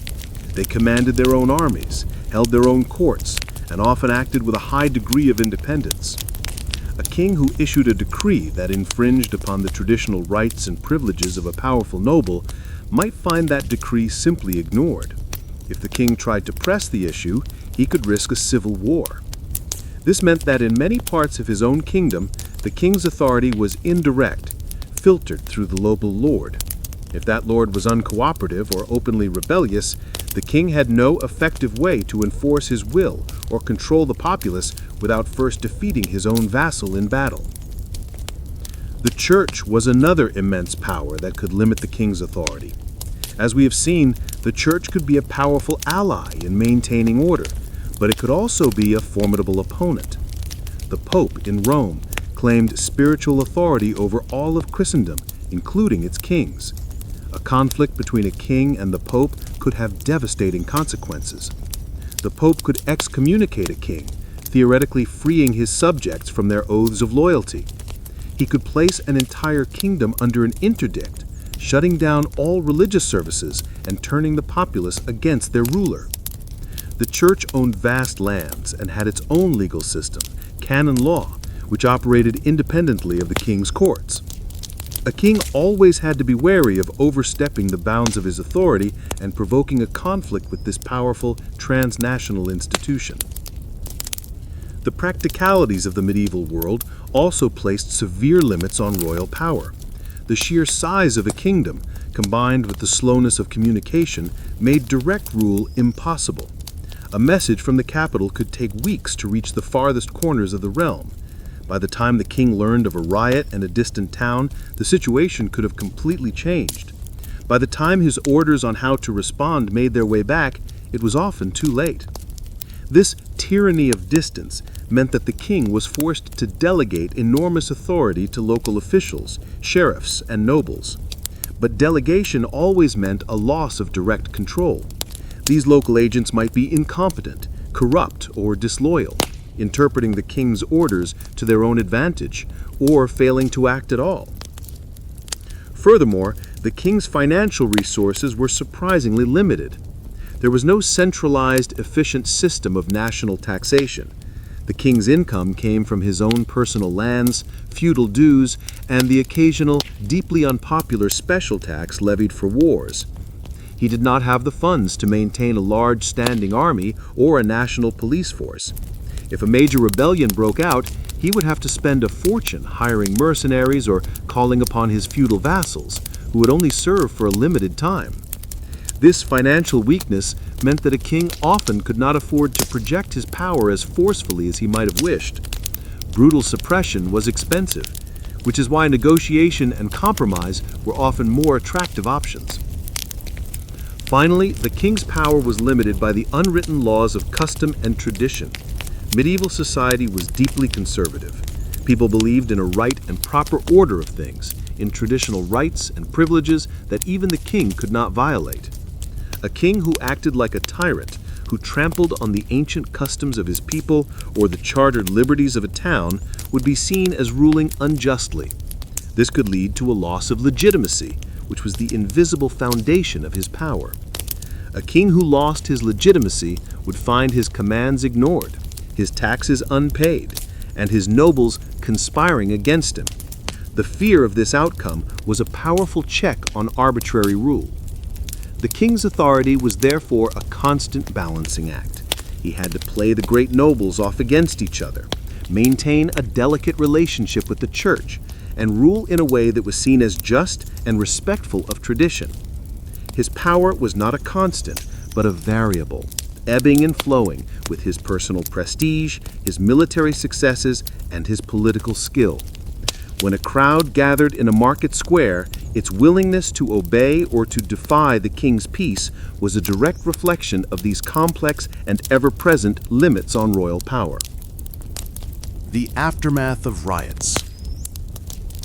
They commanded their own armies, held their own courts, and often acted with a high degree of independence. A king who issued a decree that infringed upon the traditional rights and privileges of a powerful noble might find that decree simply ignored. If the king tried to press the issue, he could risk a civil war. This meant that in many parts of his own kingdom, the king's authority was indirect, filtered through the local lord. If that lord was uncooperative or openly rebellious, the king had no effective way to enforce his will or control the populace without first defeating his own vassal in battle. The church was another immense power that could limit the king's authority. As we have seen, the church could be a powerful ally in maintaining order, but it could also be a formidable opponent. The Pope in Rome claimed spiritual authority over all of Christendom, including its kings. A conflict between a king and the Pope could have devastating consequences. The Pope could excommunicate a king, theoretically freeing his subjects from their oaths of loyalty. He could place an entire kingdom under an interdict, shutting down all religious services and turning the populace against their ruler. The church owned vast lands and had its own legal system, canon law, which operated independently of the king's courts. A king always had to be wary of overstepping the bounds of his authority and provoking a conflict with this powerful transnational institution. The practicalities of the medieval world also placed severe limits on royal power. The sheer size of a kingdom, combined with the slowness of communication, made direct rule impossible. A message from the capital could take weeks to reach the farthest corners of the realm. By the time the king learned of a riot in a distant town, the situation could have completely changed. By the time his orders on how to respond made their way back, it was often too late. This tyranny of distance meant that the king was forced to delegate enormous authority to local officials, sheriffs, and nobles. But delegation always meant a loss of direct control. These local agents might be incompetent, corrupt, or disloyal, interpreting the king's orders to their own advantage, or failing to act at all. Furthermore, the king's financial resources were surprisingly limited. There was no centralized, efficient system of national taxation. The king's income came from his own personal lands, feudal dues, and the occasional, deeply unpopular special tax levied for wars. He did not have the funds to maintain a large standing army or a national police force. If a major rebellion broke out, he would have to spend a fortune hiring mercenaries or calling upon his feudal vassals, who would only serve for a limited time. This financial weakness meant that a king often could not afford to project his power as forcefully as he might have wished. Brutal suppression was expensive, which is why negotiation and compromise were often more attractive options. Finally, the king's power was limited by the unwritten laws of custom and tradition. Medieval society was deeply conservative. People believed in a right and proper order of things, in traditional rights and privileges that even the king could not violate. A king who acted like a tyrant, who trampled on the ancient customs of his people or the chartered liberties of a town, would be seen as ruling unjustly. This could lead to a loss of legitimacy, which was the invisible foundation of his power. A king who lost his legitimacy would find his commands ignored, his taxes unpaid, and his nobles conspiring against him. The fear of this outcome was a powerful check on arbitrary rule. The king's authority was therefore a constant balancing act. He had to play the great nobles off against each other, maintain a delicate relationship with the church, and rule in a way that was seen as just and respectful of tradition. His power was not a constant, but a variable, ebbing and flowing with his personal prestige, his military successes, and his political skill. When a crowd gathered in a market square, its willingness to obey or to defy the king's peace was a direct reflection of these complex and ever-present limits on royal power. The aftermath of riots.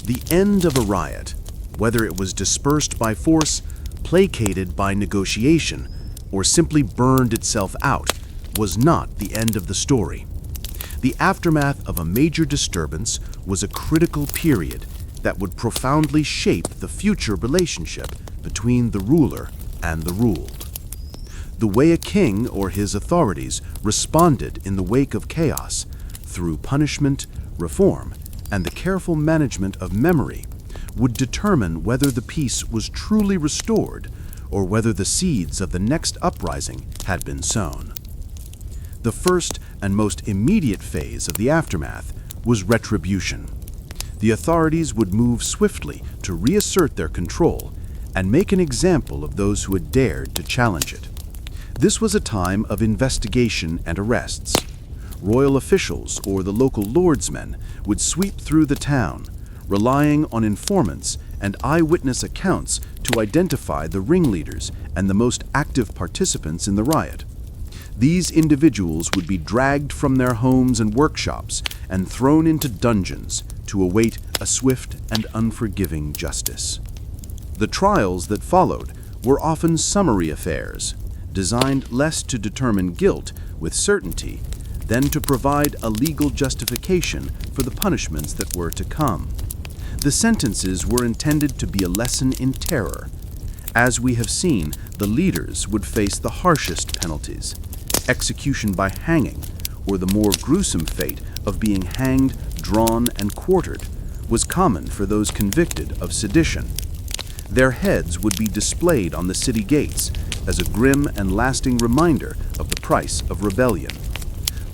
The end of a riot, whether it was dispersed by force, placated by negotiation, or simply burned itself out, was not the end of the story. The aftermath of a major disturbance was a critical period that would profoundly shape the future relationship between the ruler and the ruled. The way a king or his authorities responded in the wake of chaos, through punishment, reform, and the careful management of memory, would determine whether the peace was truly restored or whether the seeds of the next uprising had been sown. The first and most immediate phase of the aftermath was retribution. The authorities would move swiftly to reassert their control and make an example of those who had dared to challenge it. This was a time of investigation and arrests. Royal officials or the local lordsmen would sweep through the town, relying on informants and eyewitness accounts to identify the ringleaders and the most active participants in the riot. These individuals would be dragged from their homes and workshops and thrown into dungeons to await a swift and unforgiving justice. The trials that followed were often summary affairs, designed less to determine guilt with certainty than to provide a legal justification for the punishments that were to come. The sentences were intended to be a lesson in terror. As we have seen, the leaders would face the harshest penalties. Execution by hanging, or the more gruesome fate of being hanged, drawn, and quartered, was common for those convicted of sedition. Their heads would be displayed on the city gates as a grim and lasting reminder of the price of rebellion.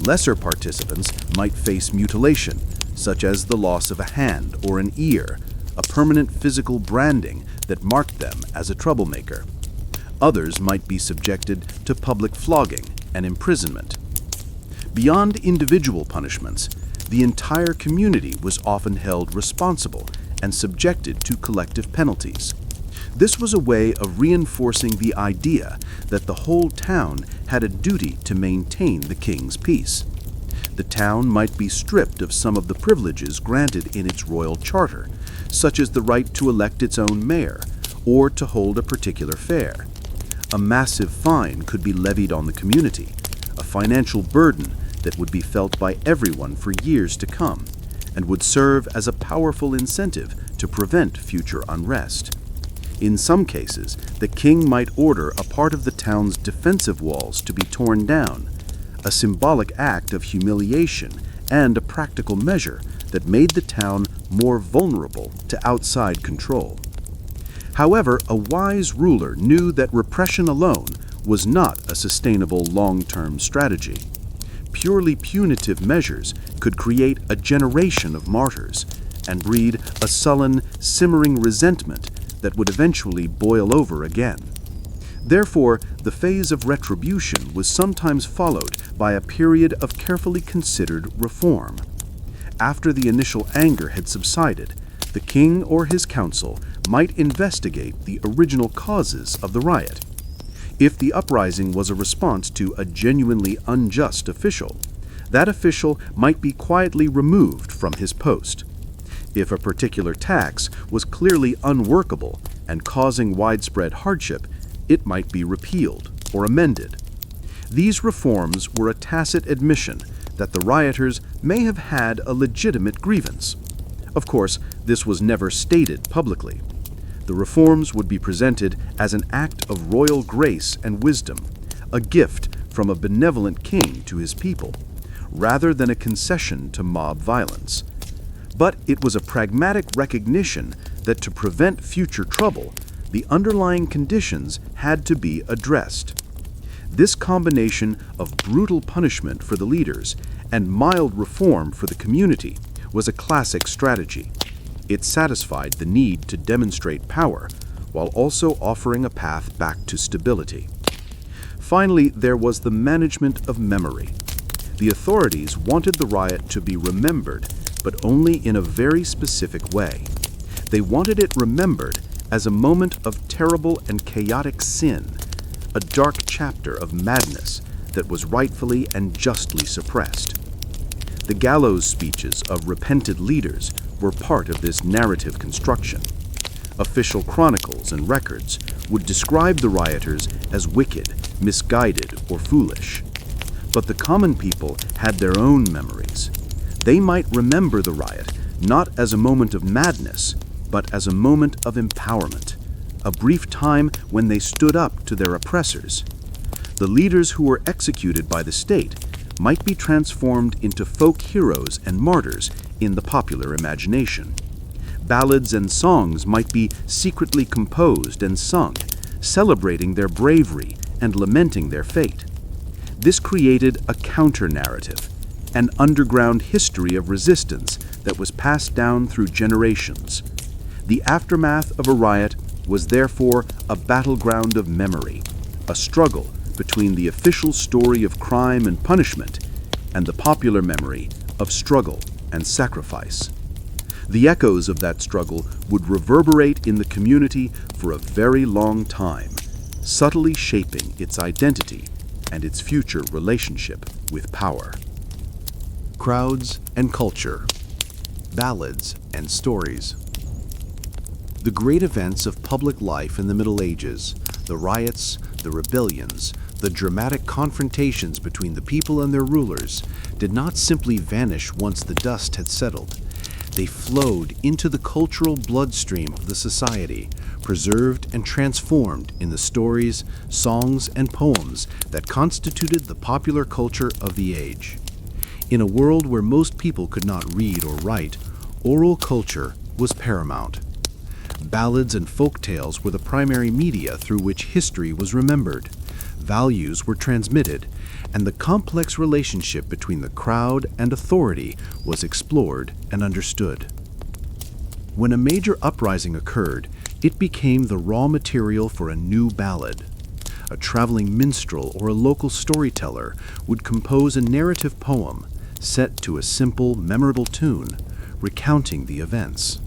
Lesser participants might face mutilation, such as the loss of a hand or an ear, a permanent physical branding that marked them as a troublemaker. Others might be subjected to public flogging and imprisonment. Beyond individual punishments, the entire community was often held responsible and subjected to collective penalties. This was a way of reinforcing the idea that the whole town had a duty to maintain the king's peace. The town might be stripped of some of the privileges granted in its royal charter, such as the right to elect its own mayor or to hold a particular fair. A massive fine could be levied on the community, a financial burden that would be felt by everyone for years to come, and would serve as a powerful incentive to prevent future unrest. In some cases, the king might order a part of the town's defensive walls to be torn down, a symbolic act of humiliation and a practical measure that made the town more vulnerable to outside control. However, a wise ruler knew that repression alone was not a sustainable long-term strategy. Purely punitive measures could create a generation of martyrs and breed a sullen, simmering resentment that would eventually boil over again. Therefore, the phase of retribution was sometimes followed by a period of carefully considered reform. After the initial anger had subsided, the king or his council might investigate the original causes of the riot. If the uprising was a response to a genuinely unjust official, that official might be quietly removed from his post. If a particular tax was clearly unworkable and causing widespread hardship, it might be repealed or amended. These reforms were a tacit admission that the rioters may have had a legitimate grievance. Of course, this was never stated publicly. The reforms would be presented as an act of royal grace and wisdom, a gift from a benevolent king to his people, rather than a concession to mob violence. But it was a pragmatic recognition that to prevent future trouble, the underlying conditions had to be addressed. This combination of brutal punishment for the leaders and mild reform for the community was a classic strategy. It satisfied the need to demonstrate power, while also offering a path back to stability. Finally, there was the management of memory. The authorities wanted the riot to be remembered, but only in a very specific way. They wanted it remembered as a moment of terrible and chaotic sin, a dark chapter of madness that was rightfully and justly suppressed. The gallows speeches of repentant leaders were part of this narrative construction. Official chronicles and records would describe the rioters as wicked, misguided, or foolish. But the common people had their own memories. They might remember the riot not as a moment of madness, but as a moment of empowerment, a brief time when they stood up to their oppressors. The leaders who were executed by the state might be transformed into folk heroes and martyrs in the popular imagination. Ballads and songs might be secretly composed and sung, celebrating their bravery and lamenting their fate. This created a counter-narrative, an underground history of resistance that was passed down through generations. The aftermath of a riot was therefore a battleground of memory, a struggle between the official story of crime and punishment and the popular memory of struggle and sacrifice. The echoes of that struggle would reverberate in the community for a very long time, subtly shaping its identity and its future relationship with power. Crowds and culture, ballads and stories. The great events of public life in the Middle Ages, the riots, the rebellions, the dramatic confrontations between the people and their rulers, did not simply vanish once the dust had settled. They flowed into the cultural bloodstream of the society, preserved and transformed in the stories, songs, and poems that constituted the popular culture of the age. In a world where most people could not read or write, oral culture was paramount. Ballads and folk tales were the primary media through which history was remembered. Values were transmitted, and the complex relationship between the crowd and authority was explored and understood. When a major uprising occurred, it became the raw material for a new ballad. A traveling minstrel or a local storyteller would compose a narrative poem set to a simple, memorable tune, recounting the events.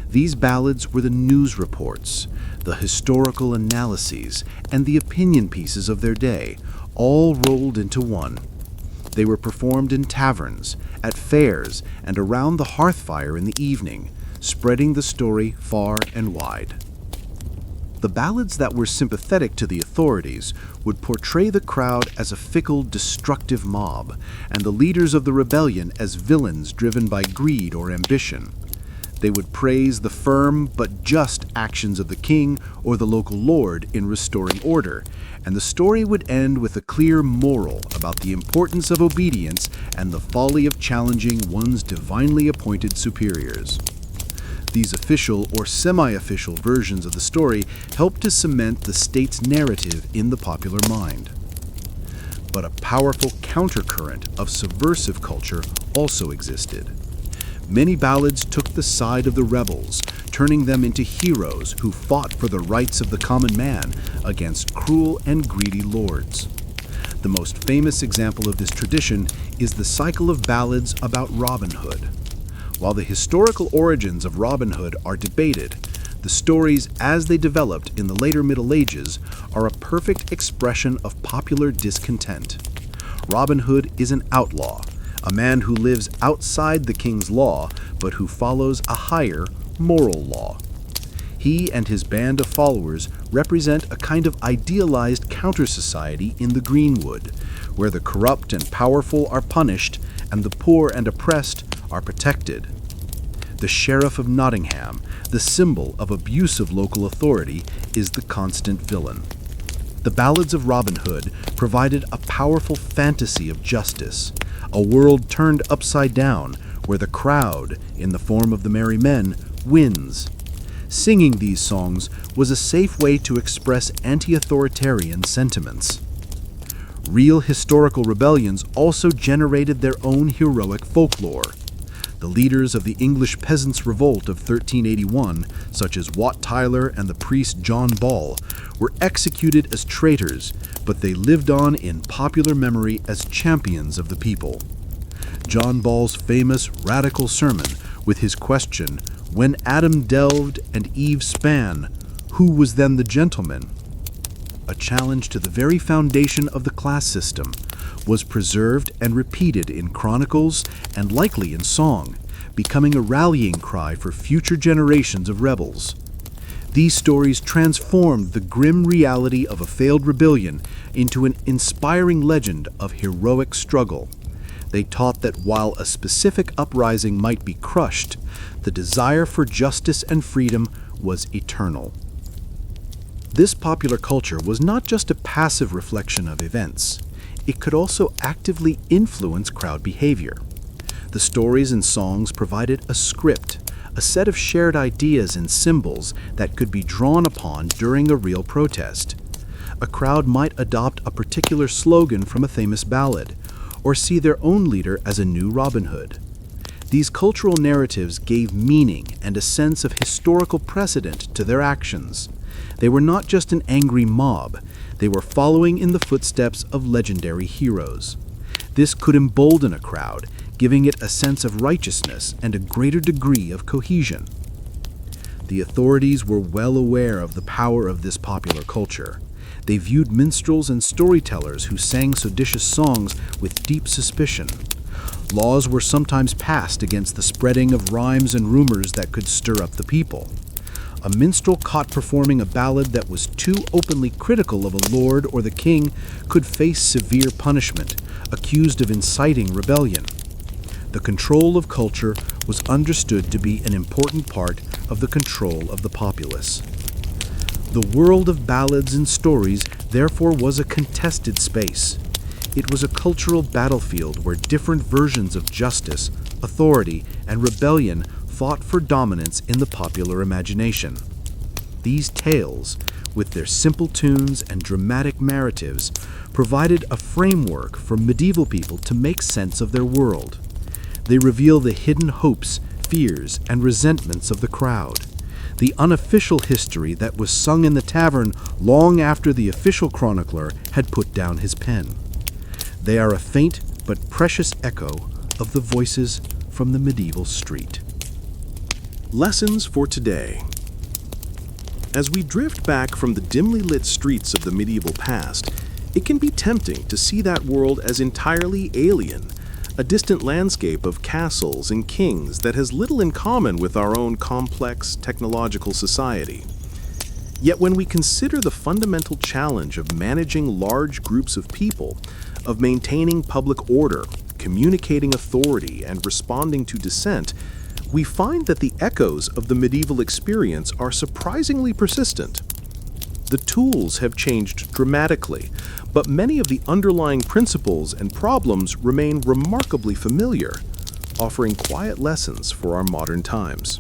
These ballads were the news reports, the historical analyses, and the opinion pieces of their day, all rolled into one. They were performed in taverns, at fairs, and around the hearth fire in the evening, spreading the story far and wide. The ballads that were sympathetic to the authorities would portray the crowd as a fickle, destructive mob, and the leaders of the rebellion as villains driven by greed or ambition. They would praise the firm but just actions of the king or the local lord in restoring order, and the story would end with a clear moral about the importance of obedience and the folly of challenging one's divinely appointed superiors. These official or semi-official versions of the story helped to cement the state's narrative in the popular mind. But a powerful countercurrent of subversive culture also existed. Many ballads took the side of the rebels, turning them into heroes who fought for the rights of the common man against cruel and greedy lords. The most famous example of this tradition is the cycle of ballads about Robin Hood. While the historical origins of Robin Hood are debated, the stories as they developed in the later Middle Ages are a perfect expression of popular discontent. Robin Hood is an outlaw, a man who lives outside the king's law, but who follows a higher, moral law. He and his band of followers represent a kind of idealized counter-society in the Greenwood, where the corrupt and powerful are punished and the poor and oppressed are protected. The Sheriff of Nottingham, the symbol of abusive local authority, is the constant villain. The ballads of Robin Hood provided a powerful fantasy of justice, a world turned upside down where the crowd, in the form of the merry men, wins. Singing these songs was a safe way to express anti-authoritarian sentiments. Real historical rebellions also generated their own heroic folklore. The leaders of the English Peasants' Revolt of 1381, such as Wat Tyler and the priest John Ball, were executed as traitors, but they lived on in popular memory as champions of the people. John Ball's famous radical sermon, with his question, "When Adam delved and Eve span, who was then the gentleman?" a challenge to the very foundation of the class system, was preserved and repeated in chronicles and likely in song, becoming a rallying cry for future generations of rebels. These stories transformed the grim reality of a failed rebellion into an inspiring legend of heroic struggle. They taught that while a specific uprising might be crushed, the desire for justice and freedom was eternal. This popular culture was not just a passive reflection of events. It could also actively influence crowd behavior. The stories and songs provided a script, a set of shared ideas and symbols that could be drawn upon during a real protest. A crowd might adopt a particular slogan from a famous ballad, or see their own leader as a new Robin Hood. These cultural narratives gave meaning and a sense of historical precedent to their actions. They were not just an angry mob, they were following in the footsteps of legendary heroes. This could embolden a crowd, giving it a sense of righteousness and a greater degree of cohesion. The authorities were well aware of the power of this popular culture. They viewed minstrels and storytellers who sang seditious songs with deep suspicion. Laws were sometimes passed against the spreading of rhymes and rumors that could stir up the people. A minstrel caught performing a ballad that was too openly critical of a lord or the king could face severe punishment, accused of inciting rebellion. The control of culture was understood to be an important part of the control of the populace. The world of ballads and stories therefore was a contested space. It was a cultural battlefield where different versions of justice, authority, and rebellion fought for dominance in the popular imagination. These tales, with their simple tunes and dramatic narratives, provided a framework for medieval people to make sense of their world. They reveal the hidden hopes, fears, and resentments of the crowd, the unofficial history that was sung in the tavern long after the official chronicler had put down his pen. They are a faint but precious echo of the voices from the medieval street. Lessons for today. As we drift back from the dimly lit streets of the medieval past, it can be tempting to see that world as entirely alien, a distant landscape of castles and kings that has little in common with our own complex technological society. Yet when we consider the fundamental challenge of managing large groups of people, of maintaining public order, communicating authority, and responding to dissent, we find that the echoes of the medieval experience are surprisingly persistent. The tools have changed dramatically, but many of the underlying principles and problems remain remarkably familiar, offering quiet lessons for our modern times.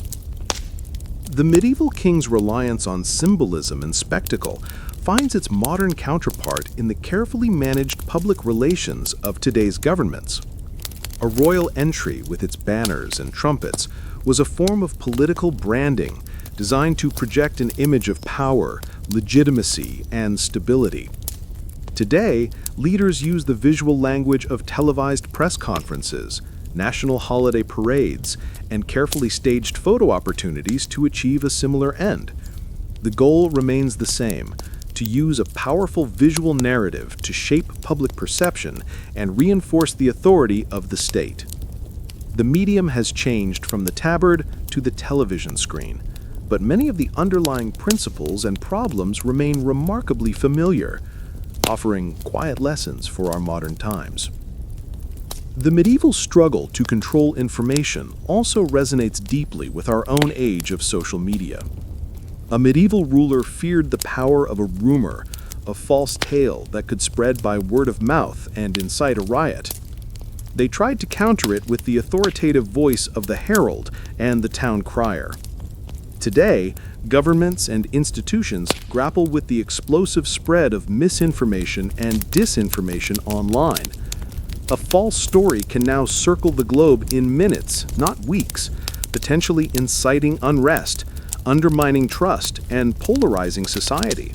The medieval king's reliance on symbolism and spectacle finds its modern counterpart in the carefully managed public relations of today's governments. A royal entry with its banners and trumpets was a form of political branding designed to project an image of power, legitimacy, and stability. Today, leaders use the visual language of televised press conferences, national holiday parades, and carefully staged photo opportunities to achieve a similar end. The goal remains the same: to use a powerful visual narrative to shape public perception and reinforce the authority of the state. The medium has changed from the tabard to the television screen, but many of the underlying principles and problems remain remarkably familiar, offering quiet lessons for our modern times. The medieval struggle to control information also resonates deeply with our own age of social media. A medieval ruler feared the power of a rumor, a false tale that could spread by word of mouth and incite a riot. They tried to counter it with the authoritative voice of the herald and the town crier. Today, governments and institutions grapple with the explosive spread of misinformation and disinformation online. A false story can now circle the globe in minutes, not weeks, potentially inciting unrest, undermining trust, and polarizing society.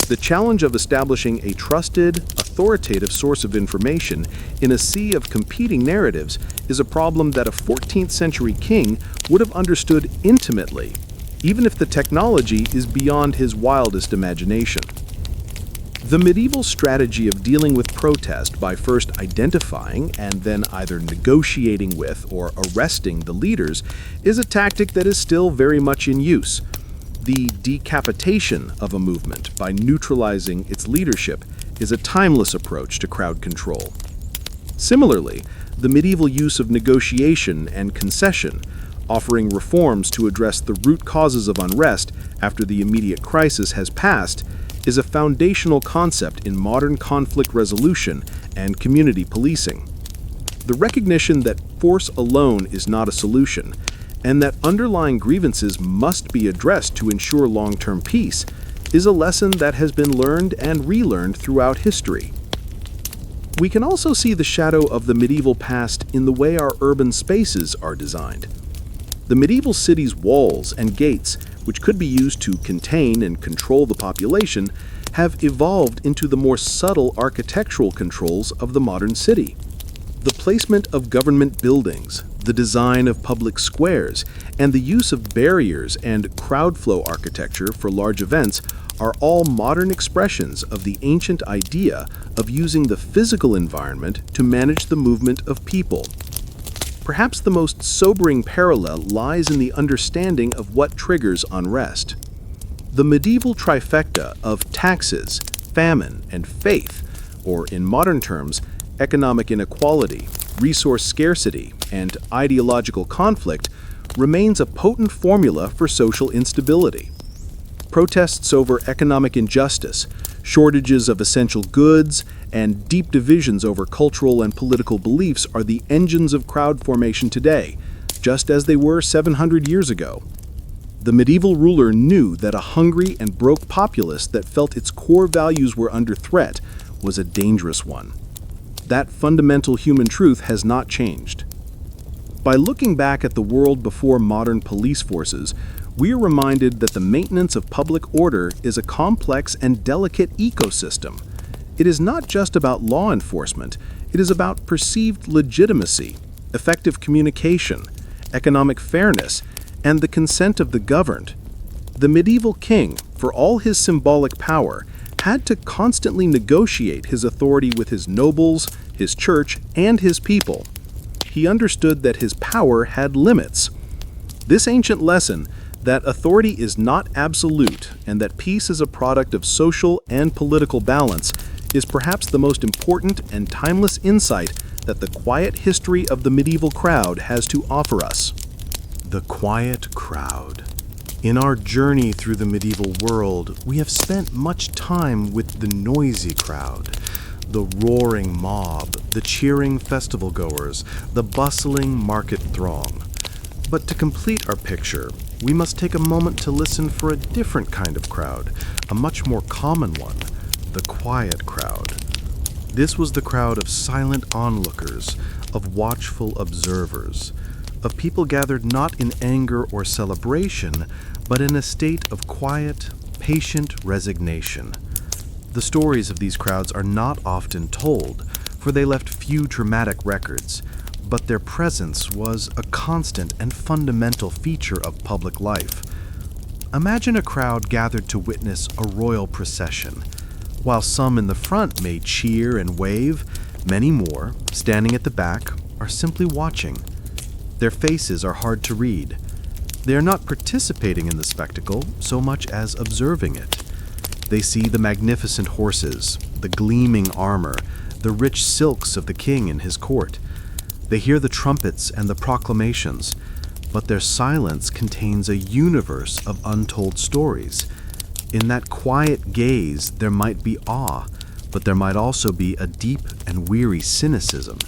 The challenge of establishing a trusted, authoritative source of information in a sea of competing narratives is a problem that a 14th century king would have understood intimately, even if the technology is beyond his wildest imagination. The medieval strategy of dealing with protest by first identifying and then either negotiating with or arresting the leaders is a tactic that is still very much in use. The decapitation of a movement by neutralizing its leadership is a timeless approach to crowd control. Similarly, the medieval use of negotiation and concession, offering reforms to address the root causes of unrest after the immediate crisis has passed, is a foundational concept in modern conflict resolution and community policing. The recognition that force alone is not a solution, and that underlying grievances must be addressed to ensure long-term peace, is a lesson that has been learned and relearned throughout history. We can also see the shadow of the medieval past in the way our urban spaces are designed. The medieval city's walls and gates, which could be used to contain and control the population, have evolved into the more subtle architectural controls of the modern city. The placement of government buildings, the design of public squares, and the use of barriers and crowd flow architecture for large events are all modern expressions of the ancient idea of using the physical environment to manage the movement of people. Perhaps the most sobering parallel lies in the understanding of what triggers unrest. The medieval trifecta of taxes, famine, and faith, or in modern terms, economic inequality, resource scarcity, and ideological conflict, remains a potent formula for social instability. Protests over economic injustice, shortages of essential goods, and deep divisions over cultural and political beliefs are the engines of crowd formation today, just as they were 700 years ago. The medieval ruler knew that a hungry and broke populace that felt its core values were under threat was a dangerous one. That fundamental human truth has not changed. By looking back at the world before modern police forces, we are reminded that the maintenance of public order is a complex and delicate ecosystem. It is not just about law enforcement, it is about perceived legitimacy, effective communication, economic fairness, and the consent of the governed. The medieval king, for all his symbolic power, had to constantly negotiate his authority with his nobles, his church, and his people. He understood that his power had limits. This ancient lesson, that authority is not absolute and that peace is a product of social and political balance, is perhaps the most important and timeless insight that the quiet history of the medieval crowd has to offer us. The quiet crowd. In our journey through the medieval world, we have spent much time with the noisy crowd, the roaring mob, the cheering festival goers, the bustling market throng. But to complete our picture, we must take a moment to listen for a different kind of crowd, a much more common one, the quiet crowd. This was the crowd of silent onlookers, of watchful observers, of people gathered not in anger or celebration, but in a state of quiet, patient resignation. The stories of these crowds are not often told, for they left few dramatic records, but their presence was a constant and fundamental feature of public life. Imagine a crowd gathered to witness a royal procession. While some in the front may cheer and wave, many more, standing at the back, are simply watching. Their faces are hard to read. They are not participating in the spectacle so much as observing it. They see the magnificent horses, the gleaming armor, the rich silks of the king and his court. They hear the trumpets and the proclamations, but their silence contains a universe of untold stories. In that quiet gaze, there might be awe, but there might also be a deep and weary cynicism.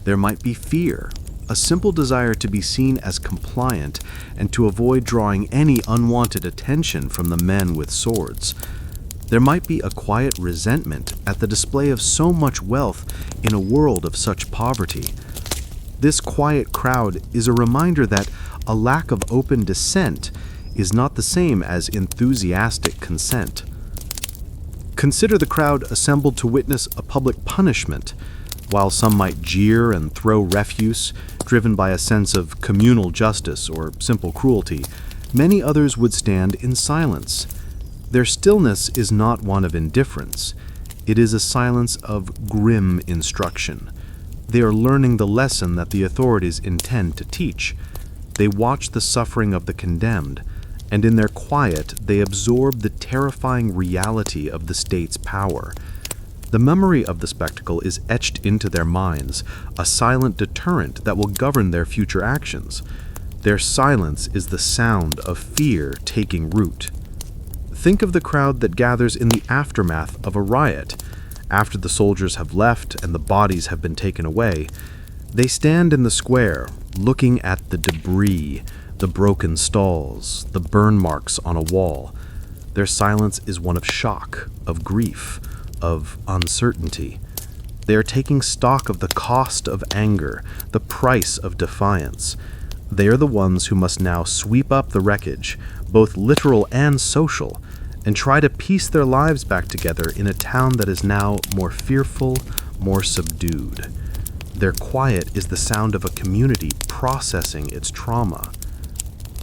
There might be fear, a simple desire to be seen as compliant and to avoid drawing any unwanted attention from the men with swords. There might be a quiet resentment at the display of so much wealth in a world of such poverty. This quiet crowd is a reminder that a lack of open dissent is not the same as enthusiastic consent. Consider the crowd assembled to witness a public punishment. While some might jeer and throw refuse, driven by a sense of communal justice or simple cruelty, many others would stand in silence. Their stillness is not one of indifference. It is a silence of grim instruction. They are learning the lesson that the authorities intend to teach. They watch the suffering of the condemned, and in their quiet they absorb the terrifying reality of the state's power. The memory of the spectacle is etched into their minds, a silent deterrent that will govern their future actions. Their silence is the sound of fear taking root. Think of the crowd that gathers in the aftermath of a riot. After the soldiers have left and the bodies have been taken away, they stand in the square, looking at the debris, the broken stalls, the burn marks on a wall. Their silence is one of shock, of grief, of uncertainty. They are taking stock of the cost of anger, the price of defiance. They are the ones who must now sweep up the wreckage, both literal and social, and try to piece their lives back together in a town that is now more fearful, more subdued. Their quiet is the sound of a community processing its trauma.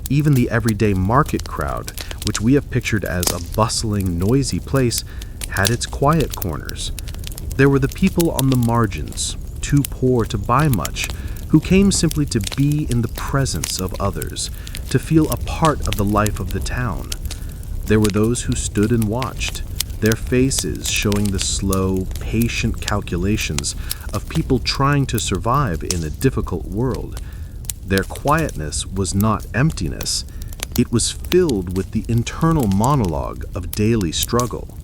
Even the everyday market crowd, which we have pictured as a bustling, noisy place, had its quiet corners. There were the people on the margins, too poor to buy much, who came simply to be in the presence of others, to feel a part of the life of the town. There were those who stood and watched, their faces showing the slow, patient calculations of people trying to survive in a difficult world. Their quietness was not emptiness, it was filled with the internal monologue of daily struggle.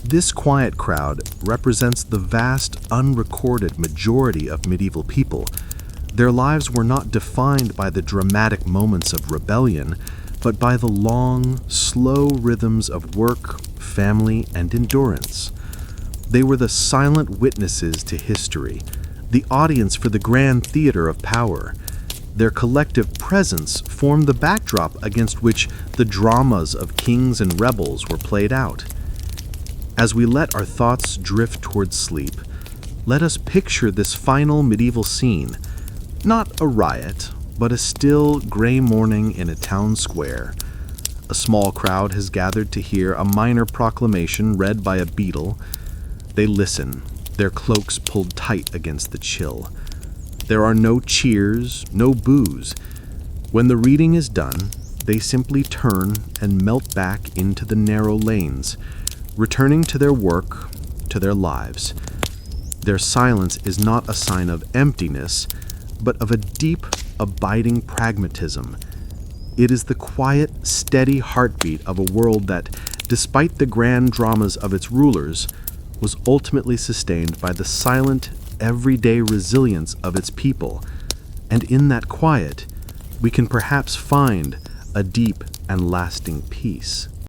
This quiet crowd represents the vast, unrecorded majority of medieval people. Their lives were not defined by the dramatic moments of rebellion, but by the long, slow rhythms of work, family, and endurance. They were the silent witnesses to history, the audience for the grand theater of power. Their collective presence formed the backdrop against which the dramas of kings and rebels were played out. As we let our thoughts drift towards sleep, let us picture this final medieval scene, not a riot, but a still, gray morning in a town square. A small crowd has gathered to hear a minor proclamation read by a beadle. They listen, their cloaks pulled tight against the chill. There are no cheers, no boos. When the reading is done, they simply turn and melt back into the narrow lanes, returning to their work, to their lives. Their silence is not a sign of emptiness, but of a deep, abiding pragmatism. It is the quiet, steady heartbeat of a world that, despite the grand dramas of its rulers, was ultimately sustained by the silent, everyday resilience of its people. And in that quiet, we can perhaps find a deep and lasting peace.